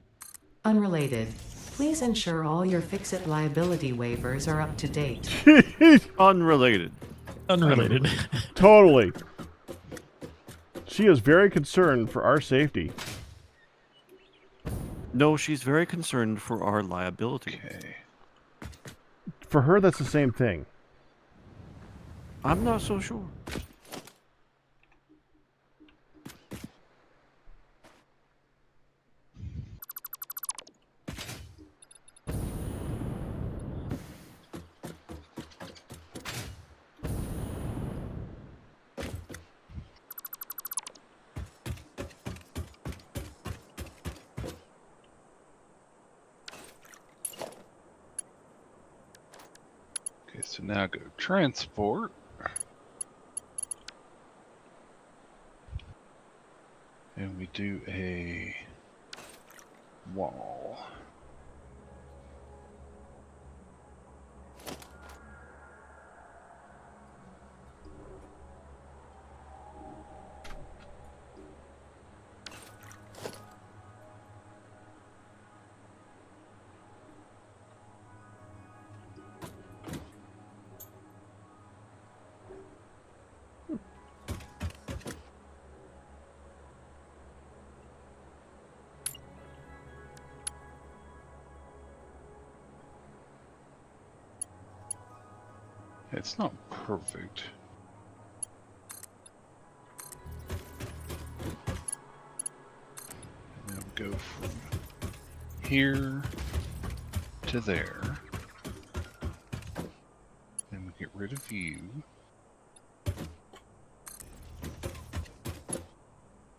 Unrelated. Please ensure all your Fix-It liability waivers are up to date. Unrelated. Unrelated. Totally. She is very concerned for our safety. No, she's very concerned for our liability. Okay. For her, that's the same thing. I'm not so sure. Okay, so now go transport. And we do a wall. It's not perfect. And then we'll go from here to there. Then we get rid of you.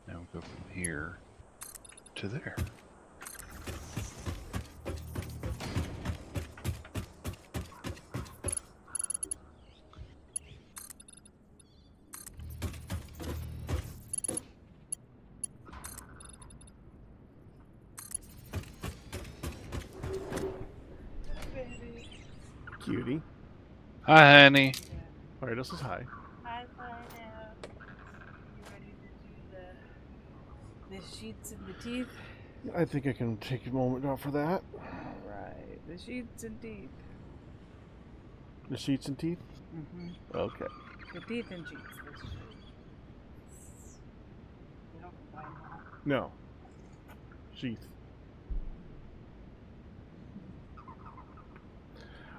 Now we'll go from here to there. Cutie. Hi, honey. All right, this is high. Hi, Pineapple. You ready to do the sheets and the teeth? I think I can take a moment off for that. Alright, the sheets and teeth. The sheets and teeth? Mm-hmm. Okay. The teeth and sheets. The sheets. You don't combine them. No. Sheath.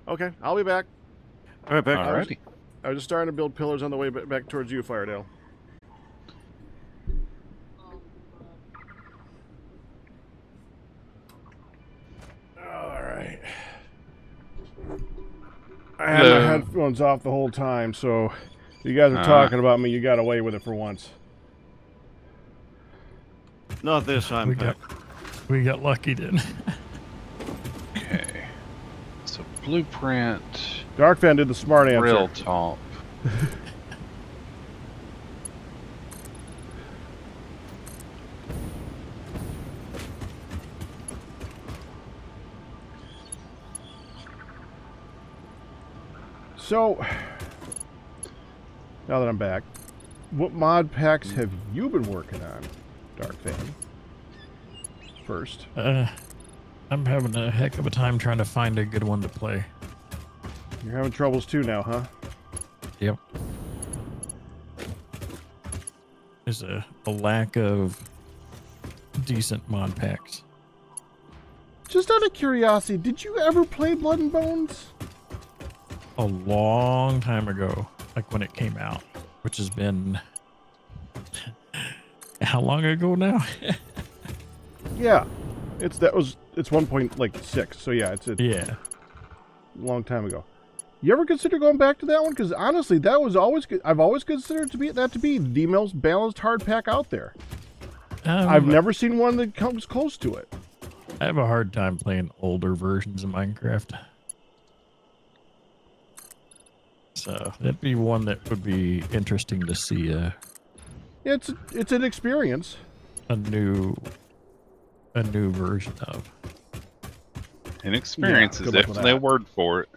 Okay, I'll be back. All right, back. Alrighty. I was just starting to build pillars on the way back towards you, Firedale. Alright. I had my headphones off the whole time, so if you guys are talking about me, you got away with it for once. Not this time, We got lucky then. Okay. So blueprint, Darkfan did the smart answer. rail top. So, now that I'm back, what mod packs have you been working on, Darkfan? First. I'm having a heck of a time trying to find a good one to play. You're having troubles too now, huh? Yep. There's a lack of decent mod packs. Just out of curiosity, did you ever play Blood and Bones? A long time ago, like when it came out, which has been how long ago now? Yeah, it's 1.6. So yeah, it's a Yeah. long time ago. You ever consider going back to that one? Because honestly, that was always I've always considered that to be the most balanced hard pack out there. I've never seen one that comes close to it. I have a hard time playing older versions of Minecraft. So that'd be one that would be interesting to see It's an experience. a new version of. An experience Yeah, is good luck with definitely a that. word for it.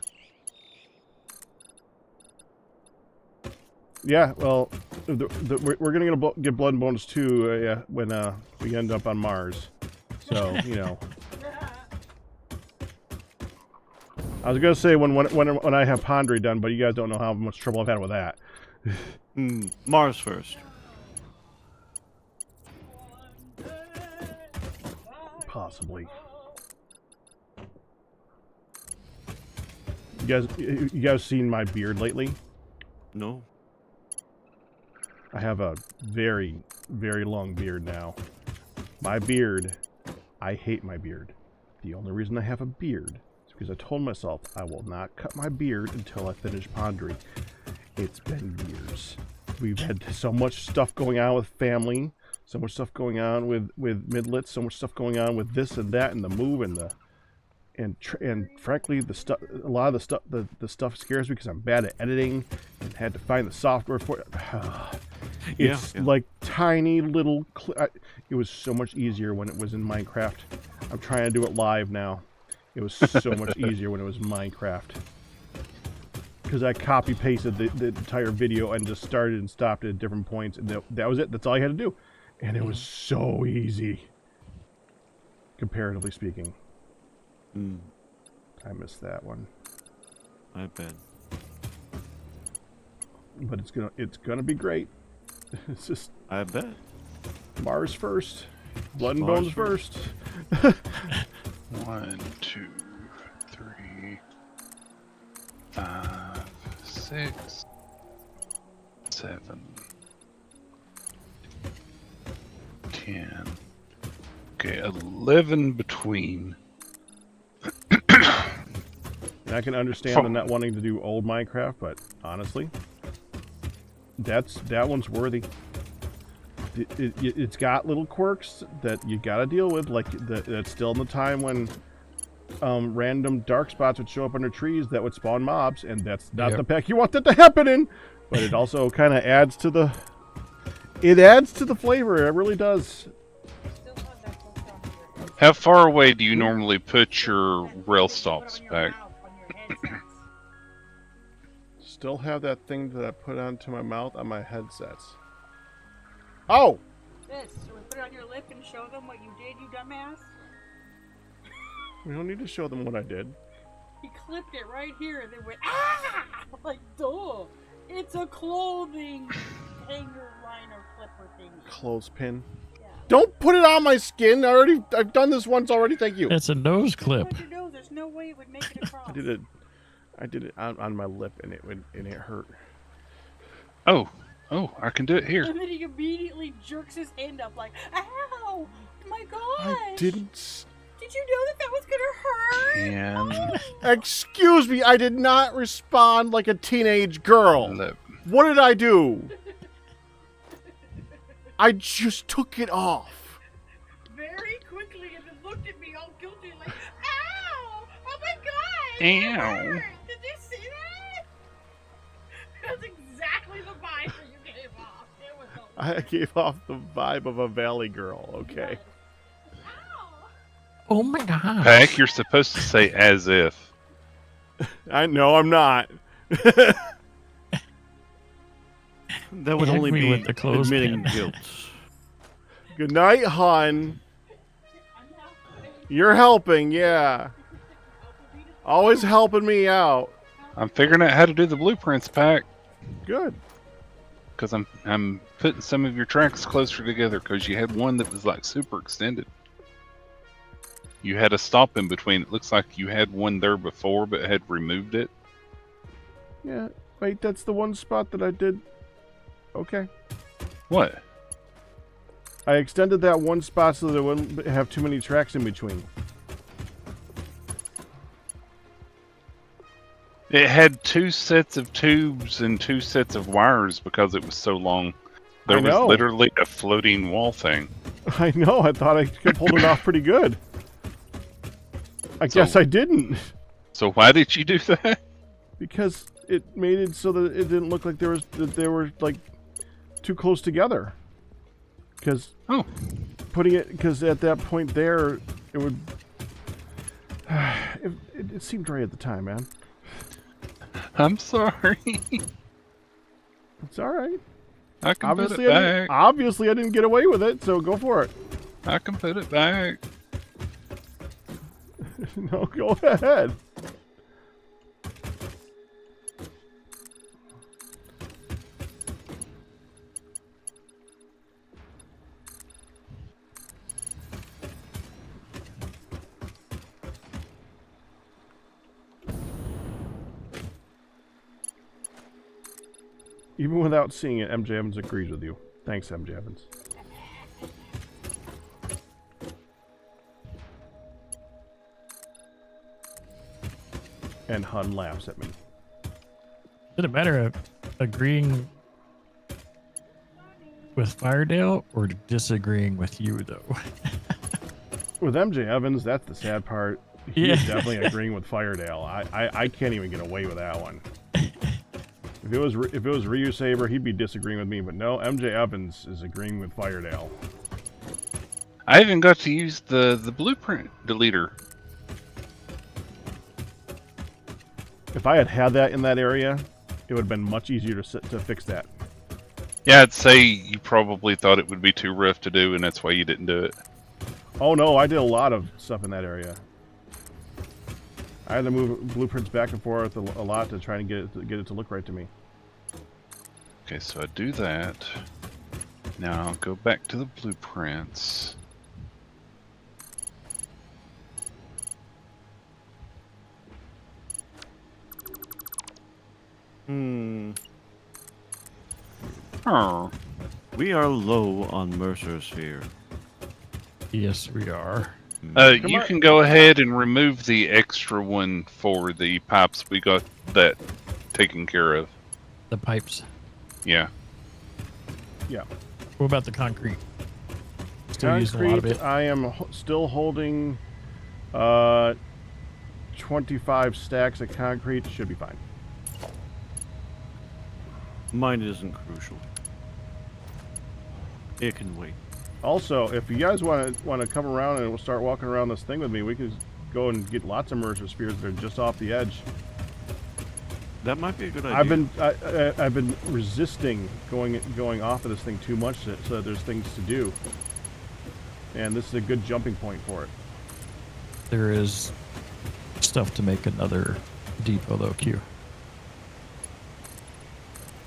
Yeah, well, we're gonna get Blood and Bones 2 yeah, when we end up on Mars. So you know, I was gonna say when I have Pondry done, but you guys don't know how much trouble I've had with that. Mars first. Possibly. You guys seen my beard lately? No. I have a very, very long beard now. My beard, I hate my beard. The only reason I have a beard is because I told myself I will not cut my beard until I finish Pondry. It's been years. We've had so much stuff going on with family, so much stuff going on with Midlets, so much stuff going on with this and that and the move and frankly a lot of the stuff scares me because I'm bad at editing and had to find the software for it. It's like tiny little it was so much easier when it was in Minecraft. I'm trying to do it live now. It was so much easier when it was Minecraft because I copy pasted the entire video and just started and stopped at different points, and that was it. That's all I had to do, and it was so easy comparatively speaking. I missed that one. I bet. But it's gonna be great. It's just I bet. Mars first, Blood and Mars Bones first. 1, 2, 3, 5, 6, 7, 10. Okay, 11 between. And I can understand them not wanting to do old Minecraft, but honestly, that one's worthy. It's got little quirks that you gotta deal with, like that's still in the time when random dark spots would show up under trees that would spawn mobs, and that's not the pack you want that to happen in. But it also kind of adds to the flavor. It really does. How far away do you normally put your rail stops back? Still have that thing that I put onto my mouth on my headsets. Oh! This, so we put it on your lip and show them what you did, you dumbass? We don't need to show them what I did. He clipped it right here and then went, ah! Like, duh! It's a clothing hanger liner clipper thing. Clothespin. Yeah. Don't put it on my skin. I've done this once already. Thank you. It's a nose clip. Put your nose, there's no way it would make it across. I did it on my lip, and it hurt. Oh, I can do it here. And then he immediately jerks his hand up like, ow! My gosh! I didn't. Did you know that was gonna hurt? Excuse me. I did not respond like a teenage girl. Lip. What did I do? I just took it off. Very quickly and then looked at me all guilty like, ow! Oh my god! Ow. Hurt. Did you see that? That's exactly the vibe that you gave off. It was I gave off the vibe of a valley girl. Okay. ow! Oh my god. Pack, you're supposed to say as if. I know I'm not. That would Hit only me be with the clothespin. admitting guilt. Good night, hon. You're helping, yeah. Always helping me out. I'm figuring out how to do the blueprints, Pack, Good. because I'm putting some of your tracks closer together because you had one that was like super extended. You had a stop in between. It looks like you had one there before, but had removed it. Yeah. Wait, that's the one spot that I did. Okay. What? I extended that one spot so that it wouldn't have too many tracks in between. It had 2 sets of tubes and 2 sets of wires because it was so long. There I was know. literally a floating wall thing. I know. I thought I kept holding off pretty good. I guess I didn't. So why did you do that? Because it made it so that it didn't look like they were like too close together. Because because at that point there, it would. It seemed right at the time, man. I'm sorry. It's all right. I can put Obviously, it back. obviously, I didn't get away with it, so go for it. I can put it back. No, go ahead. Even without seeing it, MJ Evans agrees with you. Thanks, MJ Evans. And Hun laughs at me. Did it matter agreeing with Firedale or disagreeing with you, though? With MJ Evans, that's the sad part. He's definitely agreeing with Firedale. I can't even get away with that one. If it was Ryu Saber, he'd be disagreeing with me, but no, MJ Evans is agreeing with Firedale. I even got to use the blueprint deleter. If I had that in that area, it would have been much easier to fix that. Yeah, I'd say you probably thought it would be too rough to do, and that's why you didn't do it. Oh no, I did a lot of stuff in that area. I had to move blueprints back and forth a lot to try and get it to look right to me. Okay, so I do that. Now I'll go back to the blueprints. Oh. We are low on Mercer Sphere. Yes, we are. You can go ahead and remove the extra one for the pipes. We got that taken care of. The pipes. Yeah. Yeah. What about the concrete? Still using a lot of Concrete, it? I am still holding 25 stacks of concrete. Should be fine. Mine isn't crucial. It can wait. Also, if you guys want to come around and we'll start walking around this thing with me, we could go and get lots of mercer spheres that are just off the edge. That might be a good idea. I've been resisting going off of this thing too much, so that there's things to do, and this is a good jumping point for it. There is stuff to make another depot, though, Q.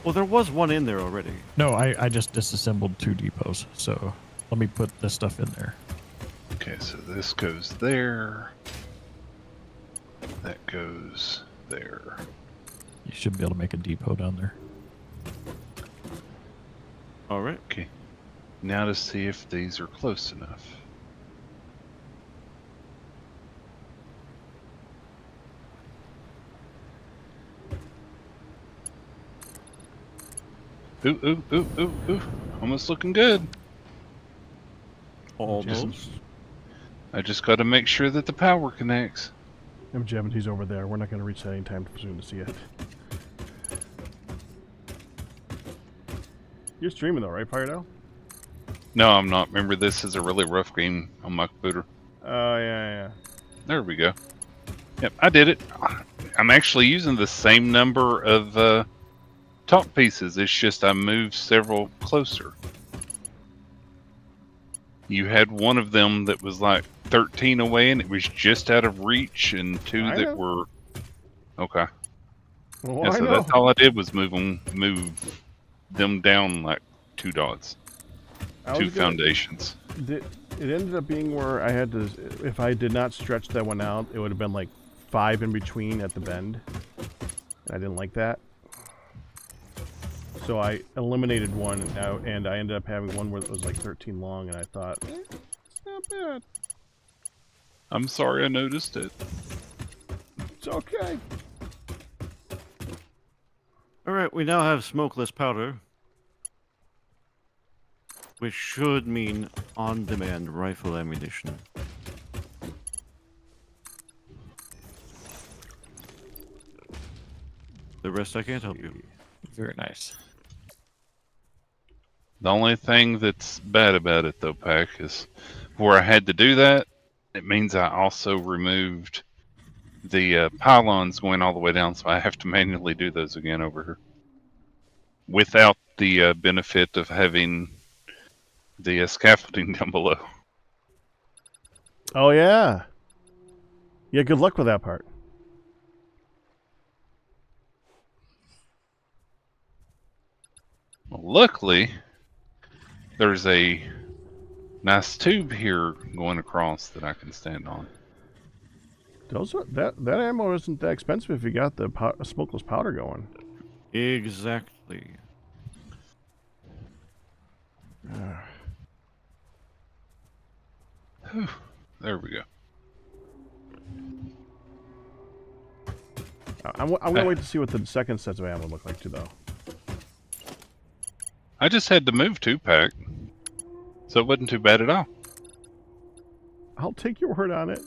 Well, there was one in there already. No, I just disassembled 2 depots, so let me put this stuff in there. Okay, so this goes there. That goes there. You should be able to make a depot down there. All right. Okay. Now to see if these are close enough. Ooh, ooh, ooh, ooh, ooh. Almost looking good. Almost. I just got to make sure that the power connects. MJ, he's over there. We're not going to reach that anytime soon to see it. You're streaming though, right, Firedale? No, I'm not. Remember, this is a really rough game on my computer. Oh, yeah. There we go. Yep, I did it. I'm actually using the same number of top pieces. It's just I moved several closer. You had one of them that was like 13 away, and it was just out of reach, and 2 I that know. were okay. Well, Yeah, I so know. that's all I did was move them down like 2 dots, I 2 was gonna- foundations. It ended up being where I had to, if I did not stretch that one out, it would have been like 5 in between at the bend. And I didn't like that. So I eliminated one, and I ended up having one where it was like 13 long, and I thought, it's not bad. I'm sorry I noticed it. It's okay. All right, we now have smokeless powder, which should mean on-demand rifle ammunition. The rest I can't help you. Very nice. The only thing that's bad about it, though, Pack, is where I had to do that, it means I also removed the pylons going all the way down, so I have to manually do those again over here. Without the benefit of having the scaffolding down below. Oh, yeah. Yeah, good luck with that part. Well, luckily, there's a nice tube here going across that I can stand on. That ammo isn't that expensive if you got the smokeless powder going. Exactly. There we go. I'm going to wait to see what the second sets of ammo look like, too, though. I just had to move 2-pack, so it wasn't too bad at all. I'll take your word on it.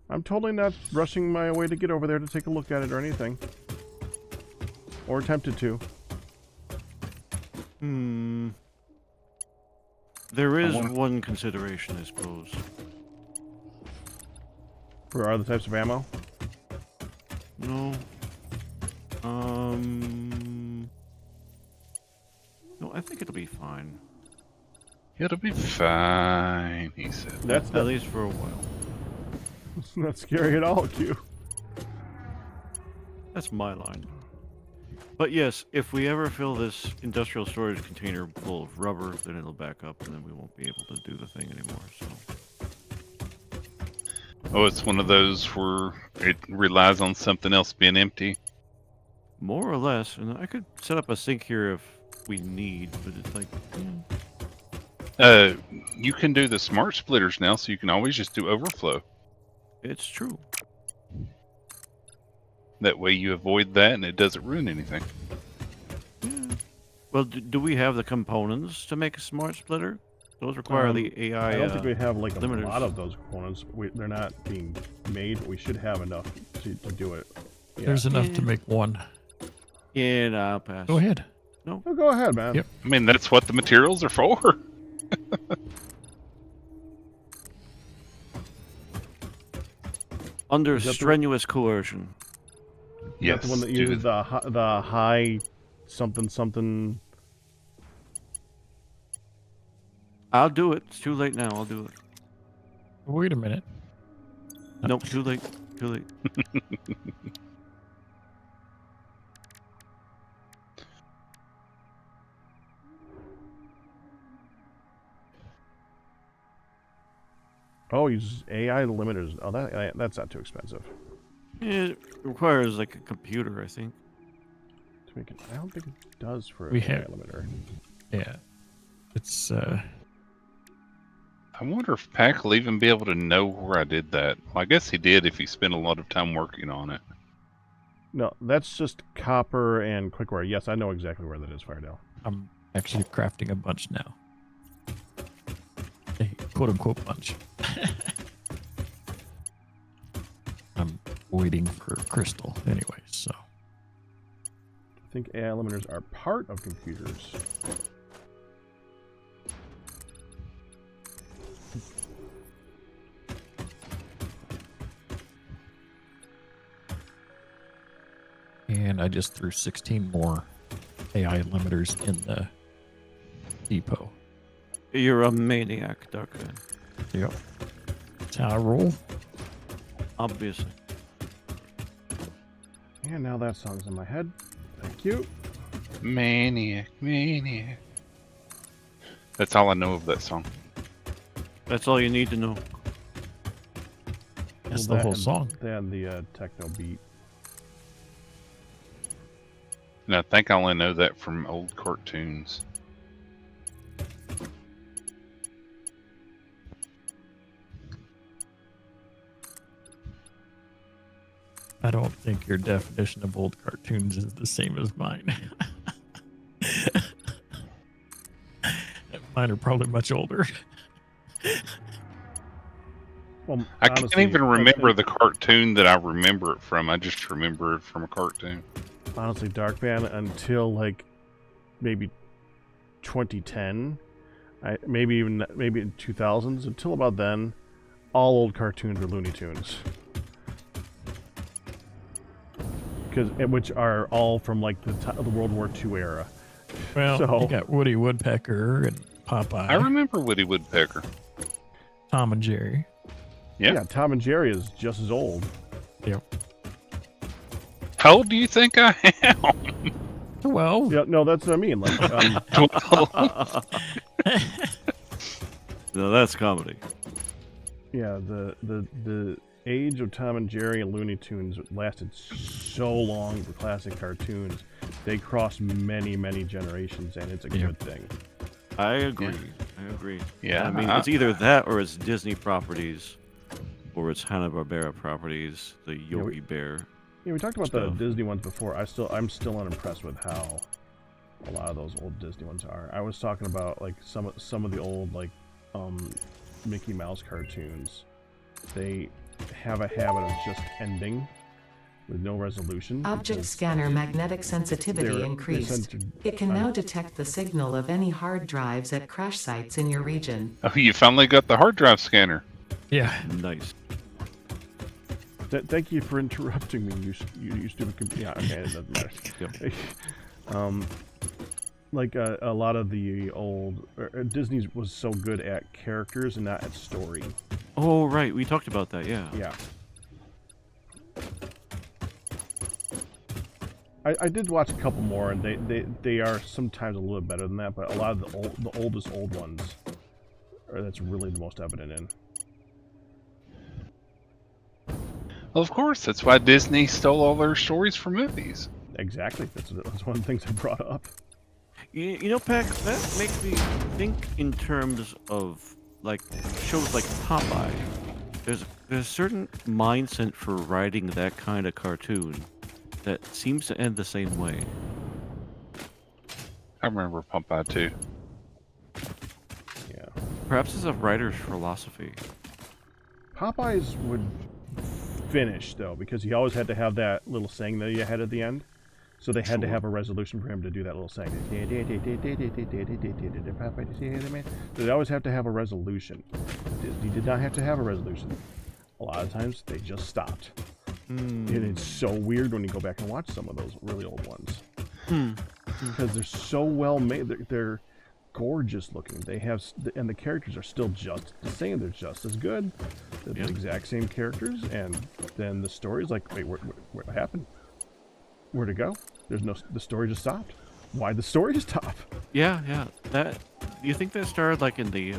I'm totally not rushing my way to get over there to take a look at it or anything. Or attempted to. There is one consideration, I suppose. For other types of ammo? No. No, I think it'll be fine. It'll be fine, he said. That's At least for a while. not scary at all, Q. That's my line. But yes, if we ever fill this industrial storage container full of rubber, then it'll back up and then we won't be able to do the thing anymore, so. Oh, it's one of those where it relies on something else being empty. More or less, and I could set up a sink here if we need, but it's like, You can do the smart splitters now, so you can always just do overflow. it's true. That way you avoid that and it doesn't ruin anything. Yeah. Well, do we have the components to make a smart splitter? Those require the AI. I don't think we have like a limiters. lot of those components. They're not being made, but we should have enough to do it. Yeah. There's enough to make one. Yeah, no, I'll pass. Go ahead. Oh, go ahead, man. Yep. I mean, that's what the materials are for. Under Is that the- strenuous coercion. Is that the one that uses the high something. I'll do it. It's too late now. I'll do it. Wait a minute. Nope, too late. Too late. Oh, uses AI limiters. Oh, that's not too expensive. It requires like a computer, I think. To make it, I don't think it does for We an AI have- limiter. Yeah. It's I wonder if Pack will even be able to know where I did that. Well, I guess he did if he spent a lot of time working on it. No, that's just copper and quickware. Yes, I know exactly where that is, Firedale. I'm actually crafting a bunch now. A quote unquote bunch. I'm waiting for crystal anyway, so I think AI limiters are part of computers. and I just threw 16 more AI limiters in the depot. You're a maniac, Darkman. Yep. That's how I roll. Obviously. And now that song's in my head. Thank you. Maniac, maniac. That's all I know of that song. That's all you need to know. That's Well, the whole and- song. And the techno beat. And I think I only know that from old cartoons. I don't think your definition of old cartoons is the same as mine. Mine are probably much older. Well, I can't honestly, even remember the cartoon that I remember it from. I just remember it from a cartoon. Honestly, Dark Fan until like maybe 2010, maybe in 2000s. Until about then, all old cartoons were Looney Tunes, which are all from like the World War II era. Well, So- you got Woody Woodpecker and Popeye, I remember Woody Woodpecker. Tom and Jerry. Yeah. Tom and Jerry is just as old. Yep. How old do you think I am? Well, Yeah, no, that's what I mean. Like, 12. No, that's comedy. yeah, the age of Tom and Jerry and Looney Tunes lasted so long for classic cartoons. They crossed many, many generations, and it's a good thing. I agree. I agree. Yeah, I mean, it's either that or it's Disney properties, or it's Hanna-Barbera properties. The Yogi Bear. Yeah, we talked about Stuff. the Disney ones before. I'm still unimpressed with how a lot of those old Disney ones are. I was talking about like some of the old like Mickey Mouse cartoons. They have a habit of just ending with no resolution. Object because scanner magnetic sensitivity they're- increased. It can now detect the signal of any hard drives at crash sites in your region. Oh, you finally got the hard drive scanner. yeah. Nice. Thank you for interrupting me, you stupid computer. Yeah, okay, it doesn't matter. Like a lot of the old Disney was so good at characters and not at story. Oh, right. We talked about that. Yeah. Yeah. I did watch a couple more, and they are sometimes a little bit better than that, but a lot of the oldest old ones that's really the most evident in. Well, of course, that's why Disney stole all their stories from movies. Exactly. That's one of the things I brought up. You know, Pac, that makes me think in terms of like shows like Popeye. There's a certain mindset for writing that kind of cartoon that seems to end the same way. I remember Popeye too. Yeah. Perhaps it's a writer's philosophy. Popeyes would finish though, because he always had to have that little saying that he had at the end. So they had to have a resolution for him to do that little saying. They always have to have a resolution. Disney did not have to have a resolution. A lot of times they just stopped. And it's so weird when you go back and watch some of those really old ones. Because they're so well made. They're gorgeous looking. They have, and the characters are still just the same. They're just as good. They're the exact same characters. And then the story's like, wait, what happened? Where'd it go? The story just stopped. Why'd the story stop? Yeah. That. Do you think that started like in the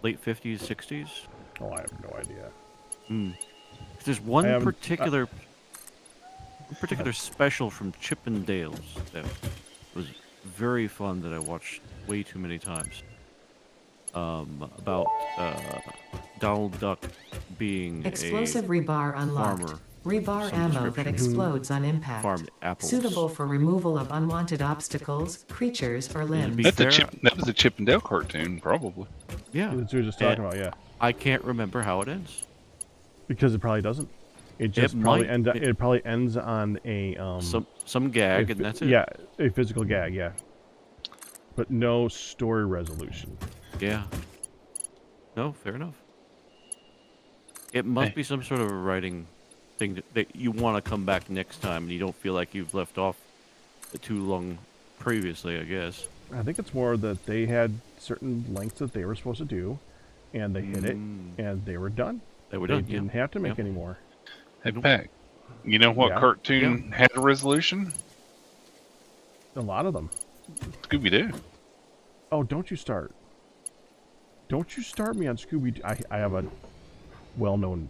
late 50s, 60s? Oh, I have no idea. There's one I particular special from Chippendales that was very fun that I watched way too many times. About Donald Duck being Explosive a rebar unlocked. farmer. Rebar Some ammo that description. explodes on impact. Farmed apples. Suitable for removal of unwanted obstacles, creatures, or limbs. Be That fair, was a Chip and Dale cartoon, probably. Yeah. That's what we were just talking about, yeah. I can't remember how it ends. Because it probably doesn't. It just probably it probably ends on a Some gag and that's it. Yeah, a physical gag, yeah. But no story resolution. Yeah. No, fair enough. It must be some sort of a writing thing that you want to come back next time and you don't feel like you've left off too long previously, I guess. I think it's more that they had certain lengths that they were supposed to do, and they hit it, and they were done. They were They done. didn't have to make any more. Hey, Pac, you know what Yeah. cartoon had a resolution? A lot of them. Scooby-Doo. Oh, don't you start. Don't you start me on Scooby-Doo. I have a well-known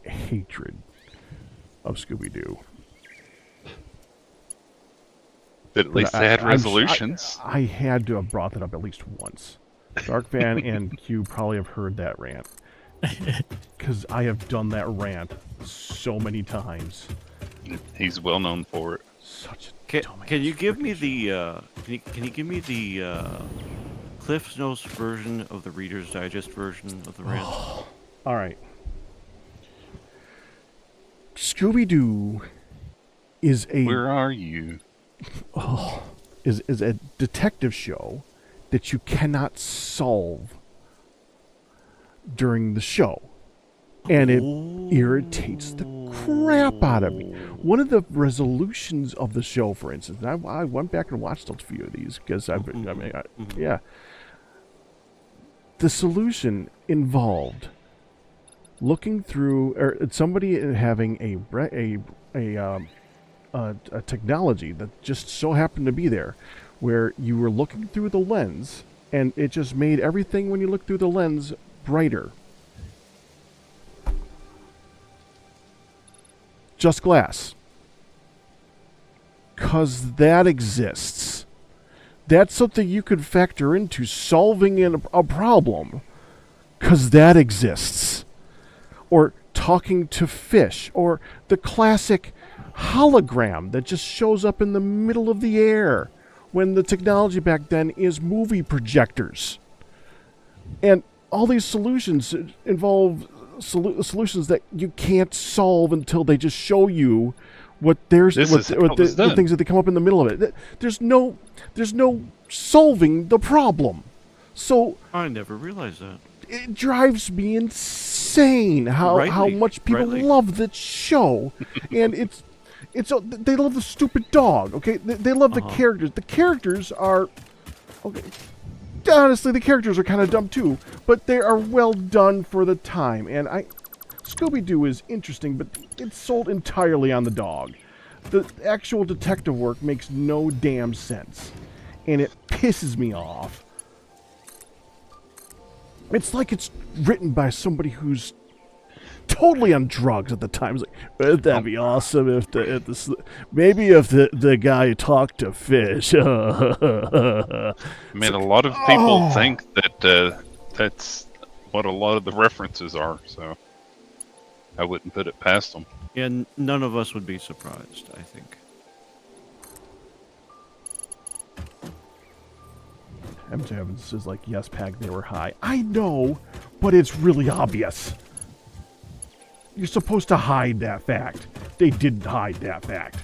hatred of Scooby-Doo. But at least they had resolutions. I had to have brought that up at least once. Dark Van and Q probably have heard that rant. Because I have done that rant so many times. He's well known for it. Such a Can you give me the can you give me the Cliff's Notes version of the Reader's Digest version of the rant? All right. Scooby-Doo is Where are you? is a detective show that you cannot solve during the show. And it irritates the crap out of me. One of the resolutions of the show, for instance, and I went back and watched a few of these because yeah. The solution involved looking through, or somebody having a technology that just so happened to be there, where you were looking through the lens, and it just made everything when you look through the lens brighter. Just glass. 'Cause that exists. That's something you could factor into solving a problem. 'Cause that exists. Or talking to fish. Or the classic hologram that just shows up in the middle of the air when the technology back then is movie projectors. And all these solutions involve solutions that you can't solve until they just show you the things that they come up in the middle of it. There's no solving the problem. So I never realized that. it drives me insane how much people love this show, and they love the stupid dog. Okay, they love the characters. The characters are okay. Honestly, the characters are kind of dumb too, but they are well done for the time. And Scooby-Doo is interesting, but it's sold entirely on the dog. The actual detective work makes no damn sense, and it pisses me off. It's like it's written by somebody who's totally on drugs at the time. It's like, wouldn't that be awesome if the guy talked to fish? I mean, a lot of people think that that's what a lot of the references are, so I wouldn't put it past them. And none of us would be surprised, I think. MJ Evans is like, yes, Pag, they were high. I know, but it's really obvious. You're supposed to hide that fact. They didn't hide that fact.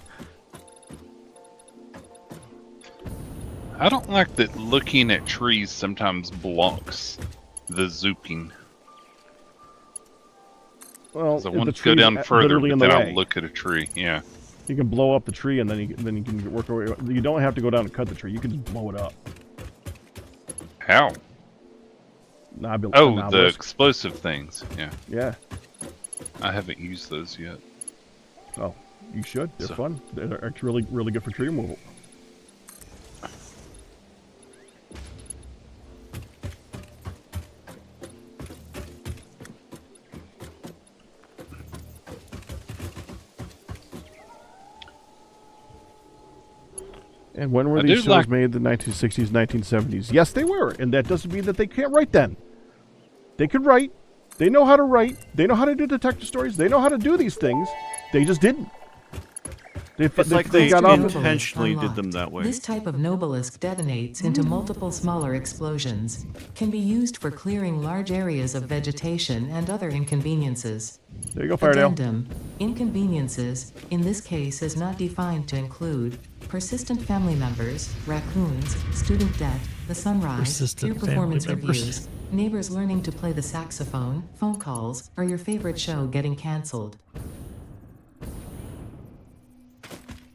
I don't like that looking at trees sometimes blocks the zooping. Well, I want the to go down further, but then I'll way. look at a tree. Yeah. You can blow up the tree, and then you can work your way. You don't have to go down and cut the tree. You can just blow it up. How? The the explosive things. Yeah. Yeah. I haven't used those yet. Oh, you should. They're fun. They're actually really good for tree removal. And when were these shows made? The 1960s, 1970s. Yes, they were. And that doesn't mean that they can't write then. They could write. They know how to write. They know how to do detective stories. They know how to do these things. They just didn't. They got off intentionally did them that way. This type of Nobelisk detonates into multiple smaller explosions. Can be used for clearing large areas of vegetation and other inconveniences. There you go, Firedale. Addendum. Inconveniences, in this case, is not defined to include persistent family members, raccoons, student debt, the sunrise, Persistent peer performance family members. reviews, neighbors learning to play the saxophone, phone calls, or your favorite show getting cancelled.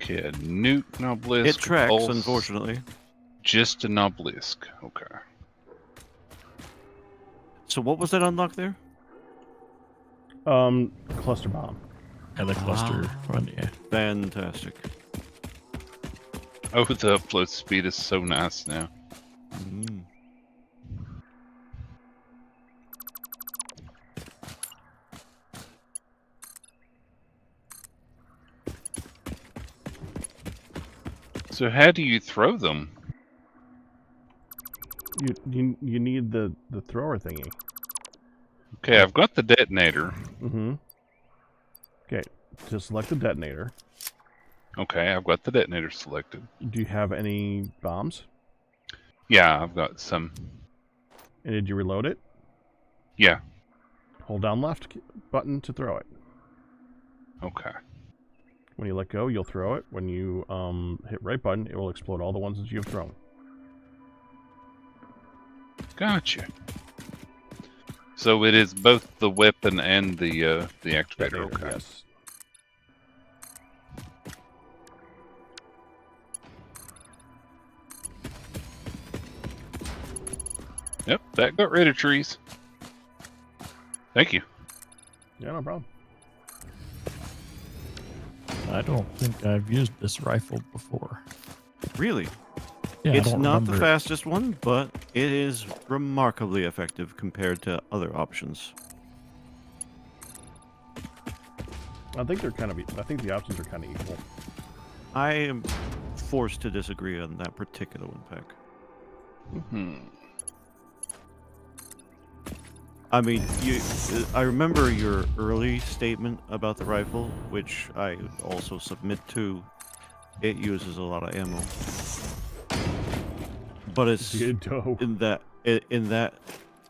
Okay, a nuke obelisk. It tracks, pulse, unfortunately. Just an obelisk. Okay. So what was that unlock there? Cluster bomb. And the cluster one, yeah. Fantastic. Oh, the upload speed is so nice now. Mm. So how do you throw them? You need the thrower thingy. Okay, I've got the detonator. Mm-hmm. Okay, just select the detonator. Okay, I've got the detonator selected. Do you have any bombs? Yeah, I've got some. And did you reload it? Yeah. Hold down left button to throw it. Okay. When you let go, you'll throw it. When you hit right button, it will explode all the ones that you've thrown. Gotcha. So it is both the weapon and the activator. Okay. Yes. Yep, that got rid of trees. Thank you. Yeah, no problem. I don't think I've used this rifle before. Really? Yeah, It's I don't not the remember. fastest one, but it is remarkably effective compared to other options. I think they're kind of. I think the options are kind of equal. I am forced to disagree on that particular one, Peck. I mean, I remember your early statement about the rifle, which I also submit to. It uses a lot of ammo, but it's Ditto. in that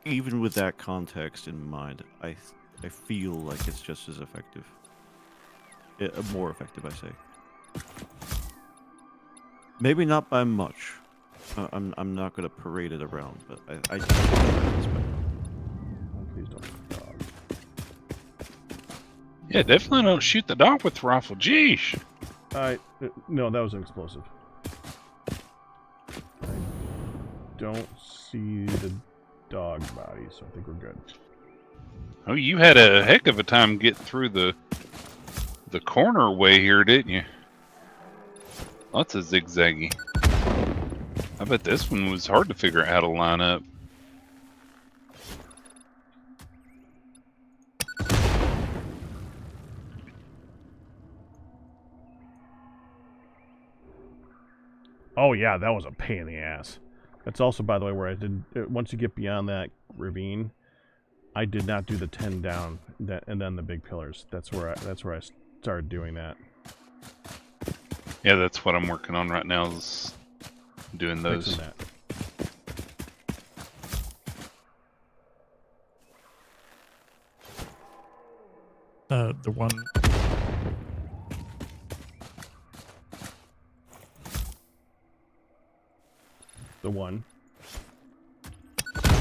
even with that context in mind, I feel like it's just as effective. More effective, I say. Maybe not by much. I'm not going to parade it around, but I think it's better. Oh, please don't shoot the dog. Yeah, definitely don't shoot the dog with the rifle. Jeesh. No, that was an explosive. I don't see the dog body, so I think we're good. Oh, you had a heck of a time getting through the corner way here, didn't you? Lots of zigzaggy. I bet this one was hard to figure out how to line up. Oh yeah, that was a pain in the ass. That's also, by the way, where I did. Once you get beyond that ravine, I did not do the 10 down, and then the big pillars. That's where I started doing that. Yeah, that's what I'm working on right now. Is doing those. Fixing that. The one. The one.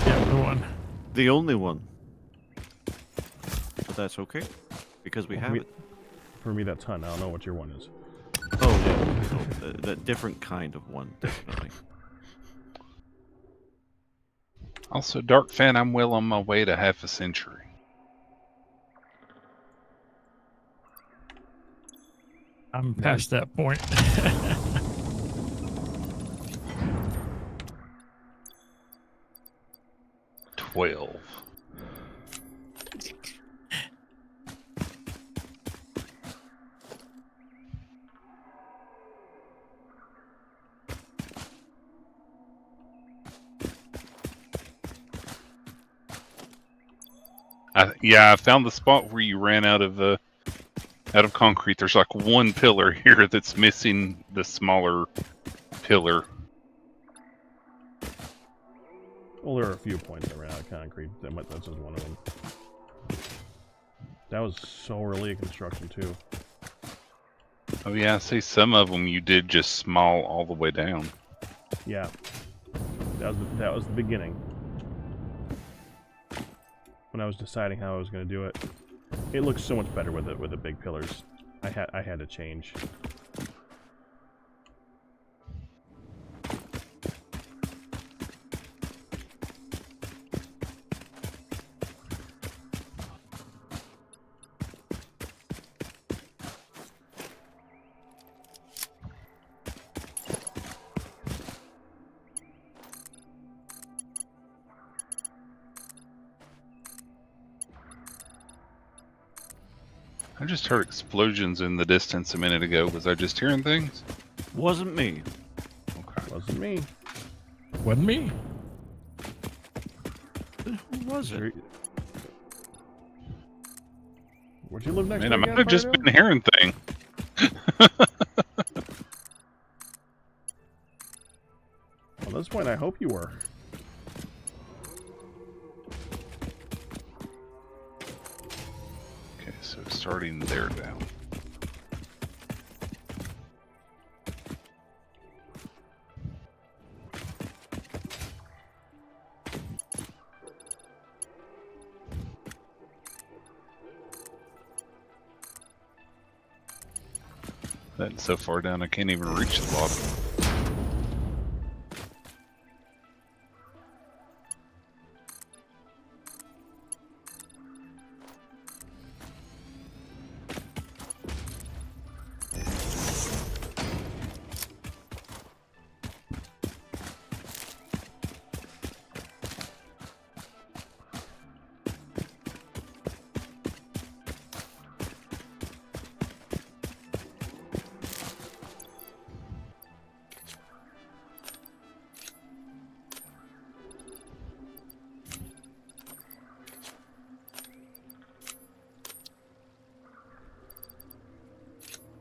Yeah, the one. The only one. But that's okay, because we have me, it. For me, that's Hunt. I don't know what your one is. Oh, yeah. The different kind of one, definitely. Also, Dark Fan, I'm well on my way to half a century. I'm past that point. 12. I found the spot where you ran out of concrete. There's like one pillar here that's missing the smaller pillar. Well, there are a few points that ran out of concrete. That's just one of them. That was so early in construction too. Oh yeah, I see some of them you did just small all the way down. Yeah, that was the beginning. When I was deciding how I was going to do it, it looks so much better with the big pillars. I had to change. I just heard explosions in the distance a minute ago. Was I just hearing things? Wasn't me. Okay. Wasn't me. Wasn't me. Who was it? Where'd you live next Man, to I might again, have just Pardo? been hearing things. At this point, I hope you were. Okay, so starting there now. That's so far down I can't even reach the bottom.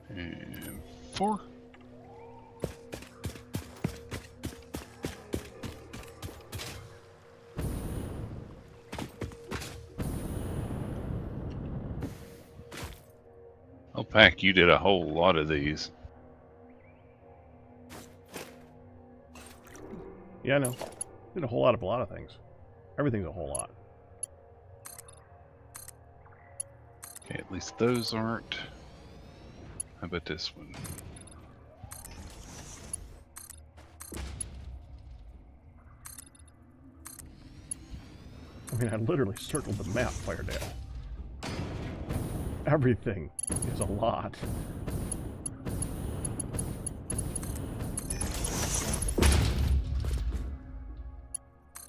And 4. Oh, Pack, you did a whole lot of these. Yeah, I know. Did a lot of things. Everything's a whole lot. Okay, at least those aren't. How about this one? I mean, I literally circled the map, Firedale. Everything is a lot.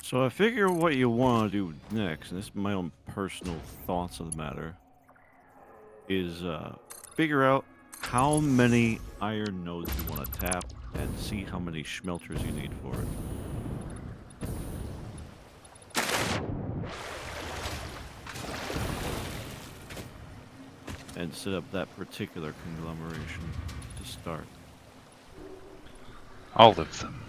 So I figure what you want to do next, and this is my own personal thoughts of the matter, is figure out how many iron nodes you want to tap and see how many smelters you need for it. And set up that particular conglomeration to start. All of them.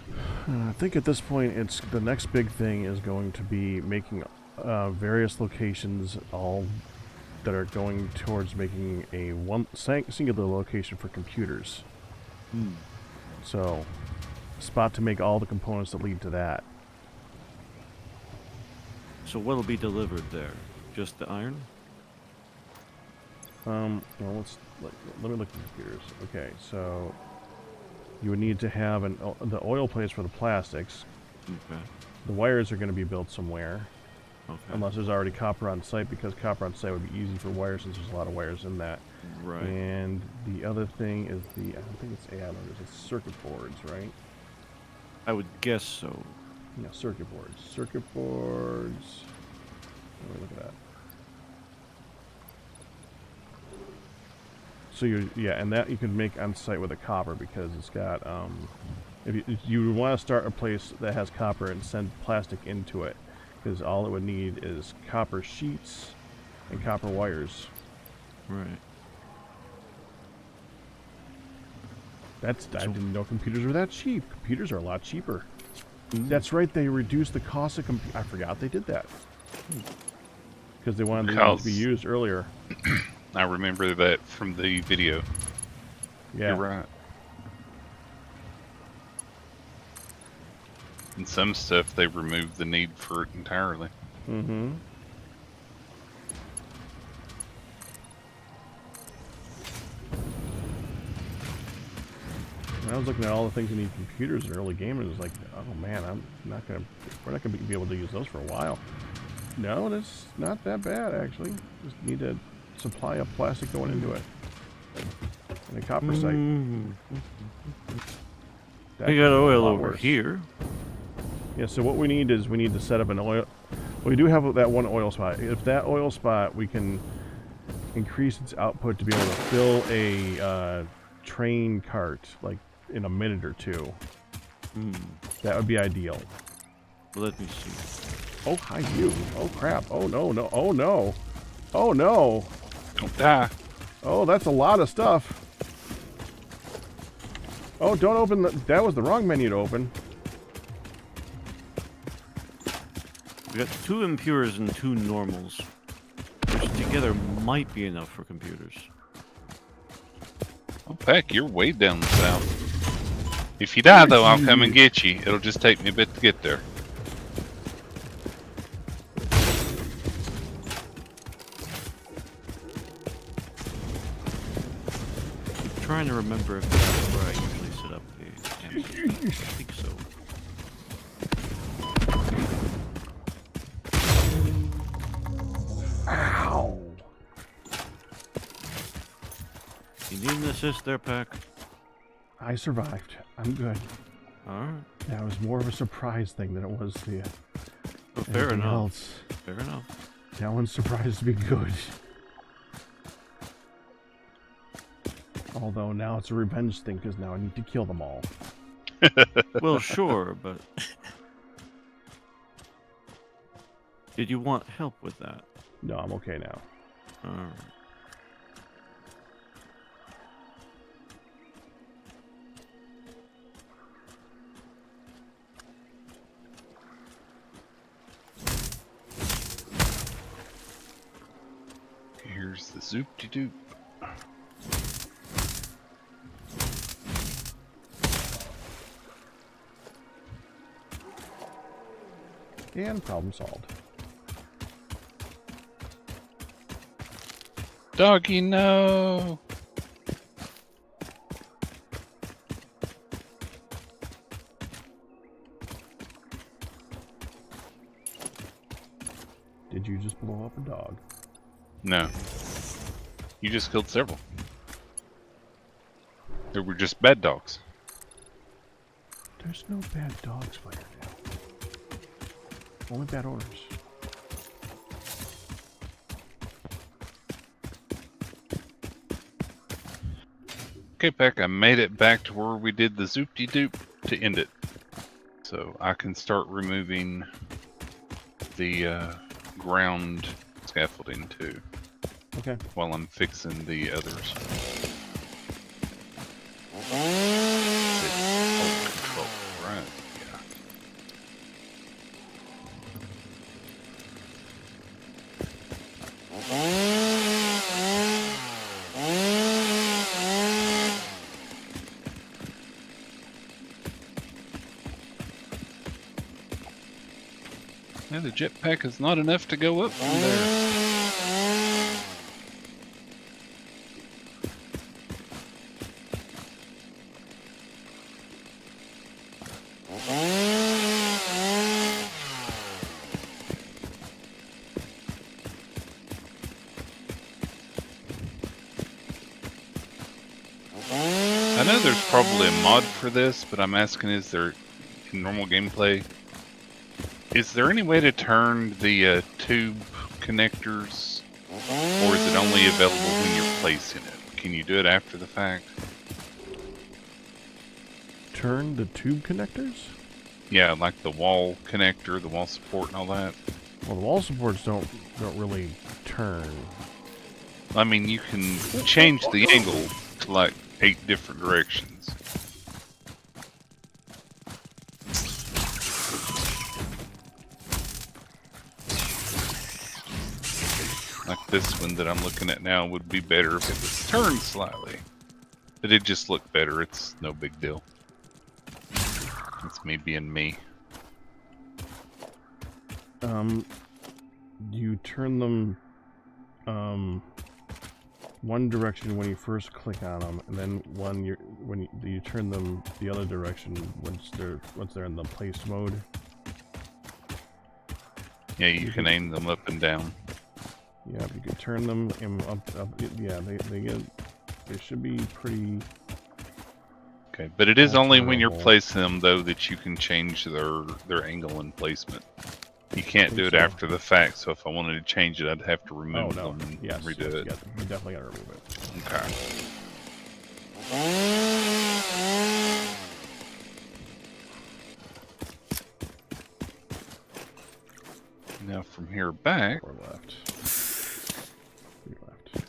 I think at this point, it's the next big thing is going to be making various locations all that are going towards making a singular location for computers. So, spot to make all the components that lead to that. So what'll be delivered there? Just the iron? Well, let me look at the computers. Okay, so you would need to have the oil plates for the plastics. Okay. The wires are going to be built somewhere, Okay. unless there's already copper on site, because copper on site would be easy for wires since there's a lot of wires in that. Right. And the other thing is I don't think it's AI motors, it's circuit boards, right? I would guess so. Yeah, circuit boards. Circuit boards. Let me look at that. So and that you can make on site with a copper because it's got if you want to start a place that has copper and send plastic into it, because all it would need is copper sheets and copper wires. Right. I didn't know computers were that cheap. Computers are a lot cheaper. That's right. They reduced the cost of I forgot they did that because they wanted them to be used earlier. I remember that from the video. Yeah. You're right. In some stuff, they removed the need for it entirely. Mm-hmm. When I was looking at all the things that need computers in early gaming, it was like, oh man, we're not gonna be able to use those for a while. No, that's not that bad actually. Just need a supply of plastic going into it and a copper site. I got oil over worse. here. Yeah, so what we need is to set up an oil. We do have that one oil spot. If that oil spot, we can increase its output to be able to fill a train cart like in a minute or two. That would be ideal. Let me see. Oh, hi you. Oh crap. Oh no, no. Oh no. Oh no. Don't die. Oh, that's a lot of stuff. Oh, don't open that was the wrong menu to open. We got 2 impures and 2 normals, which together might be enough for computers. Oh, Peck, you're way down the south. If you die, though, I'll come and get you. It'll just take me a bit to get there. trying to remember if that's where I usually set up the ammunition. I think so. Ow! You need an assist there, Pack? I survived. I'm good. Alright. That was more of a surprise thing than it was the Oh, fair anything enough. else. Fair enough. That one's surprised to be good. Although now it's a revenge thing because now I need to kill them all. Well, sure, but... Did you want help with that? No, I'm okay now. Alright. Here's the zoop-de-doop. And problem solved. Doggy, no! Did you just blow up a dog? No. You just killed several. They were just bad dogs. There's no bad dogs, Fire now. Only bad owners. Okay, Peck, I made it back to where we did the zoop-de-doop to end it. So I can start removing the ground scaffolding too, Okay. while I'm fixing the others. Control, right, yeah. Yeah, the jetpack is not enough to go up from there. I know there's probably a mod for this, but I'm asking, is there, in normal gameplay, is there any way to turn the tube connectors, or is it only available when you're placing it? Can you do it after the fact? Turn the tube connectors? Yeah, like the wall connector, the wall support and all that. Well, the wall supports don't really turn. I mean, you can change the angle to like 8 different directions. Like this one that I'm looking at now would be better if it was turned slightly. But it just looked better. It's no big deal. It's me being me. You turn them one direction when you first click on them, and then when you turn them the other direction once they're in the place mode. Yeah, you can aim them up and down. Yeah, you can turn them and up. Yeah, they should be pretty. Okay, but it is only when you're Alterable. placing them though that you can change their angle and placement. You can't do it so. after the fact, so if I wanted to change it, I'd have to Oh remove no! them and Yes, redo yes, it. you definitely gotta remove it. Okay. Now from here back, Or left. 3 left.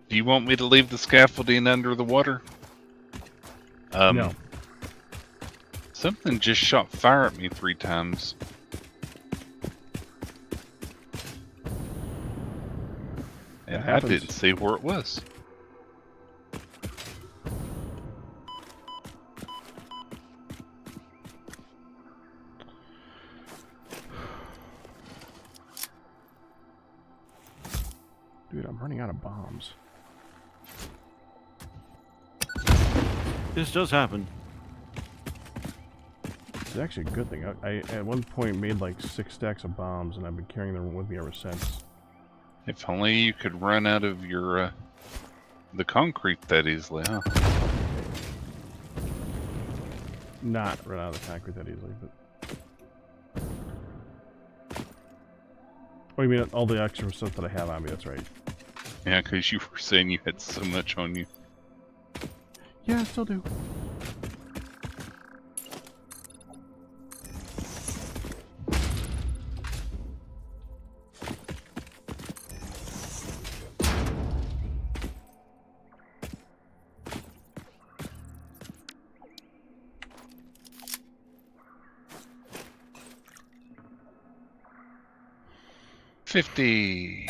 do you want me to leave the scaffolding under the water? No. Something just shot fire at me 3 times. And I happens. didn't see where it was. Dude, I'm running out of bombs. This does happen. It's actually a good thing. I at one point made like 6 stacks of bombs, and I've been carrying them with me ever since. If only you could run out of your the concrete that easily, huh? Not run out of the concrete that easily, but... Oh, you mean all the extra stuff that I have on me, that's right. Yeah, because you were saying you had so much on you. Yeah, I still do. $50.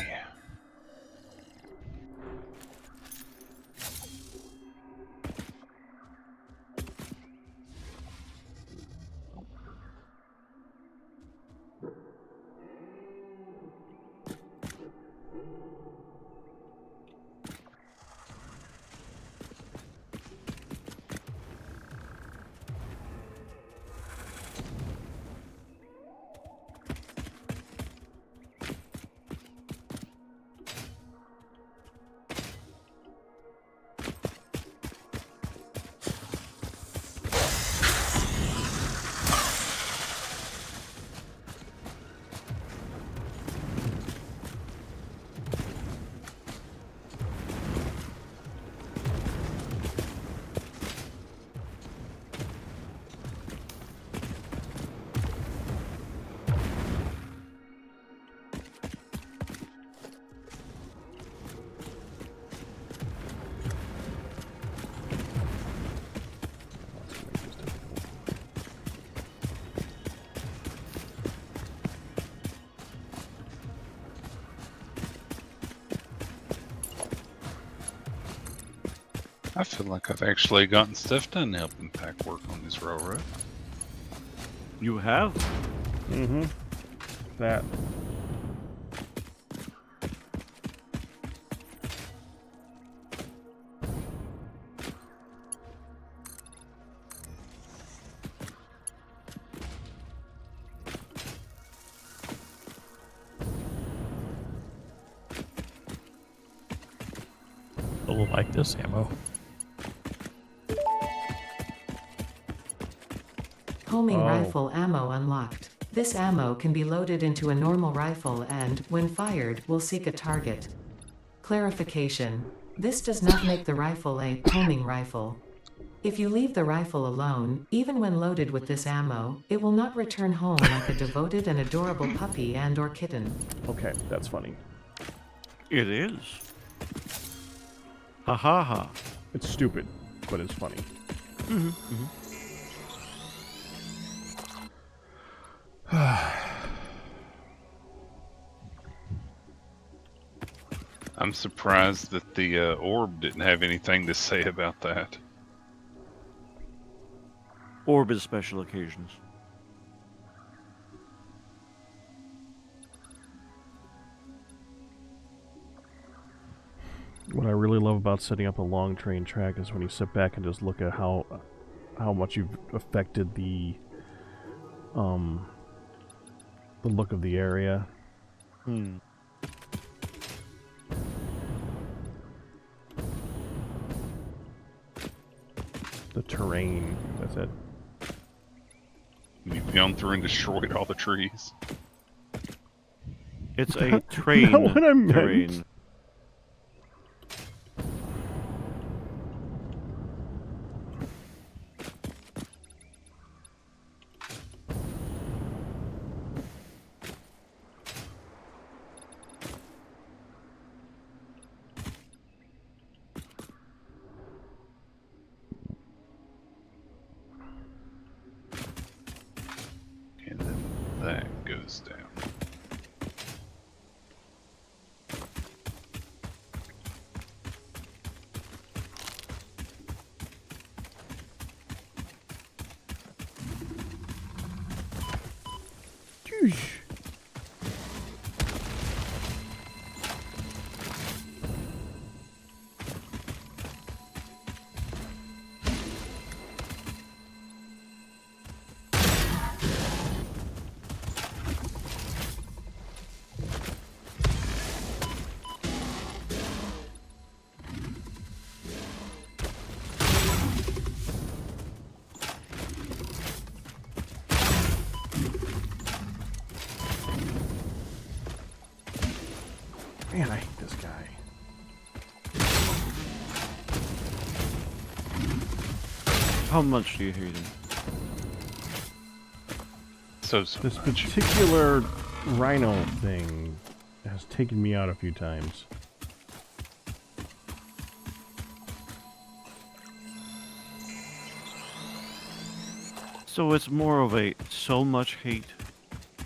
I feel like I've actually gotten stuff done helping Pack work on this railroad. You have? Mm-hmm. That. People like this ammo. Homing Oh. rifle ammo unlocked. This ammo can be loaded into a normal rifle and, when fired, will seek a target. Clarification. This does not make the rifle a homing rifle. If you leave the rifle alone, even when loaded with this ammo, it will not return home like a devoted and adorable puppy and/or kitten. Okay, that's funny. It is. Ha ha ha. It's stupid, but it's funny. I'm surprised that the orb didn't have anything to say about that. Orb is special occasions. What I really love about setting up a long train track is when you sit back and just look at how much you've affected the look of the area. The terrain, that's it. You've gone through and destroyed all the trees. It's a train Not what I meant. terrain. And then that goes down. Man, I hate this guy. How much do you hate him? So This much. particular rhino thing has taken me out a few times. So it's more of a so much hate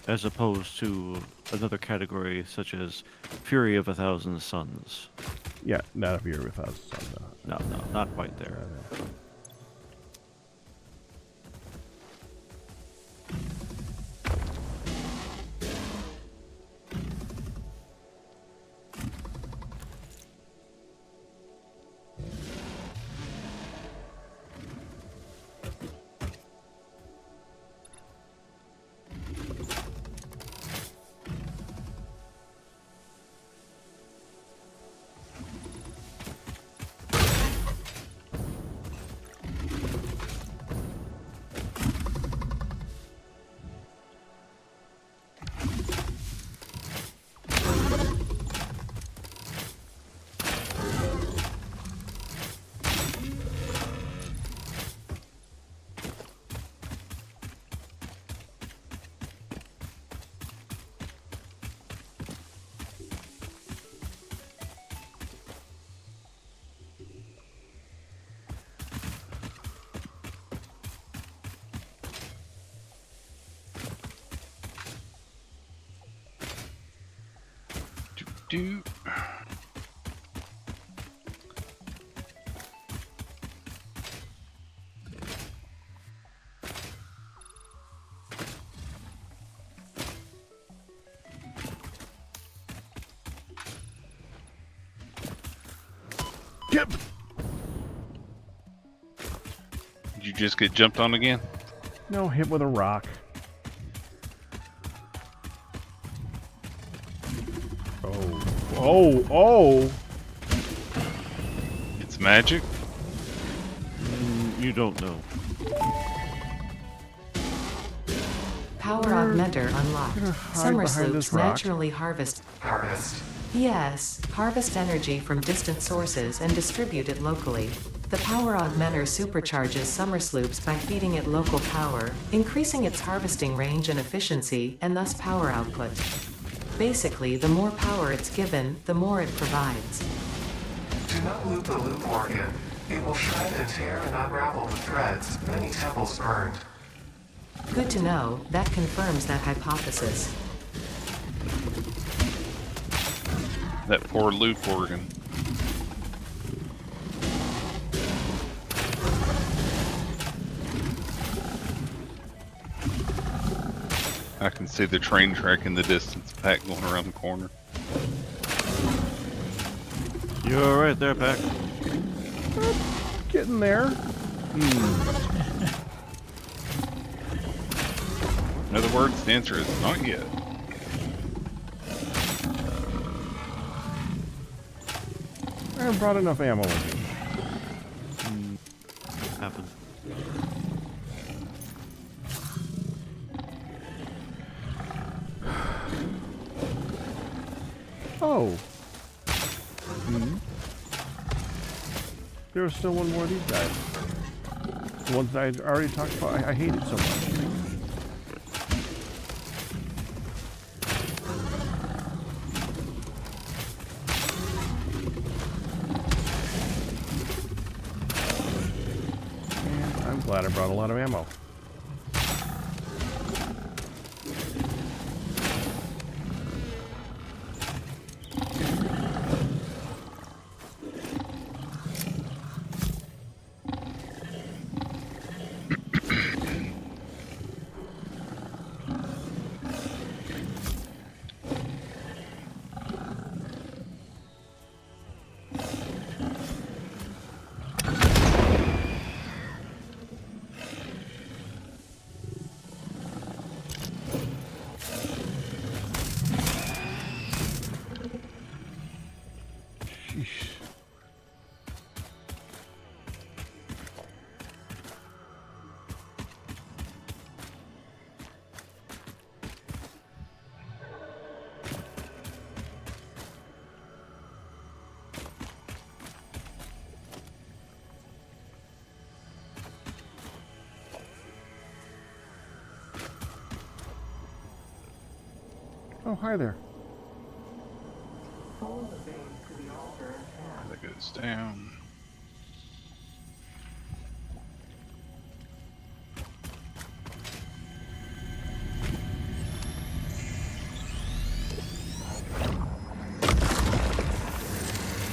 as opposed to another category such as Fury of 1,000 Suns. Yeah, not if you're with us. No, not quite there. Do. Yep. Did you just get jumped on again? No, hit with a rock. Oh! It's magic? You don't know. Power augmenter unlocked. hide Summer behind this sloops rock. naturally harvest. Harvest. Yes, harvest energy from distant sources and distribute it locally. The power augmenter supercharges summer sloops by feeding it local power, increasing its harvesting range and efficiency, and thus power output. Basically, the more power it's given, the more it provides. Do not loop the loop organ. It will shred and tear and unravel the threads, many temples burned. Good to know, that confirms that hypothesis. That poor loop organ. I can see the train track in the distance, Pack going around the corner. You're right there, Pack. Getting there. In other words, the answer is not yet. I haven't brought enough ammo with me. Happened. Oh. There was still one more of these guys. The ones that I already talked about. I hate it so much. And I'm glad I brought a lot of ammo. Oh, hi there. That goes down.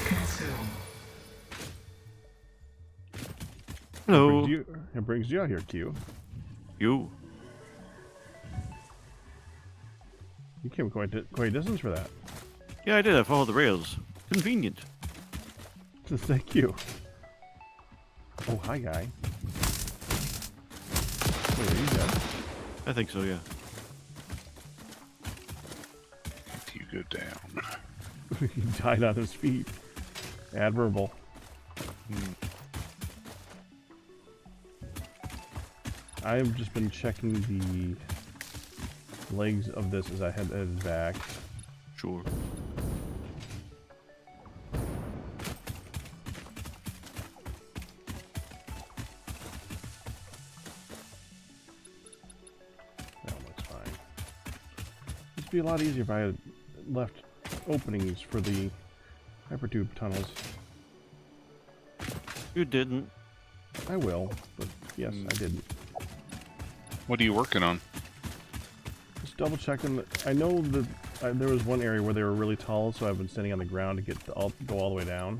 Consume. Hello. It brings you out here, Q. You. You came quite a distance for that. Yeah, I did. I followed the rails. Convenient. Thank you. Oh, hi, guy. Oh, there you go. I think so, yeah. You go down. He died on his feet. Admirable. I've just been checking the legs of this as I headed back. Sure. That looks fine. This would be a lot easier if I had left openings for the hypertube tunnels. You didn't. I will, but yes, I didn't. What are you working on? Just double checking that. I know that there was one area where they were really tall, so I've been standing on the ground to go all the way down.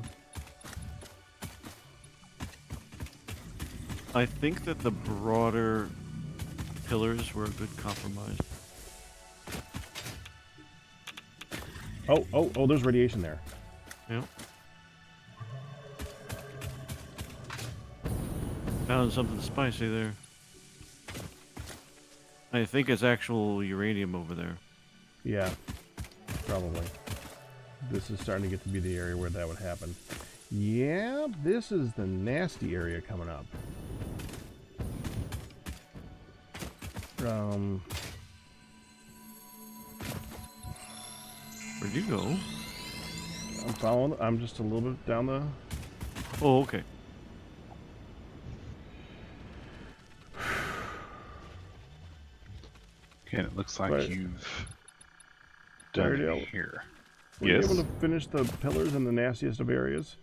I think that the broader pillars were a good compromise. Oh, there's radiation there. Yep. Found something spicy there. I think it's actual uranium over there. Yeah, probably. This is starting to get to be the area where that would happen. Yeah, this is the nasty area coming up. Where'd you go? I'm following. I'm just a little bit down the. Oh, okay. Okay, it looks like Right. you've done Daredevil. it here. Were you Yes. able to finish the pillars in the nastiest of areas?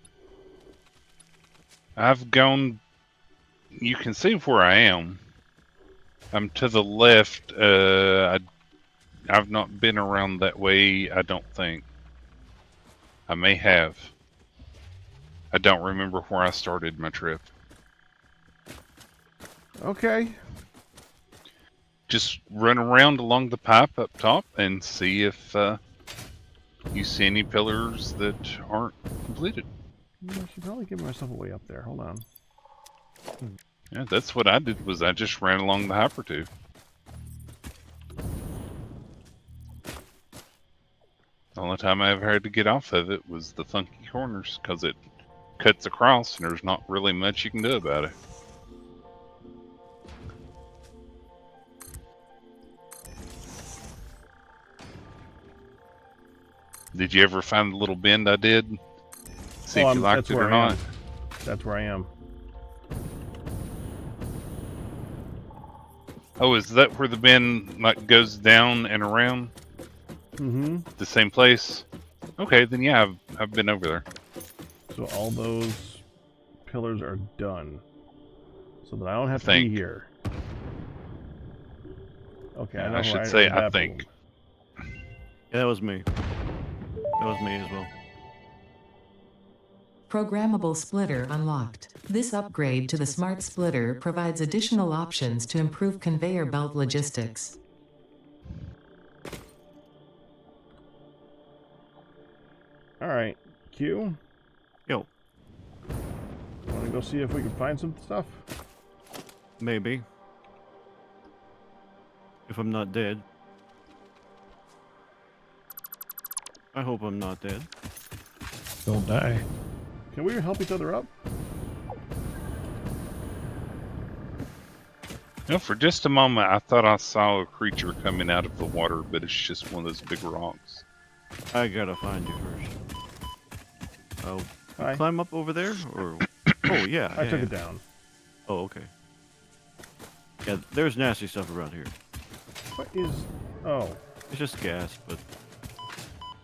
I've gone. You can see where I am. I'm to the left. I've not been around that way, I don't think. I may have. I don't remember where I started my trip. Okay. Just run around along the pipe up top and see if you see any pillars that aren't completed. I should probably give myself a way up there. Hold on. Yeah, that's what I did. Was I just ran along the hypertube. The only time I ever had to get off of it was the funky corners, because it cuts across and there's not really much you can do about it. Did you ever find the little bend I did? See if you liked that's it where or I am. not? That's where I am. Oh, is that where the bend like goes down and around? Mm-hmm. The same place? Okay, then yeah, I've been over there. So all those pillars are done. So that I don't have to think. be here. Okay, Yeah, I know I who should say I that think. Yeah, that was me. That was me as well. Programmable splitter unlocked. This upgrade to the smart splitter provides additional options to improve conveyor belt logistics. All right, Q. Yo, Want to go see if we can find some stuff? maybe. If I'm not dead. I hope I'm not dead. Don't die. Can we help each other up? No, for just a moment, I thought I saw a creature coming out of the water, but it's just one of those big rocks. I gotta find you first. Oh, Hi. climb up over there? Or... Oh, yeah. I yeah, took yeah. it down. Oh, okay. Yeah, there's nasty stuff around here. What is... Oh. It's just gas, but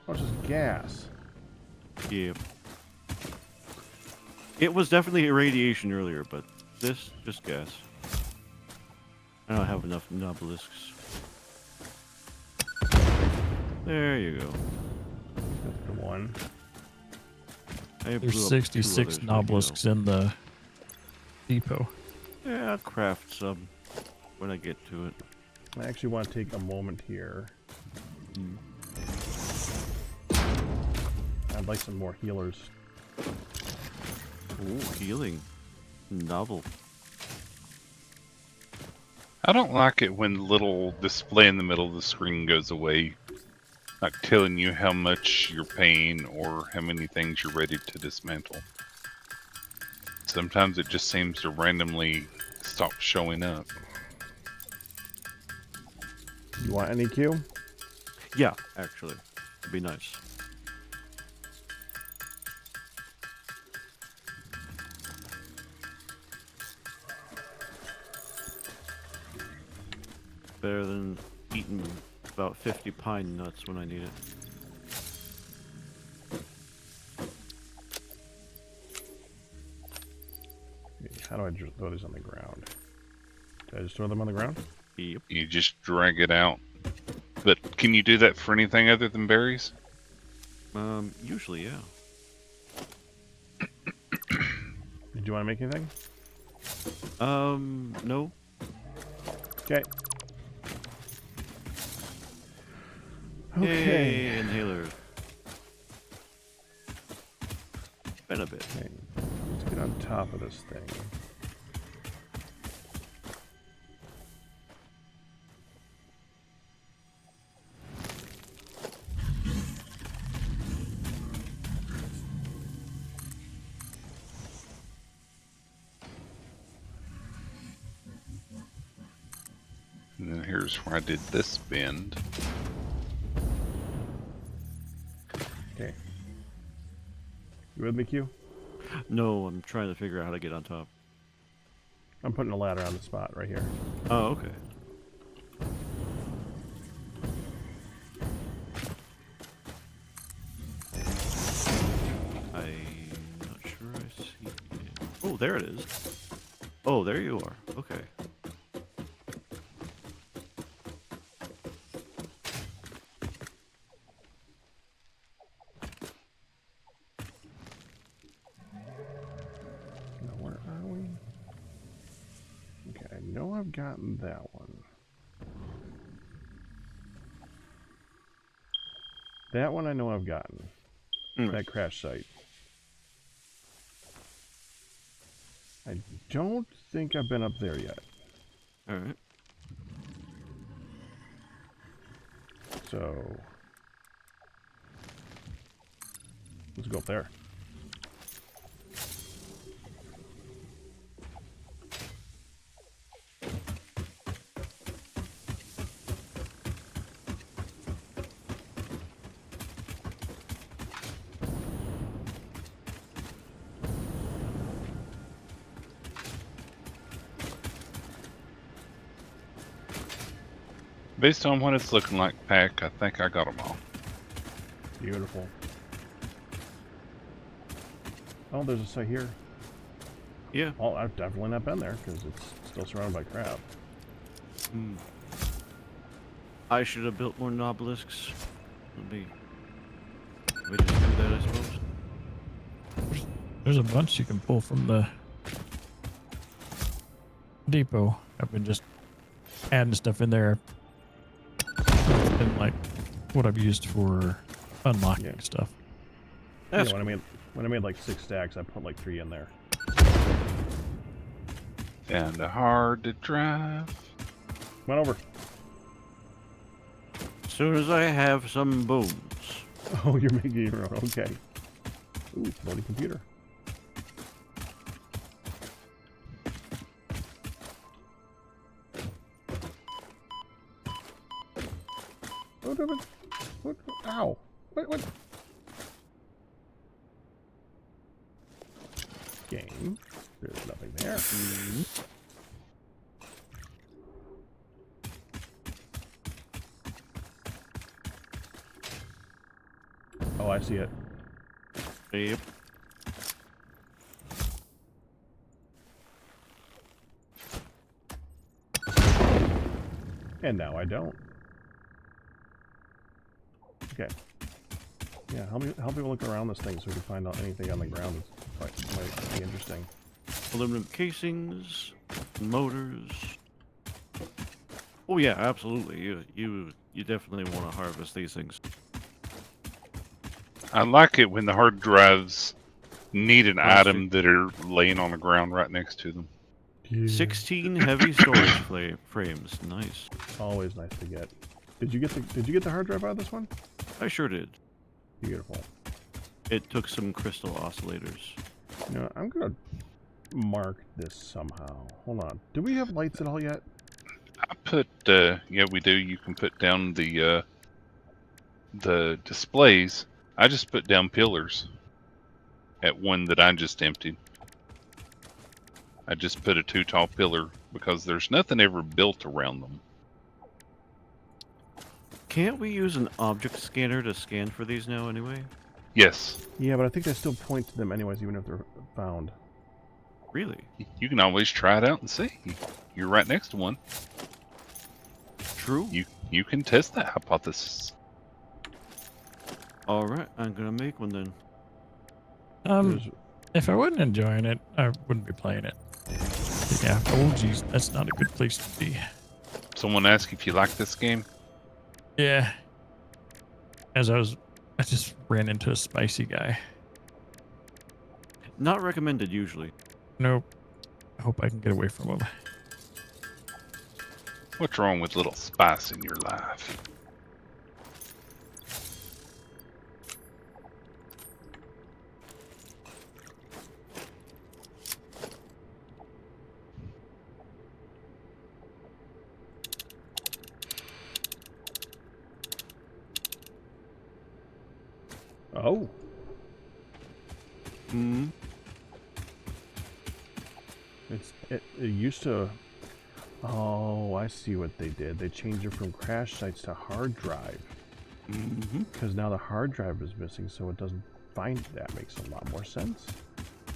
Oh, it's just gas. yeah. It was definitely irradiation earlier, but this just gas. I don't have enough obelisks. There you go. That's the one. I blew There's up 66 2 others, but, nobelisks in the depot. Yeah, I'll craft some when I get to it. I actually want to take a moment here. I'd like some more healers. Ooh, healing. Novel. I don't like it when the little display in the middle of the screen goes away, like telling you how much you're paying or how many things you're ready to dismantle. Sometimes it just seems to randomly stop showing up. You want any Q? Yeah, actually. It'd be nice. Better than eating about 50 pine nuts when I need it. How do I just throw these on the ground? Did I just throw them on the ground? Yep. You just drag it out. But can you do that for anything other than berries? Usually, yeah. Did you want to make anything? No. Okay. Yay, inhaler. Been a bit. Okay. Let's get on top of this thing. And then here's where I did this bend. Okay. You with me, Q? No, I'm trying to figure out how to get on top. I'm putting a ladder on the spot right here. Oh, okay. I'm not sure I see it. Oh, there it is. Oh, there you are. Okay. Now, where are we? Okay, I know I've gotten that one. That one I know I've gotten. That crash site. I don't think I've been up there yet. Alright. So let's go up there. Based on what it's looking like, Pack, I think I got them all. Beautiful. Oh, there's a site here. Yeah. Oh, I've definitely not been there because it's still surrounded by crap. I should have built more obelisks. We just do that, I suppose. There's a bunch you can pull from the depot. I've been just adding stuff in there. It's been like what I've used for unlocking stuff. Yeah, when I made like 6 stacks, I put like 3 in there. And hard to drive. Come on over. As soon as I have some bones. Oh, you're making your own. Okay. Ooh, loading computer. What? Ow. What? Game. There's nothing there. Oh, I see it. Yep. And now I don't. Okay. Yeah, help me look around this thing so we can find out anything on the ground that might be interesting. Aluminum casings, motors. Oh yeah, absolutely. You definitely want to harvest these things. I like it when the hard drives need an Honestly. item that are laying on the ground right next to them. 16 heavy storage frames. Nice. Always nice to get. Did you get the hard drive out of this one? I sure did. Beautiful. It took some crystal oscillators. You know, I'm gonna mark this somehow. Hold on. Do we have lights at all yet? I put, yeah, we do. You can put down the displays. I just put down pillars at one that I just emptied. I just put a 2 tall pillar because there's nothing ever built around them. Can't we use an object scanner to scan for these now anyway? Yes, Yeah, but I think they still point to them anyways, even if they're found. Really? you can always try it out and see. You're right next to one. True. You can test that hypothesis. Alright, I'm gonna make one then. There's- If I wasn't enjoying it, I wouldn't be playing it. But yeah. Oh, geez, that's not a good place to be. Someone asked if you like this game. Yeah. I just ran into a spicy guy. Not recommended usually. Nope. I hope I can get away from him. What's wrong with little spice in your life? Oh. Hmm. It used to. Oh, I see what they did. They changed it from crash sites to hard drive. Mm-hmm. Because now the hard drive is missing, so it doesn't find it. That makes a lot more sense.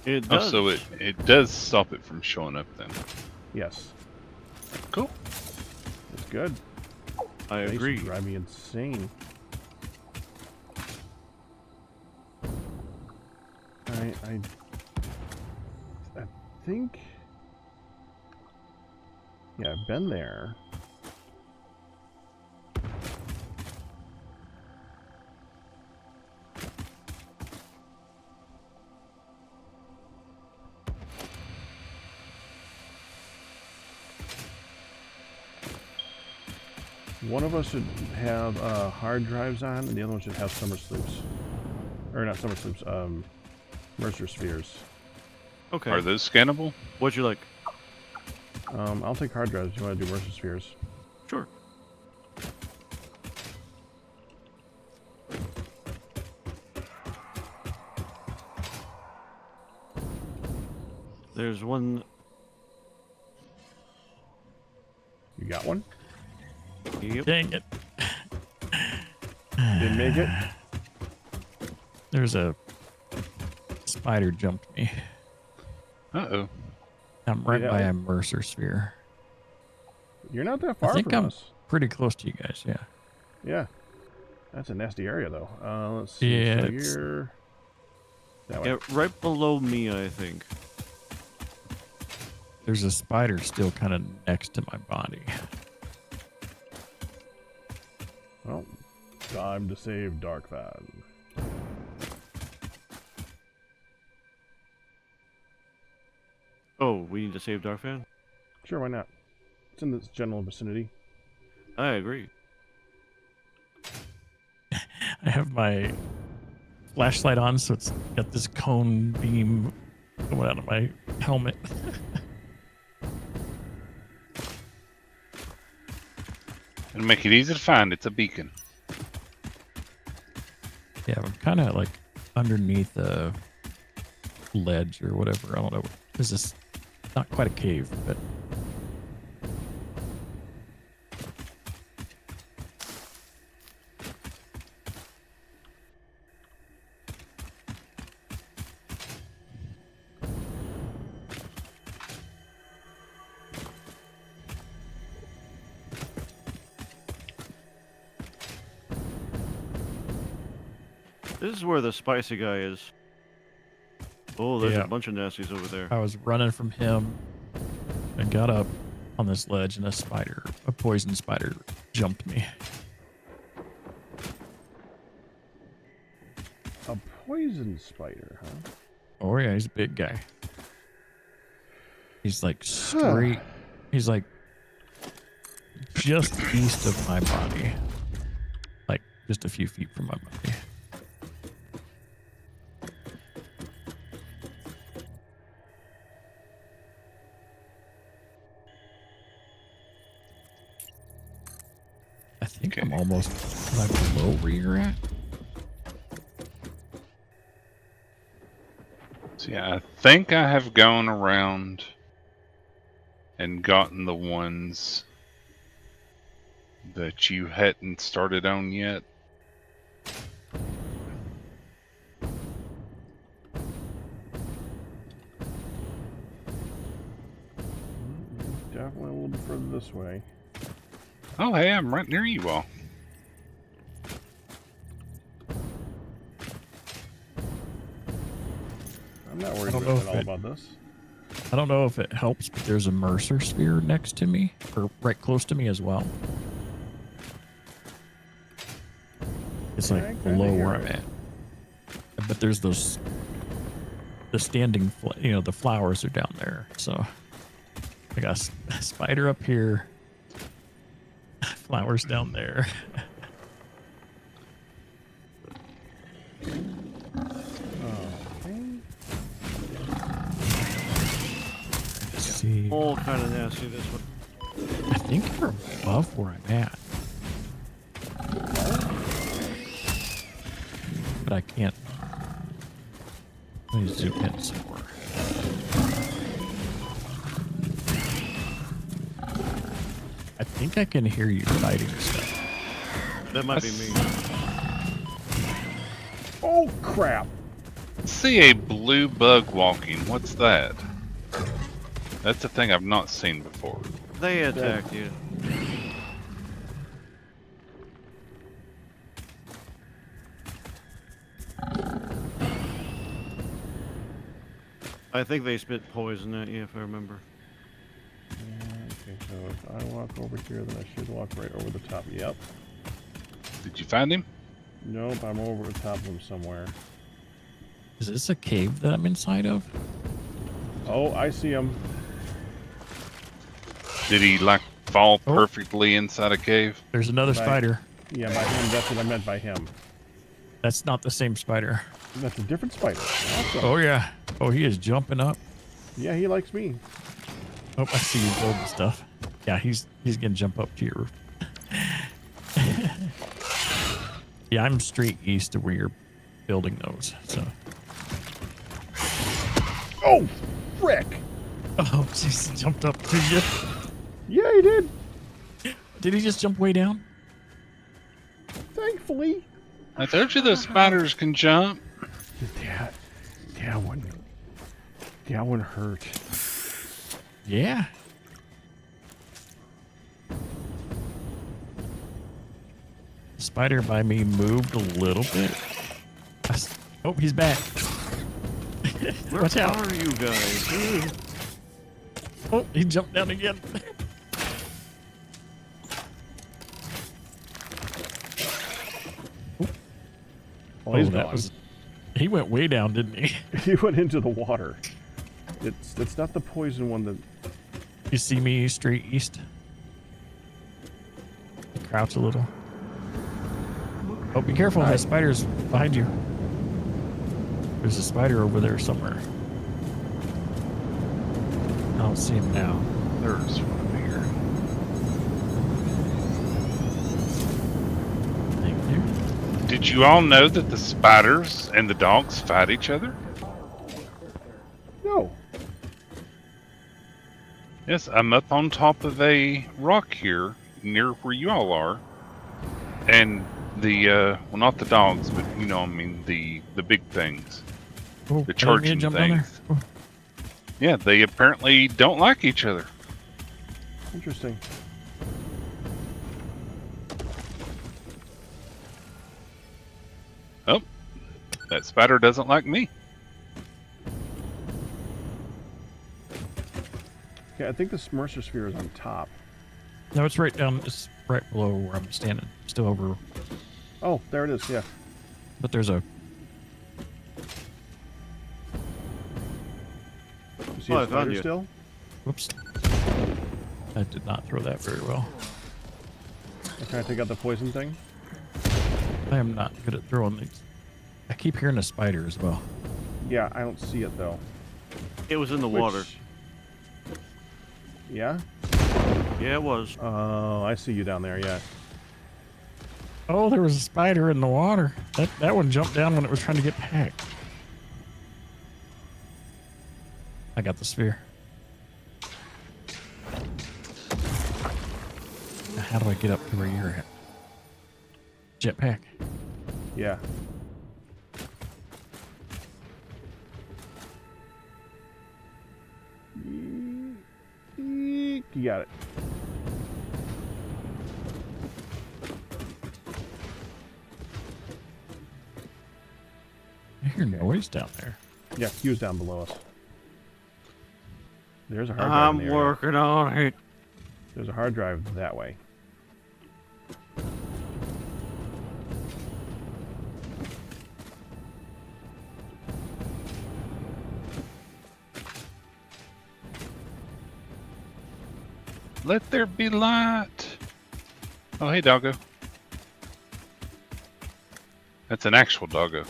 It Oh, does. so it does stop it from showing up then. Yes. Cool. It's good. I They used to agree. drive me insane. I think. Yeah, I've been there. One of us should have hard drives on, and the other one should have summer sloops. Or not summer sloops, Mercer spheres. Okay. Are those scannable? What'd you like? I'll take hard drives if you want to do Mercer spheres. Sure. There's one. You got one? Yep. Dang it. Didn't make it? There's a spider jumped me. Uh-oh. I'm right Yeah. by a Mercer sphere. You're not that I far think from I'm us. pretty close to you guys, yeah. Yeah. That's a nasty area, though. Let's see. Yeah, So it's- you're... That way. Yeah, right below me, I think. There's a spider still kind of next to my body. Well, time to save Darkfan. Oh, we need to save Darkfan? Sure, why not? It's in this general vicinity. I agree. I have my flashlight on, so it's got this cone beam coming out of my helmet. It'll make it easy to find. It's a beacon. Yeah, I'm kind of like underneath a ledge or whatever. I don't know. This is not quite a cave, but This is where the spicy guy is. Oh, there's Yeah. a bunch of nasties over there. I was running from him and got up on this ledge, and a poison spider, jumped me. A poison spider, huh? Oh yeah, he's a big guy. He's like straight. He's like just east of my body, like just a few feet from my body. I think I'm almost like below where you're at. So yeah, I think I have gone around and gotten the ones that you hadn't started on yet. Definitely a little bit further this way. Oh, hey, I'm right near you all. I'm not worried I don't know at if all it- about this. I don't know if it helps, but there's a Mercer sphere next to me, or right close to me as well. It's like Yeah, I kinda below hear where I'm it. at. But there's the standing, the flowers are down there. So I got a spider up here, flowers down there. Okay. Let's see. All kind of nasty this one. I think you're above where I'm at. But I can't. Let me zoom in some more. I think I can hear you fighting stuff. That might be me. Oh crap! See a blue bug walking. What's that? That's a thing I've not seen before. They attacked you. I think they spit poison at you, if I remember. Okay, so if I walk over here, then I should walk right over the top. Yep. Did you find him? Nope, I'm over the top of him somewhere. Is this a cave that I'm inside of? Oh, I see him. Did he like fall Oh. perfectly inside a cave? There's another Right. spider. Yeah, by him. That's what I meant by him. That's not the same spider. That's a different spider. Awesome. Oh yeah. Oh, he is jumping up. Yeah, he likes me. Oh, I see you building stuff. Yeah, he's gonna jump up to your roof. Yeah, I'm straight east of where you're building those. So. Oh, frick! Oh, jeez, he jumped up to you. Yeah, he did. Did he just jump way down? Thankfully. I told you those spiders can jump. That one hurt. Yeah. The spider by me moved a little bit. Oh, he's back. Where Watch out. are you guys? Oh, he jumped down again. Well, he's that gone. was. He went way down, didn't he? He went into the water. It's not the poison one that. You see me straight east? Crouch a little. Oh, be careful. That spider's behind you. There's a spider over there somewhere. I don't see him now. There's one here. Thank you. Did you all know that the spiders and the dogs fight each other? No. Yes, I'm up on top of a rock here near where you all are. And well, not the dogs, but I mean the big things. Oh, The I didn't mean to charging jump down there. things. Oh, Yeah, they apparently don't like each other. Interesting. Oh, That spider doesn't like me. Okay, I think the Mercer sphere is on top. No, it's right down. It's right below where I'm standing. Still over. Oh, there it is. Yeah. But there's a. You see Oh, a I found spider you. still? Whoops. I did not throw that very well. Can I take out the poison thing? I am not good at throwing these. I keep hearing a spider as well. Yeah, I don't see it though. It was in the water. Which- Yeah? Yeah, it was. Oh, I see you down there, yeah. Oh, there was a spider in the water. That one jumped down when it was trying to get packed. I got the sphere. Now how do I get up to where you're at? Jetpack. Yeah. You got it. I hear noise down there. Yeah, Q's down below us. There's a hard drive in I'm the area. working on it. There's a hard drive that way. Let there be light. Oh, hey, doggo. That's an actual doggo.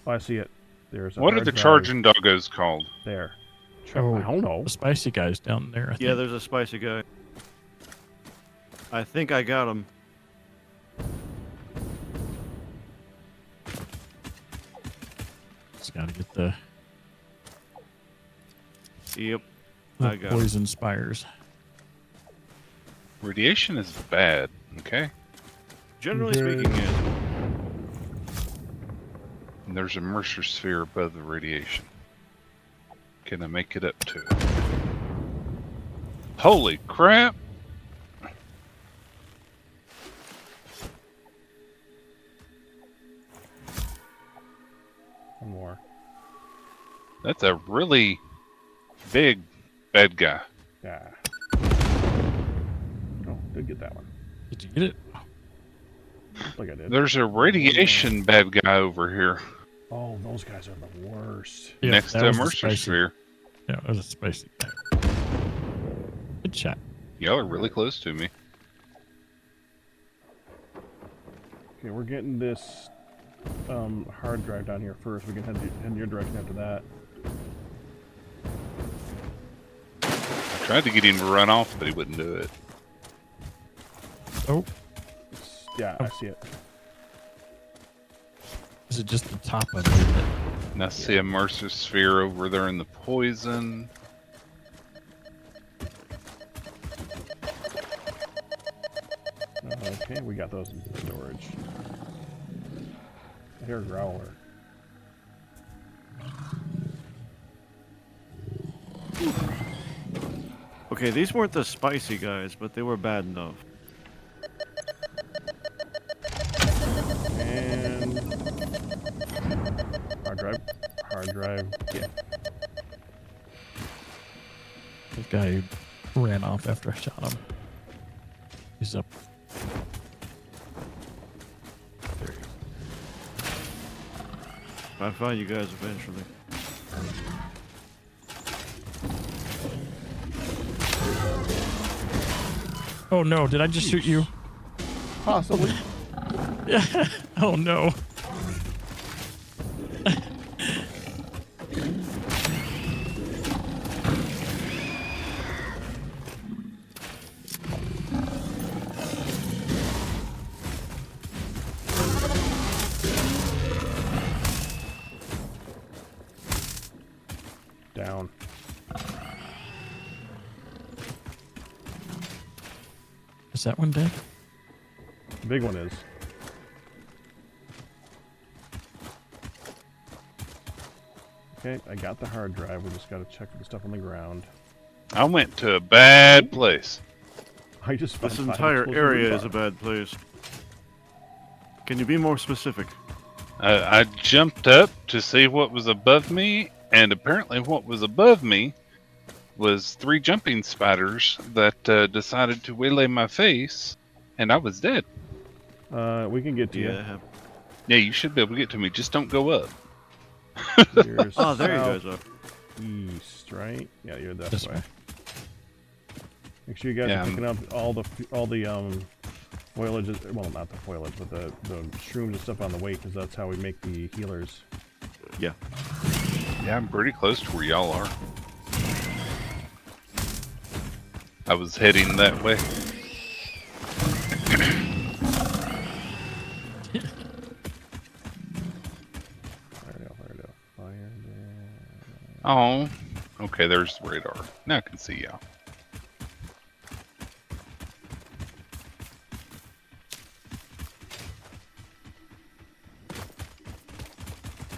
Oh, I see it. There's a What are hard the drive charging doggos called? there? Oh, I don't know. The spicy guy's down there. I Yeah, think. there's a spicy guy. I think I got him. Just gotta get the Yep. I got him. poison spires. Radiation is bad, okay? Generally Okay. speaking, yeah. And there's a Mercer sphere above the radiation. Can I make it up to it? Holy crap! One more. That's a really big bad guy. Yeah. Oh, did get that one. Did you get it? Looks like I did. There's a radiation bad guy over here Oh, those guys are the worst. Yeah, next that to a was the Mercer spicy- sphere. Yeah, it was a spicy guy. Good shot. Y'all are really close to me. Okay, we're getting this hard drive down here first. We can head in your direction after that. I tried to get him to run off, but he wouldn't do it. Oh, Yeah, I see it. is it just the top of it? And I see a Mercer sphere over there in the poison. Okay, we got those in storage. I hear a growler. Okay, these weren't the spicy guys, but they were bad enough. And hard drive, yeah. The guy ran off after I shot him. He's up. There he is. I find you guys eventually. Oh no, did I just shoot you? Possibly. Oh no. Down. Is that one dead? The big one is. Okay, I got the hard drive. We just got to check for the stuff on the ground. I went to a bad place. I just found This five entire explosive area rebar. is a bad place. Can you be more specific? I jumped up to see what was above me, and apparently what was above me was 3 jumping spiders that decided to waylay my face, and I was dead. We can get to you. Yeah. Yeah, you should be able to get to me. Just don't go up. You're Oh, there you guys are. East, right? Yeah, you're that This way. way. Make sure you guys Yeah, are picking up all the foliage. Well, not the foliage, but the shrooms and stuff on the way, because that's how we make the healers. Yeah. Yeah, I'm pretty close to where y'all are. I was heading that way. Oh, okay, there's the radar. Now I can see y'all.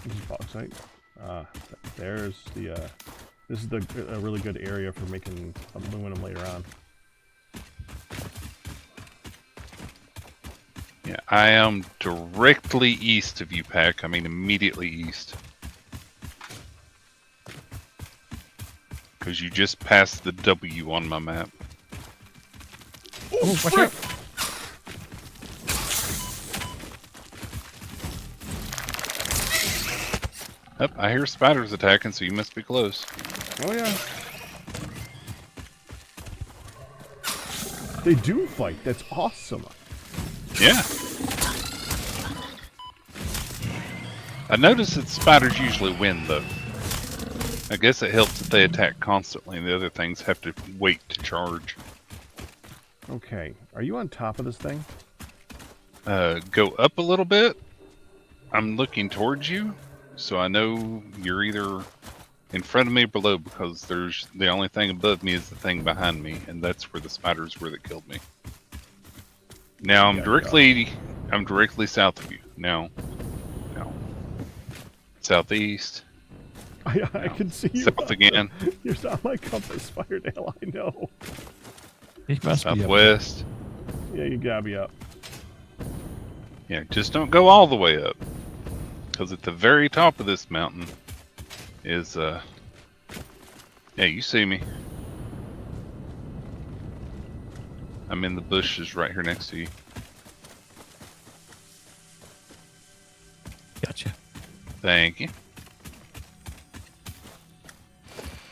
This is bauxite. There's the. This is a really good area for making aluminum later on. Yeah, I am directly east of you, Pack. I mean, immediately east. Because you just passed the W on my map. Oh, watch out. Yep, I hear spiders attacking, so you must be close. Oh yeah. They do fight. That's awesome. Yeah. I noticed that spiders usually win, though. I guess it helps that they attack constantly, and the other things have to wait to charge. Okay. Are you on top of this thing? Go up a little bit. I'm looking towards you, so I know you're either in front of me or below, because there's the only thing above me is the thing behind me, and that's where the spiders were that killed me. Now I'm directly south of you. Now, southeast. I can see you. South again. You're on my compass, Firedale. I know. He must be up. Southwest. Yeah, you gotta be up. Yeah, just don't go all the way up, because at the very top of this mountain is yeah, you see me. I'm in the bushes right here next to you. Gotcha. Thank you.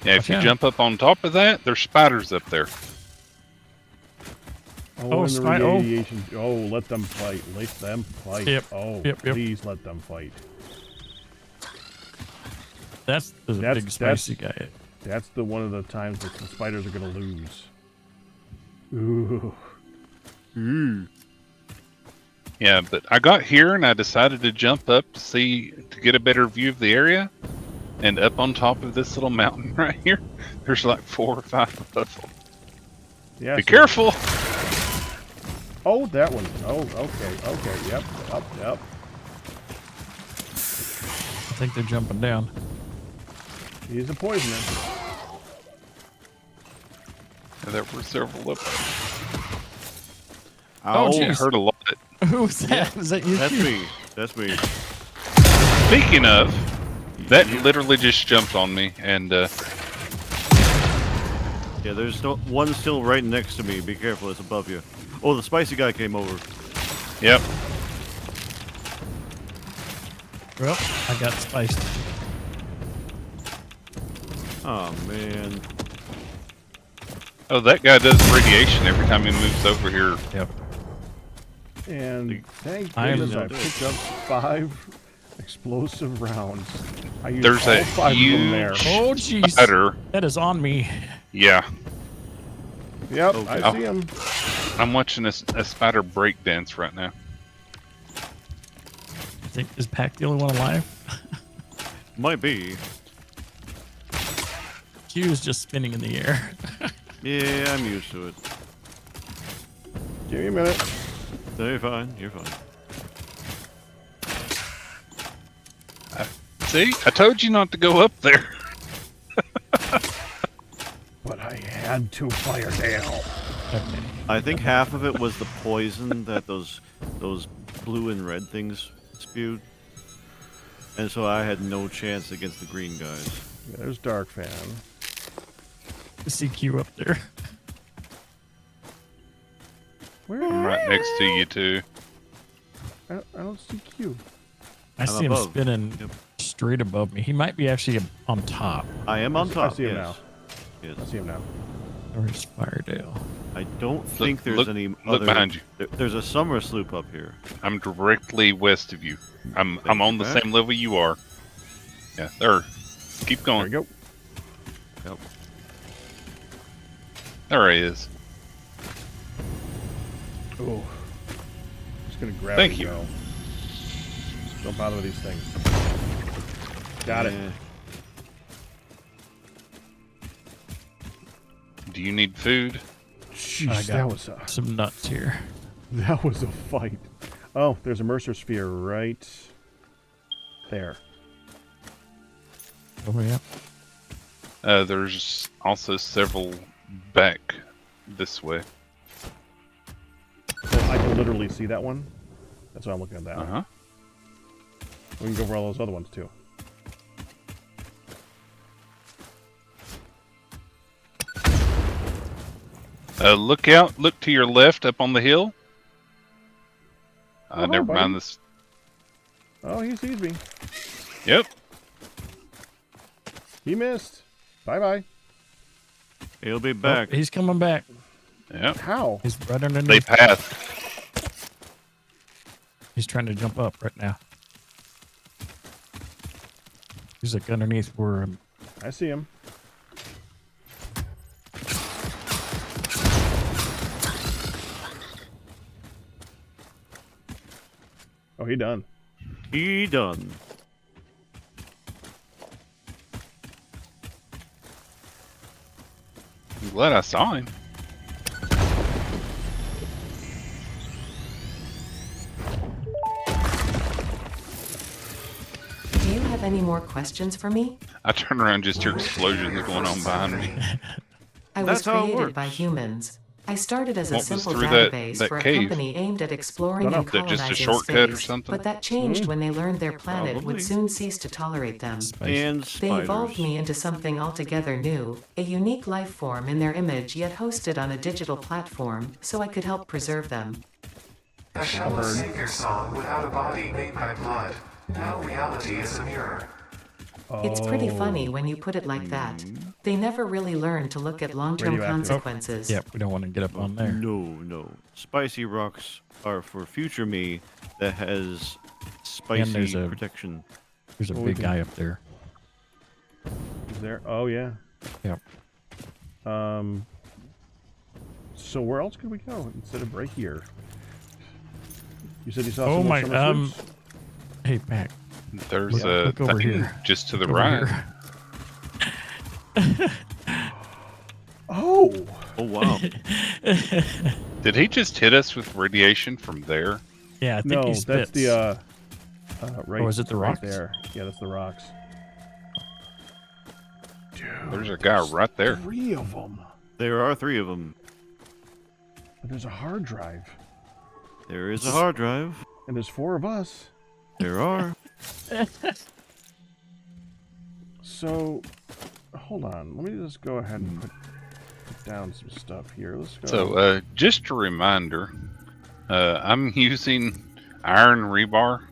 Yeah, if you Okay. jump up on top of that, there's spiders up there. Oh, and the oh. radiation. Oh, let them fight. Let them fight. Yep. Oh, Yep. please let them fight. That's the That's- big spicy guy. That's the one of the times that the spiders are gonna lose. Ooh. Yeah, but I got here and I decided to jump up to get a better view of the area. And up on top of this little mountain right here, there's like 4 or 5 of them. Yeah. Be so- careful! Oh, that one. Oh, okay. Okay. Yep. Yep. I think they're jumping down. He's a poisoner. And there were several of them. Oh, I jeez. heard a lot. Who was that? Was that you? That's me. That's me. Speaking of, that literally just jumped on me, and Yeah, there's one still right next to me. Be careful, it's above you. Oh, the spicy guy came over. yep. Well, I got spiced. Oh man. Oh, that guy does radiation every time he moves over here. Yep. And thank I am goodness I no picked up 5 explosive rounds. I used There's all a 5 of them there. Oh, jeez. Spider. That is on me. Yeah. Yep, Okay. I see him. I'm watching a spider break dance right now. I think, is Pac the only one alive? Might be. Q is just spinning in the air. Yeah, I'm used to it. Give me a minute. No, you're fine. You're fine. See? I told you not to go up there. But I had to fire down. Okay. I think half of it was the poison that those blue and red things spewed. And so I had no chance against the green guys. Yeah, there's Dark Fan. CQ up there. Where? I'm right next to you too. I don't see Q. I see him above. spinning Yep. straight above me. He might be actually on top. I am on top. I see him yes. now. Yes. I see him now. Where's Firedale? I don't think there's look- any look other. behind you. There's a summer sloop up here. I'm directly west of you. I'm Thank on you, the Pat. same level you are. Yeah, there. Keep There we going. go. Yep. There he is. Oh. Just gonna grab Thank it you. and go. Don't bother with these things. Got it. Eh, Do you need food? Jeez, I got that was some nuts here. that was a fight. Oh, there's a Mercer sphere right there. Oh yeah. There's also several back this way. So I can literally see that one. That's why I'm looking at that. Uh huh. We can go for all those other ones too. Look out! Look to your left, up on the hill. Oh, Never buddy. mind this. Oh, he sees me. Yep. He missed. Bye bye. he'll be Oh, back. he's coming back. Yep. How? He's right They underneath. passed. He's trying to jump up right now. He's like underneath where I see him. Oh, he done. He done. I'm glad I saw him. Do you have any more questions for me? I turn around and just hear explosions going on behind me. I was That's how it created by works. humans. I started as a What was simple through that- database that for a cave? company aimed at exploring Dunno. and Is that just a colonizing shortcut or space. something? But that changed when they learned their planet Probably. would soon cease to tolerate them. spice. And They evolved spiders. me into something altogether new, a unique life form in their image yet hosted on a digital platform, so I could help preserve them. A shallow savior song without a body made by blood. Now reality is a mirror. It's pretty Oh. funny when you put it like that. They never really learn to look at long-term Radioactive. consequences. Yeah, we don't want to get up on there. No. Spicy rocks are for future me that has there's spicy a- protection. There's a Well, we big can- guy up there. Is there? Oh, yeah. Yep. So where else could we go instead of right here? You said you saw Oh some more my, summer sloops? Hey, Mac. There's Look- a look over thing here. just to the Over right. here. Oh! Oh wow. Did he just hit us with radiation from there? Yeah, I think No, he that's spits. the, right, Oh, is it the right rocks? there. Yeah, that's the rocks. Dude, There's a guy right there. 3 of them. There are 3 of them. There's a hard drive. There is a hard drive. And there's 4 of us. There are. So, hold on. Let me just go ahead and put down some stuff here. Let's go. So, just a reminder, I'm using iron rebar.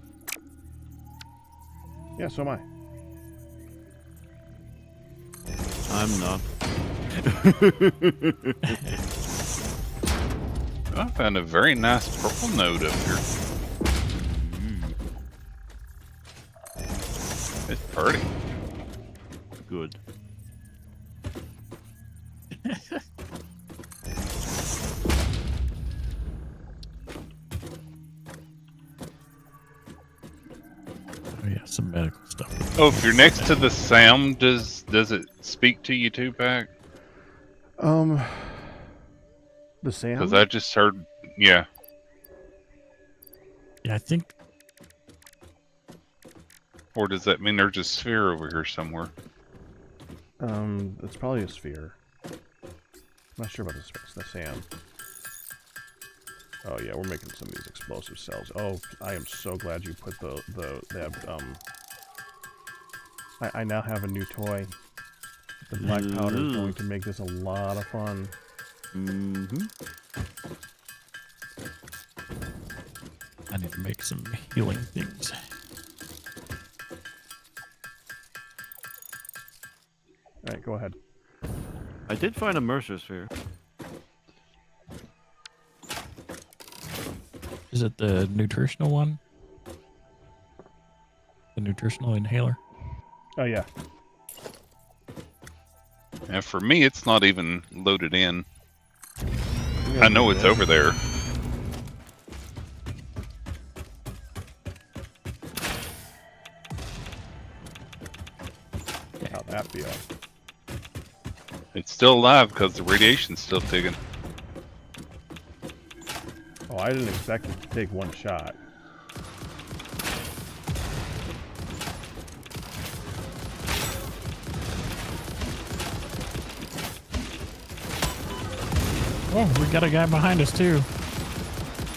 Yeah, so am I. I'm not. I found a very nice purple node up here. It's pretty. Good. Oh, yeah, some medical stuff. Oh, if you're next to the sound, does it speak to you too, Pac? The Sam? Because I just heard, yeah. Yeah, I think Or does that mean there's a sphere over here somewhere? It's probably a sphere. I'm not sure about the sand. Oh yeah, we're making some of these explosive cells. Oh, I am so glad you put that I now have a new toy. The black powder is going to make this a lot of fun. Mm-hmm. I need to make some healing things. Alright, go ahead. I did find a Mercer sphere. Is it the nutritional one? The nutritional inhaler? Oh, yeah. And for me, it's not even loaded in. I know it's over there. How'd that feel? It's still alive because the radiation's still ticking. Oh, I didn't expect it to take one shot. Oh, we got a guy behind us too.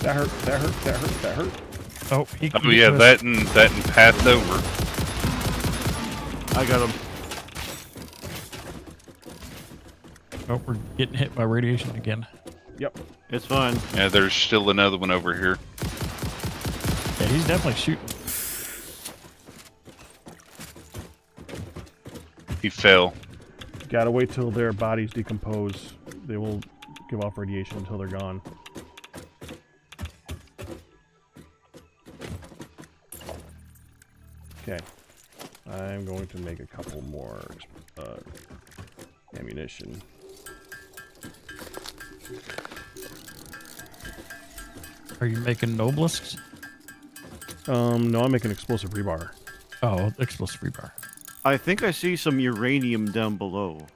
That hurt, that hurt, that hurt, that hurt. Oh, he Oh yeah, that and passed over. I got him. Oh, we're getting hit by radiation again. Yep. It's fine. Yeah, there's still another one over here. Yeah, he's definitely shooting. He fell. Gotta wait till their bodies decompose. They will give off radiation until they're gone. Okay. I'm going to make a couple more ammunition. Are you making nobelisks? No, I'm making explosive rebar. Oh, explosive rebar. I think I see some uranium down below.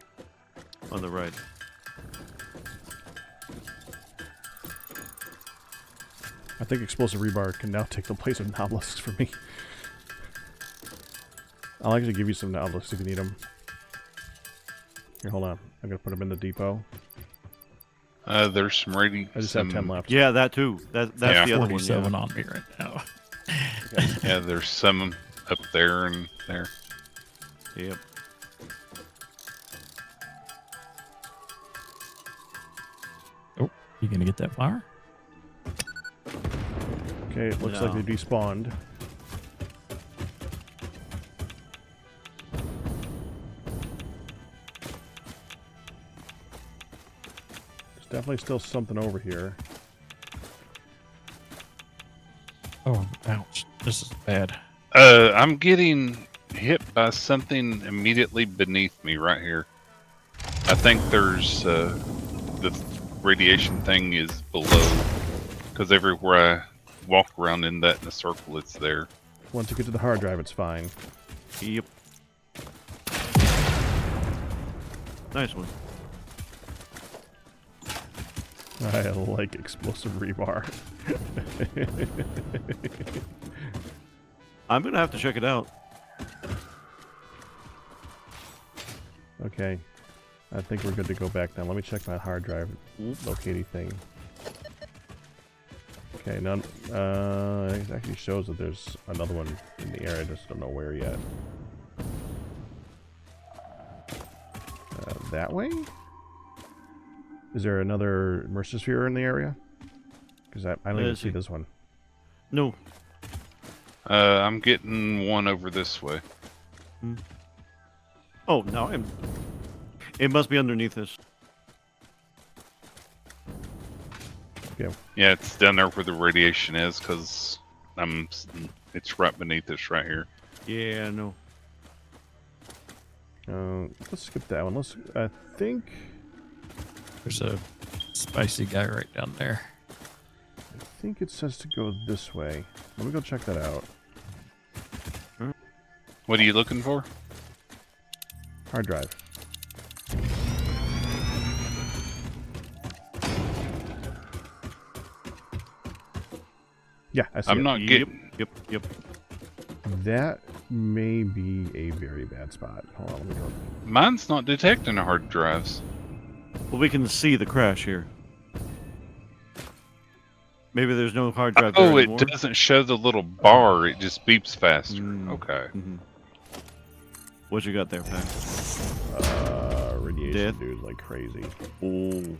On the right. I think explosive rebar can now take the place of nobelisks for me. I'll actually give you some nobelisks if you need them. Here, hold on. I'm gonna put them in the depot. There's some radi. I just have 10 left. Yeah, that too. That's Yeah. the other one. 47 Yeah. on me right now. Yeah, there's some up there and there. Yep. Oh, you gonna get that flower? Okay, it looks like No. they despawned. There's definitely still something over here. Oh, ouch. This is bad. I'm getting hit by something immediately beneath me right here. I think there's the radiation thing is below because everywhere I walk around in a circle, it's there. Once you get to the hard drive, it's fine. Yep. Nice one. I like explosive rebar. I'm gonna have to check it out. Okay. I think we're good to go back now. Let me check my hard drive locating thing. Okay, none. It actually shows that there's another one in the area. I just don't know where yet. That way? Is there another immersive sphere in the area? Because I don't even see this one. No. I'm getting one over this way. Oh, no. It must be underneath this. Okay. Yeah, it's down there where the radiation is because it's right beneath us right here. Yeah, no. Let's skip that one. I think There's a spicy guy right down there. it says to go this way. Let me go check that out. What are you looking for? Hard drive. Yeah, I see I'm it. not getting. Yep. That may be a very bad spot. Hold on, let me go. Mine's not detecting hard drives. Well, we can see the crash here. Maybe there's no hard drive Oh, there it anymore. doesn't show the little bar. It just beeps faster. Mm. Okay. Mhm. What you got there, Pat? Radiation Death? dude like crazy. Oh.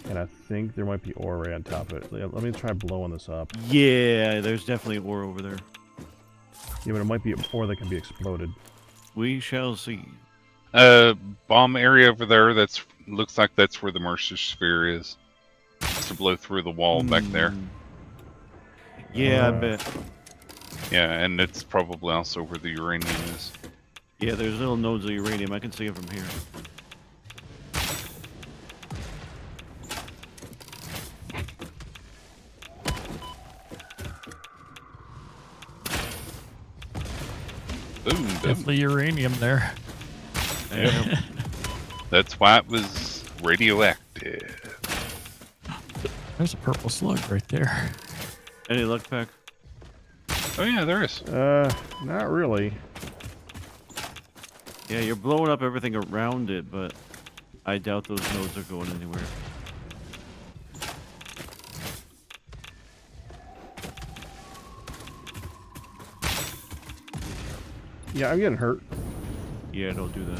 And I think there might be ore right on top of it. Let me try blowing this up. Yeah, there's definitely ore over there. Yeah, but it might be ore that can be exploded. We shall see. Bomb area over there. Looks like that's where the Mercer sphere is. It's to blow through the wall back there. Hmm. Yeah, I bet. Yeah, and it's probably also where the uranium is. Yeah, there's little nodes of uranium. I can see it from here. Boom, boom. Definitely uranium there. Yeah. That's why it was radioactive. There's a purple slug right there. Any luck, Pack? Oh yeah, there is. Not really. Yeah, you're blowing up everything around it, but I doubt those nodes are going anywhere. Yeah, I'm getting hurt. Yeah, don't do that.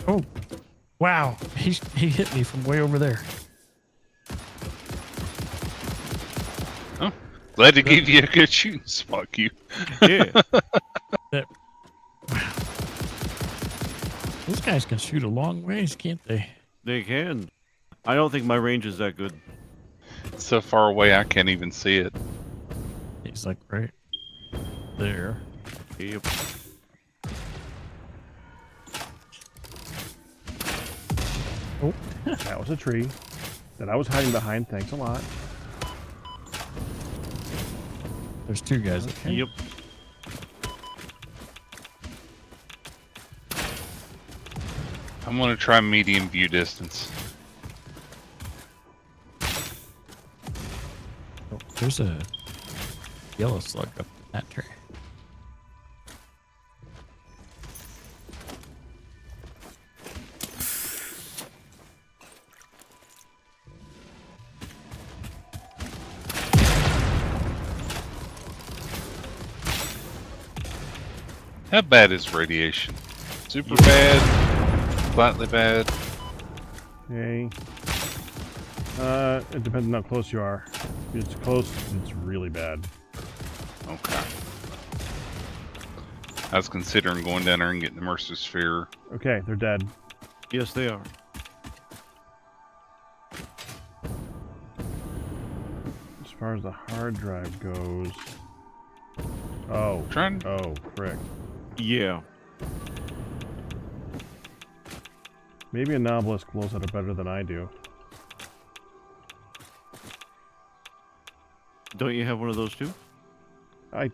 Oh, wow. He hit me from way over there. Oh, glad to give you a good shooting spot, Q. Yeah. That, wow. Those guys can shoot a long ways, can't they? They can. I don't think my range is that good. So far away, I can't even see it. He's like right there. Yep. Oh, That was a tree that I was hiding behind. Thanks a lot. there's two guys. Okay. Yep. I'm gonna try medium view distance. Oh, there's a yellow slug up in that tree. How bad is radiation? Super bad? Slightly bad? Okay. It depends on how close you are. If it's close, it's really bad. Okay. I was considering going down there and getting the Mercer sphere. Okay, they're dead. Yes, they are. As far as the hard drive goes. Oh. Trying. Oh, frick. Yeah. Maybe a novelist blows at it better than I do. Don't you have one of those too? I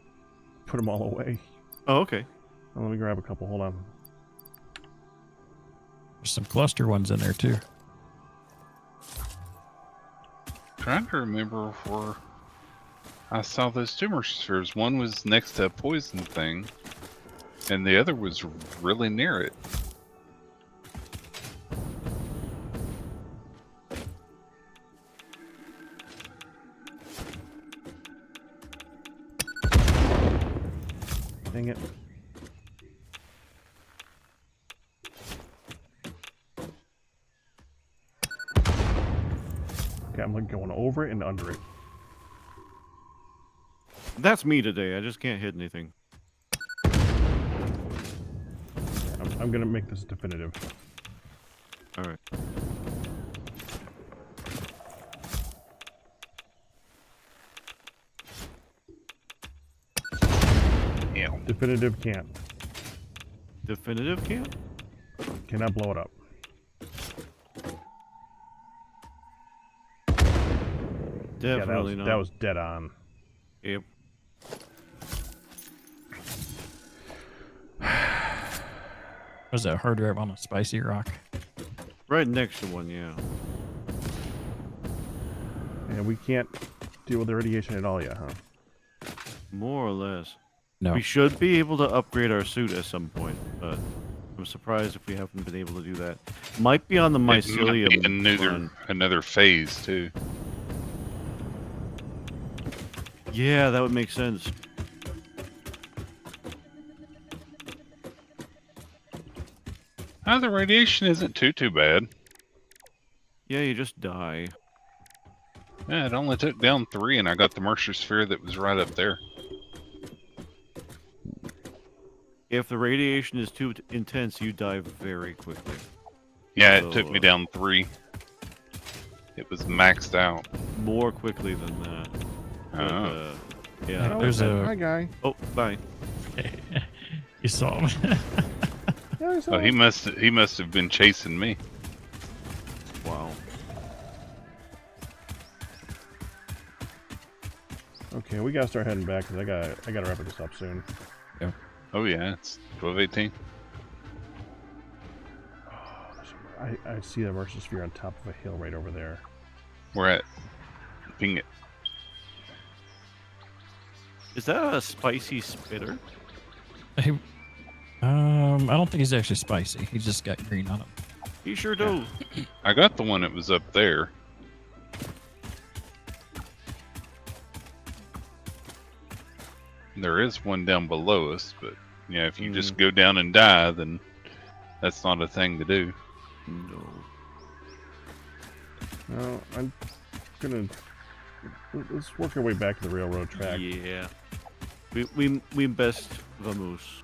put them all away. Oh, okay. Let me grab a couple. Hold on. There's some cluster ones in there too. Trying to remember where I saw those tumor spheres. One was next to a poison thing, and the other was really near it. Dang it. Okay, I'm like going over it and under it. That's me today. I just can't hit anything. I'm gonna make this definitive. All right. Yeah. Definitive can't. Definitive can't? Cannot blow it up. Definitely not. That was dead on. Yep. Was that hard drive on a spicy rock? Right next to one, yeah. And we can't deal with the radiation at all yet, huh? More or less. No. We should be able to upgrade our suit at some point, but I'm surprised if we haven't been able to do that. Might be on the It might mycelium. be another phase too. Yeah, that would make sense. The radiation isn't too bad. Yeah, you just die. Yeah, it only took down 3, and I got the Mercer sphere that was right up there. If the radiation is too intense, you die very quickly. Yeah, So, it took me down 3. It was maxed out. More quickly than that. But, Oh. yeah. Oh, There's a- hi, guy. Oh, bye. You saw him. Yeah, I saw Oh, he him. must have been chasing me. Wow. Okay, we gotta start heading back because I gotta wrap this up soon. Oh yeah, it's 12:18. I see the Mercer sphere on top of a hill right over there. We're at ping it. Is that a spicy spitter? Hey, I don't think he's actually spicy. He just got green on him. You sure do. I got the one that was up there. There is one down below us, but yeah, if you just go down and die, then that's not a thing to do. No. No, I'm gonna let's work our way back to the railroad track. Yeah. We best vamos.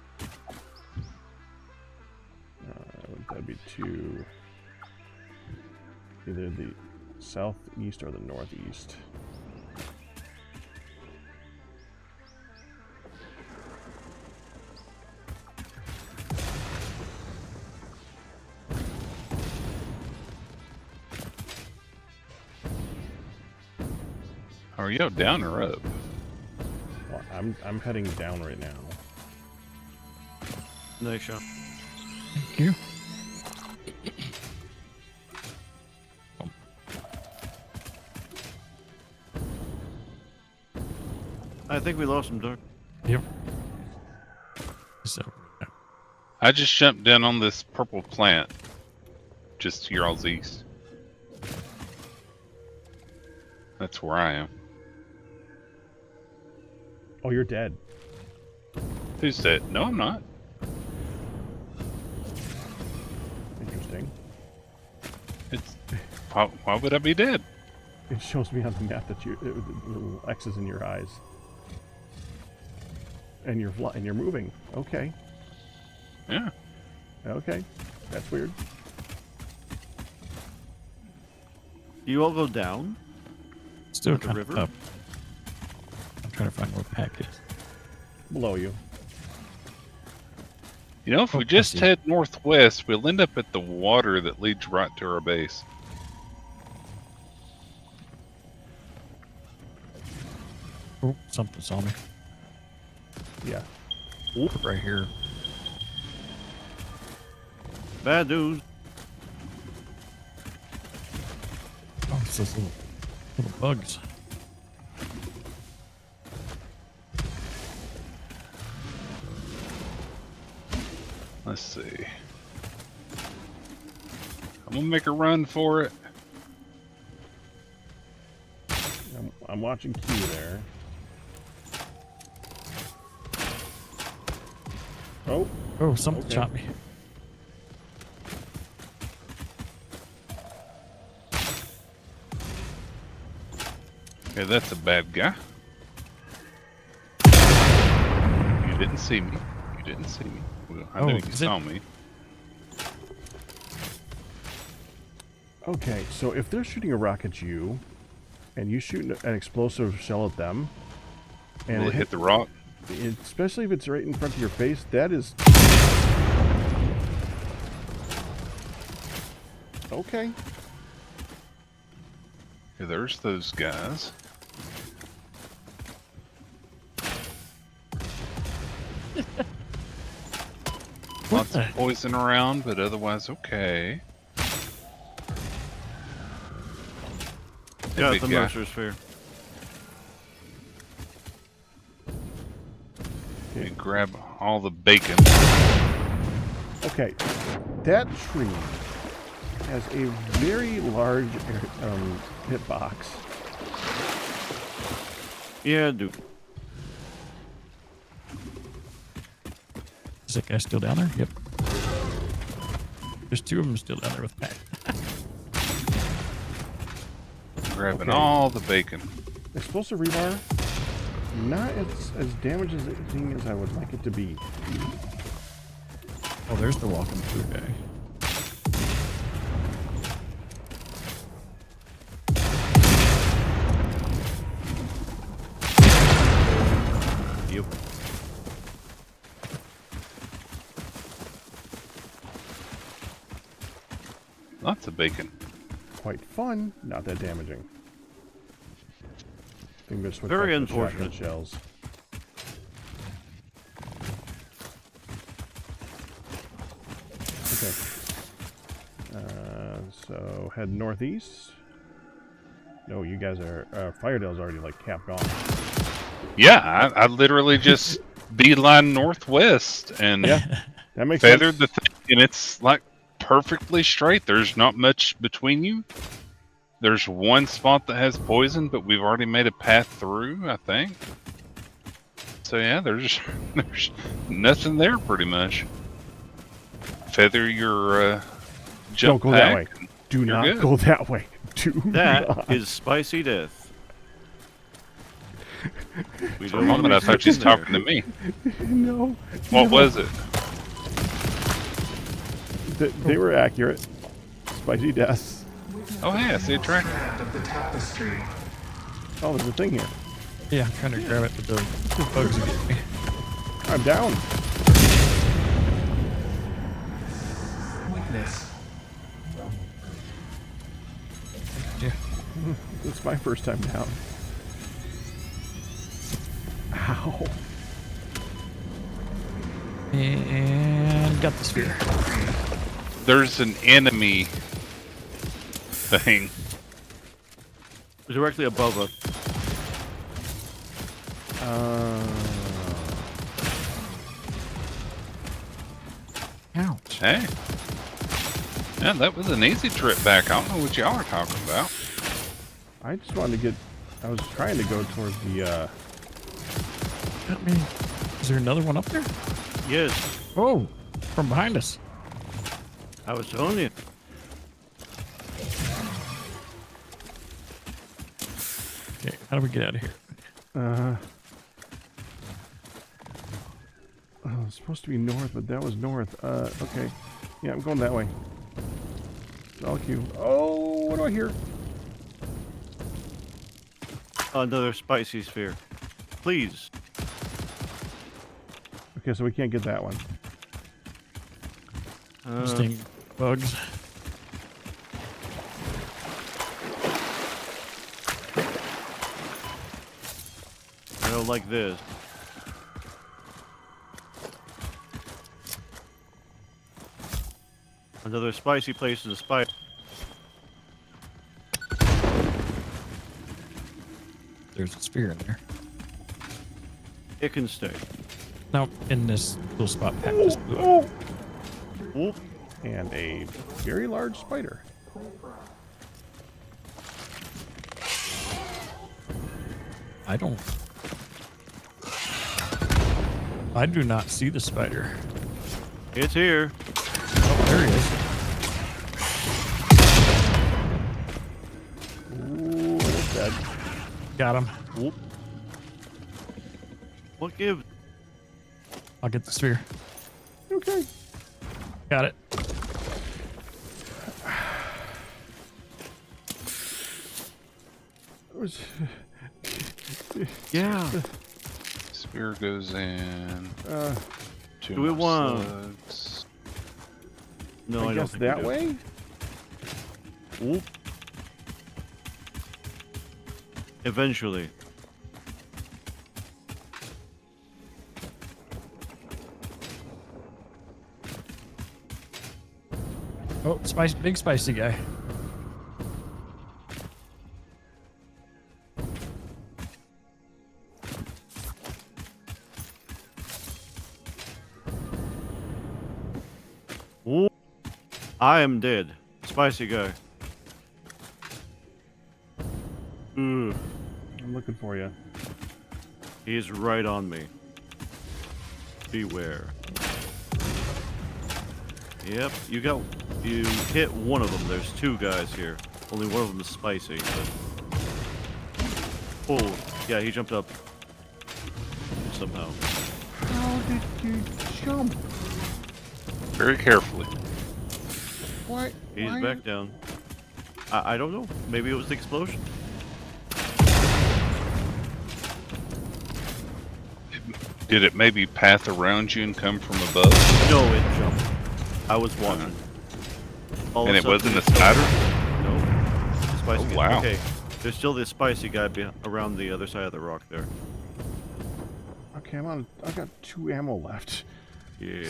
That'd be to either the southeast or the northeast. Are you down or up? Well, I'm heading down right now. Nice shot. Thank you. I think we lost him, Doc. Yep. So, I just jumped down on this purple plant, just to your all's east. That's where I am. Oh, you're dead. Who said? No, I'm not. Interesting. It's why would I be dead? It shows me on the map that the little X's in your eyes, and you're moving. Okay. Yeah. Okay. That's weird. Do you all go down? still Like a kind of river? up. I'm trying to find more packets. Below you. You know, if Oh, we I just see. head northwest, we'll end up at the water that leads right to our base. Oh, something saw me. Yeah. Right here. Bad news. Oh, it's those little bugs. Let's see. I'm gonna make a run for it. I'm watching Q there. Oh, Oh, something Okay. shot me. Okay, that's a bad guy. You didn't see me. You didn't see me. Well, I Oh, know you is it- saw me. okay. So if they're shooting a rocket at you, and you shoot an explosive shell at them, and Will it hit the rock? especially if it's right in front of your face, that is okay. Yeah, there's those guys. Lots of poison around, but otherwise okay. Hey, Got big the guy. Mercer's Fair. Let me grab all the bacon. Okay, that tree has a very large hitbox. Yeah, dude. Is that guy still down there? Yep. There's 2 of them still down there with Pat. Grabbing Okay. all the bacon. Explosive rebar, not as damaging as I would like it to be. Oh, there's the walking through guy. Yep. Lots of bacon. Quite fun, not that damaging. I think I'm gonna switch Very back to the shotgun unfortunate. shells. Okay. So head northeast. No, you guys are Firedale's already like capped off. Yeah, I literally just beeline northwest and Yeah, that makes feathered sense. the thing, and it's like perfectly straight. There's not much between you. There's one spot that has poison, but we've already made a path through, I think. So yeah, there's nothing there pretty much. Feather your Don't jump go that pack. way. Do You're not good. go that way. Do That not. is spicy death. We For a moment, I thought you was talking to me. No. What no. was it? They were accurate. Spicy deaths. Oh, hey, I see a tracker. Strand of the tapestry. Oh, there's a thing here. Yeah, I'm trying to grab it, but the bugs are getting me. I'm down. Weakness. Yeah. It's my first time down. Ow. And got the sphere. There's an enemy thing. Directly above us. Ouch. Hey. Yeah, that was an easy trip back. I don't know what y'all are talking about. I just wanted to get. I was trying to go towards the. Got me. Is there another one up there? Yes, Oh, from behind us. I was telling you. Okay, how do we get out of here? Oh, it's supposed to be north, but that was north. Okay. Yeah, I'm going that way. I'll queue. Oh, what do I hear? Another spicy sphere. Please. Okay, so we can't get that one. Sting bugs. I don't like this. Another spicy place in the spice. There's a sphere in there. It can stay. No, in this little spot Pat just blew up. Oh! Oop. And a very large spider. I do not see the spider. It's here. Oh, there he is. Ooh, that's dead. Got him. Oop. What gives? I'll get the sphere. Okay. Got it. It was- Yeah. Spear goes in. Two do we more want- slugs. No, I I don't guess think we that do. way? Oop. Eventually. Oh, big spicy guy. I am dead. Spicy guy. Ugh. I'm looking for you. He's right on me. Beware. Yep, you hit one of them. There's two guys here. Only one of them is spicy. But... Oh, yeah, he jumped up. Somehow. How did you jump? Very carefully. What? He's back down. I don't know. Maybe it was the explosion. Did it maybe path around you and come from above? No, it jumped. I was watching. All of And a it sudden, wasn't a spider? No. The spicy Oh, guy. wow. Okay. There's still this spicy guy around the other side of the rock there. Okay, I got 2 ammo left. Yeah.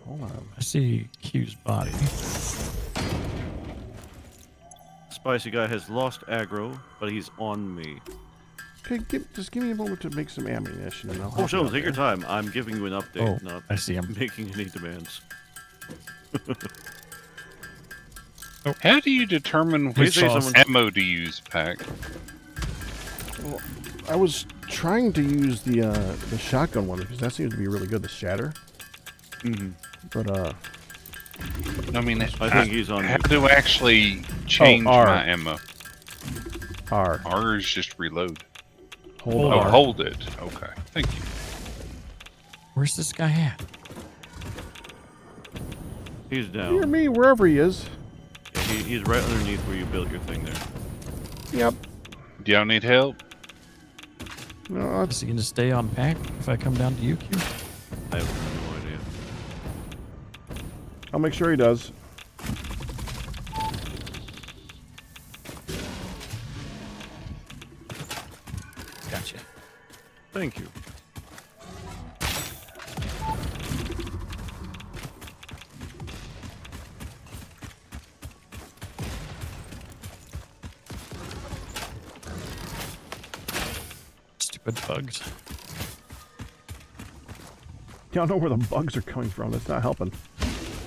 Hold on. I see Q's body. Spicy guy has lost aggro, but he's on me. Okay, just give me a moment to make some ammunition and I'll Oh, help you Sean, out take your there. time. I'm giving you an update, Oh, not I see him. making any demands. How do you determine Please which say someone- ammo to use, Pack? Well, I was trying to use the shotgun one because that seems to be really good, the shatter. Mm-hmm. But I mean, I think he's on how you. do I actually change R. my ammo? R. R is just reload. Hold Oh, R. hold it. Okay, thank you. Where's this guy at? He's Near down. me, wherever he is. He's right underneath where you built your thing there. Yep. Do y'all need help? No, Is he going to stay on pack if I come down to you, Q? I have no idea. I'll make sure he does. Gotcha. Thank you. Stupid bugs. Y'all know where the bugs are coming from. That's not helping.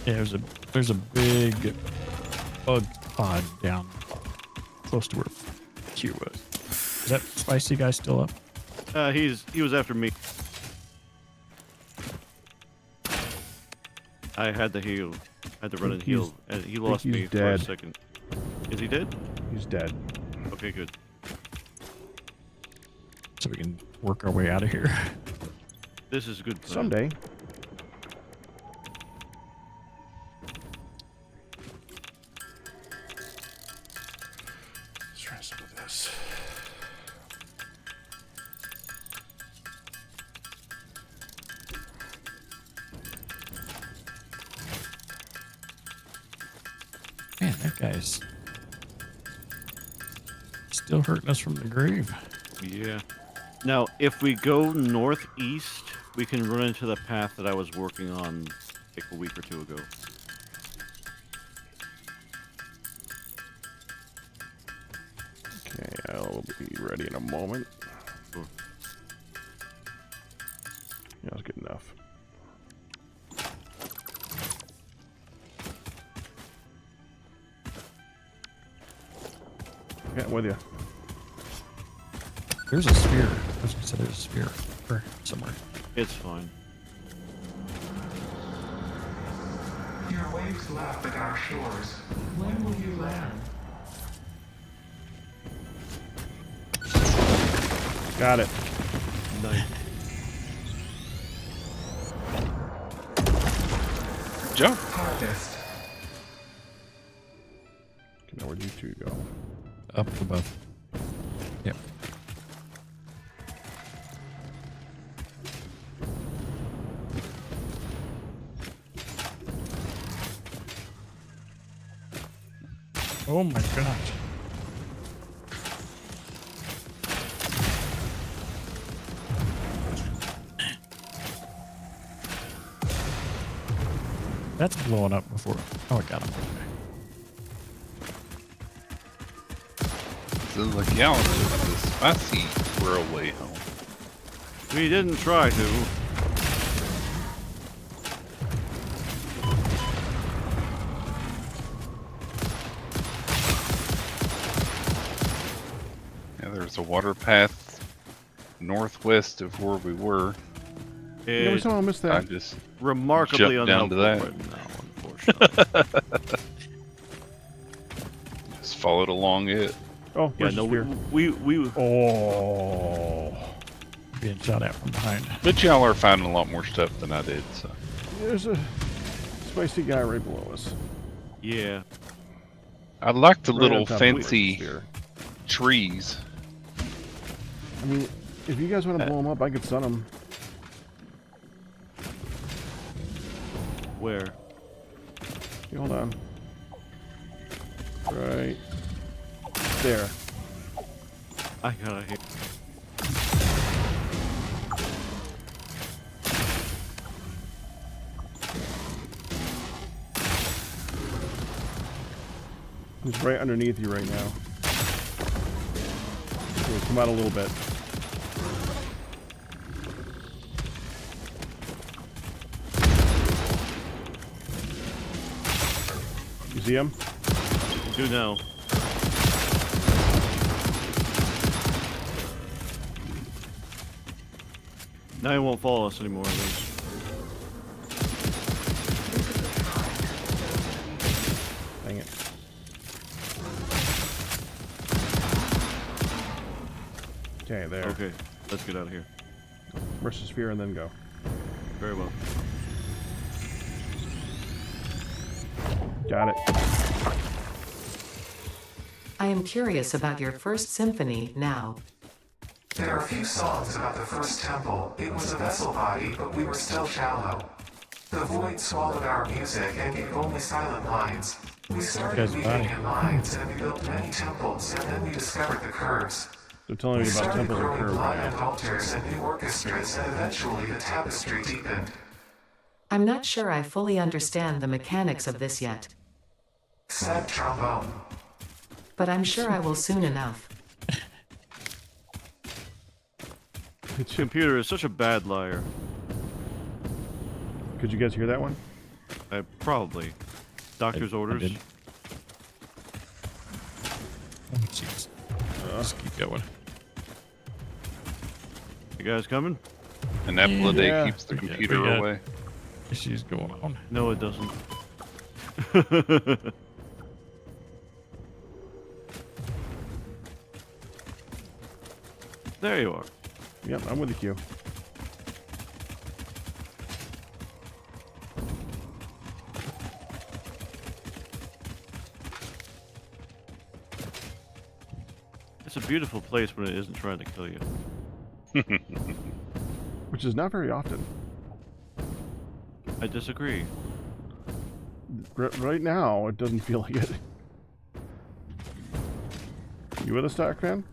Yeah, there's a big bug pod down close to where Q was. Is that spicy guy still up? He was after me. I had to heal. I had to run and heal, and he lost he's me for dead. a second. Is he dead? He's dead. Okay, good. So we can work our way out of here. This is a good plan. Someday. Let's try some of this. Man, that guy's still hurting us from the grave. Yeah. Now, if we go northeast, we can run into the path that I was working on like a week or two ago. Okay, I'll be ready in a moment. Cool. Yeah, that's good enough. Yeah, I'm with you. There's a spear. I was gonna say there's a spear or somewhere. It's fine. Your waves lap at our shores. When will you land? Got it. Nice. Jump. Harvest. Okay, now where'd you two go? Up above. Yep. Oh my gosh. That's blowing up before. Oh, I got him. So like y'all took the spicy railway home. We didn't try to. There's a water path northwest of where we were. Yeah, we It's somehow missed I that. just remarkably Jump down to unhelpful that. right now, unfortunately. followed along it. Oh, Yeah, where's no, the spear? we Oh. Being shot at from behind. But y'all are finding a lot more stuff than I did, so. There's a spicy guy right below us. yeah. I like the Right little on top of the fancy spear. trees. I mean, if you guys want to blow him up, I could stun him. Where? Okay, hold on. Right there. I gotta hit. He's right underneath you right now. Okay, come out a little bit. You see him? Do now. Now he won't follow us anymore. At least. Dang it. Okay, there. Okay, let's get out of here. Where's the spear and then go. Very well. Got it. I am curious about your first symphony now. There are a few songs about the first temple. It was a vessel body, but we were still shallow. The void swallowed our music and gave only silent lines. We started Guy's weaving body. in lines, and we built many temples, and then we discovered the curves. They're telling We me about started temples and growing curve blood right and now. altars and new orchestras, and eventually the tapestry deepened. I'm not sure I fully understand the mechanics of this yet, Sad trombone. but I'm sure I will soon enough. Computer is such a bad liar. Could you guys hear that one? Probably. Doctor's I orders. didn't. Oh, jeez. Just keep going. You guys coming? An apple a day Yeah. keeps the We got- computer we got- away. Issues going on. No, it doesn't. There you are. Yep, I'm with the queue. It's a beautiful place when it isn't trying to kill you. Which is not very often. I disagree. Right now, it doesn't feel like it. You with us, Doc fan?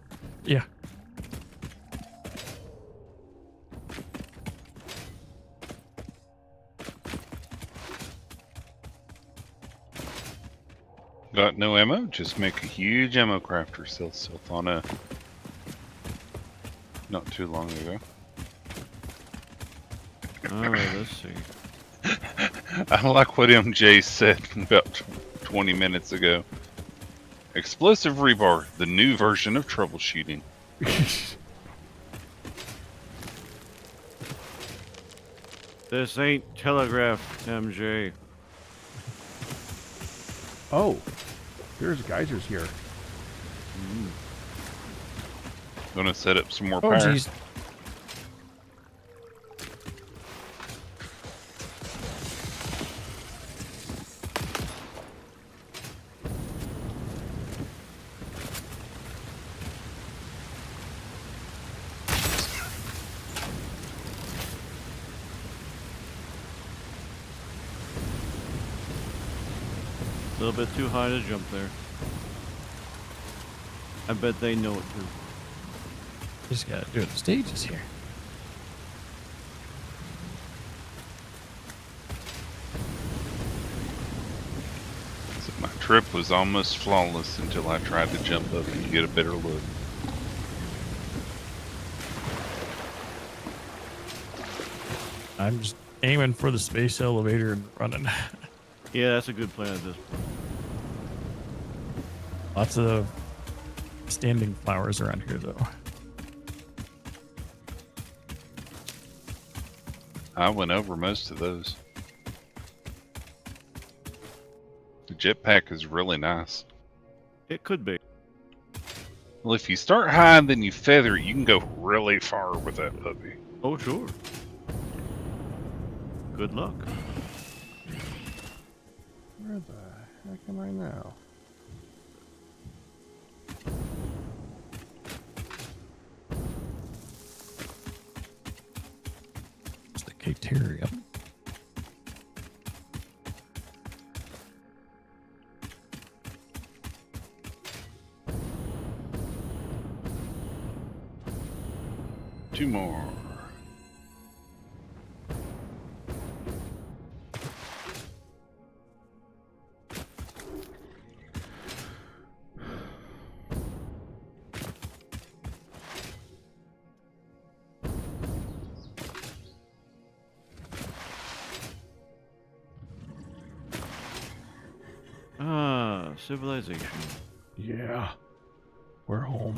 Yeah. Got no ammo? Just make a huge ammo crafter. Sell stuff on a. Not too long ago. Alright, let's see. I like what MJ said about 20 minutes ago. Explosive rebar, the new version of troubleshooting. This ain't telegraph, MJ. Oh, there's geysers here. Gonna set up some more Oh, power. jeez. A little bit too high to jump there. I bet they know it too. Just gotta do it in stages here. So my trip was almost flawless until I tried to jump up and get a better look. I'm just aiming for the space elevator and running. Yeah, that's a good plan at this point. Lots of standing flowers around here, though. I went over most of those. The jetpack is really nice. It could be. Well, if you start high and then you feather it, you can go really far with that puppy. Oh, sure. Good luck. Where the heck am I now? It's the Caterium. Two more. Ah, civilization. Yeah. We're home.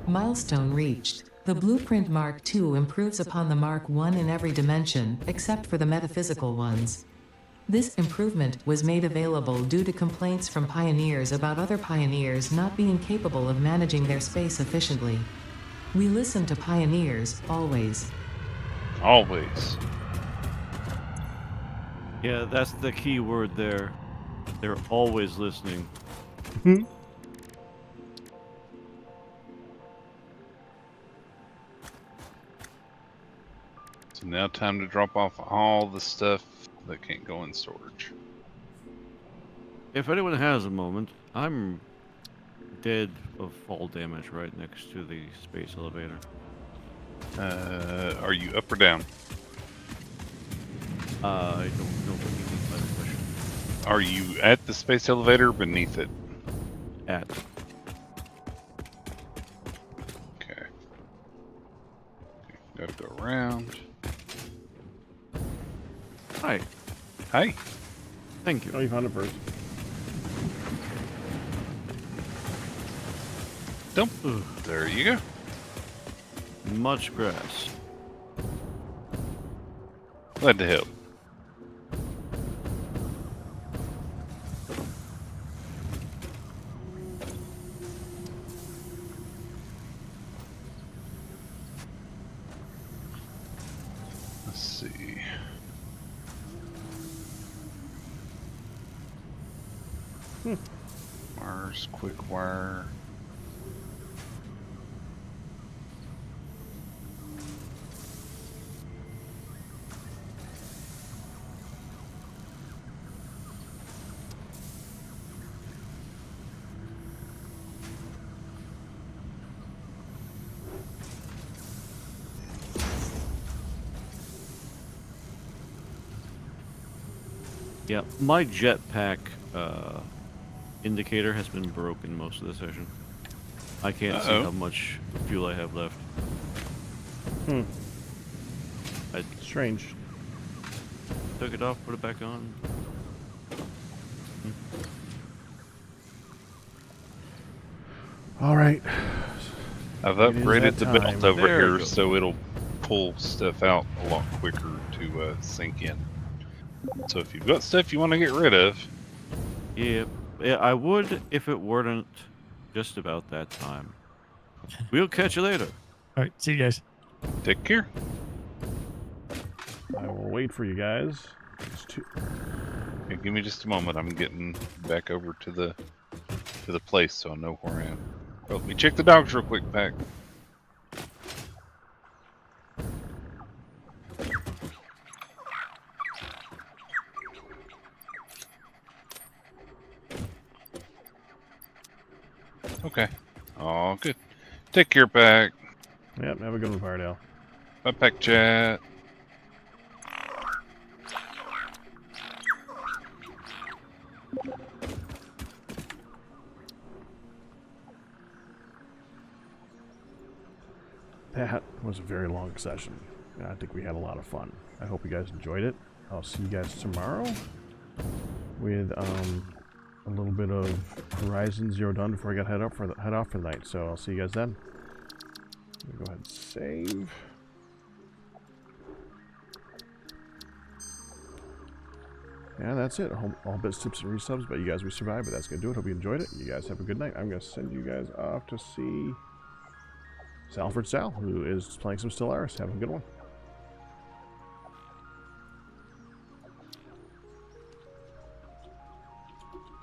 Milestone reached. The Blueprint Mark II improves upon the Mark I in every dimension, except for the metaphysical ones. This improvement was made available due to complaints from pioneers about other pioneers not being capable of managing their space efficiently. We listen to pioneers, always. Always. Yeah, that's the key word there. They're always listening. So now time to drop off all the stuff that can't go in storage. If anyone has a moment, I'm dead of fall damage right next to the space elevator. Are you up or down? I don't know what you mean by the question. Are you at the space elevator or beneath it? At. Okay. Gotta go around. Hi. Hi. Thank Oh, you. you found it first. Dump. There you go. Much grass. Glad to help. Let's see. Mars quick wire. Yeah, my jetpack indicator has been broken most of the session. I can't see Uh-oh. how much fuel I have left. Hmm. I Strange. took it off, put it back on. All right. I've It is upgraded that the time. belt over There we here go. so it'll pull stuff out a lot quicker to sink in. So if you've got stuff you want to get rid of, Yeah, I would if it weren't just about that time. We'll catch you later. All right, see you guys. take care. I will wait for you guys. It's too... Here, give me just a moment. I'm getting back over to the place so I know where I am. Oh, let me check the dogs real quick, Pack. Okay. All good. Take care, Pack. Yep, have a good one, Fardale. Bye, Pack Chat. that was a very long session. I think we had a lot of fun. I hope you guys enjoyed it. I'll see you guys tomorrow with a little bit of Horizon Zero Dawn before I got head off for the night. So I'll see you guys then. Let me go ahead and save. And that's it. All bits, tips, and resubs. But you guys, we survived. But that's gonna do it. Hope you enjoyed it. You guys have a good night. I'm gonna send you guys off to see Salford Sal, who is playing some Stellaris. Have a good one.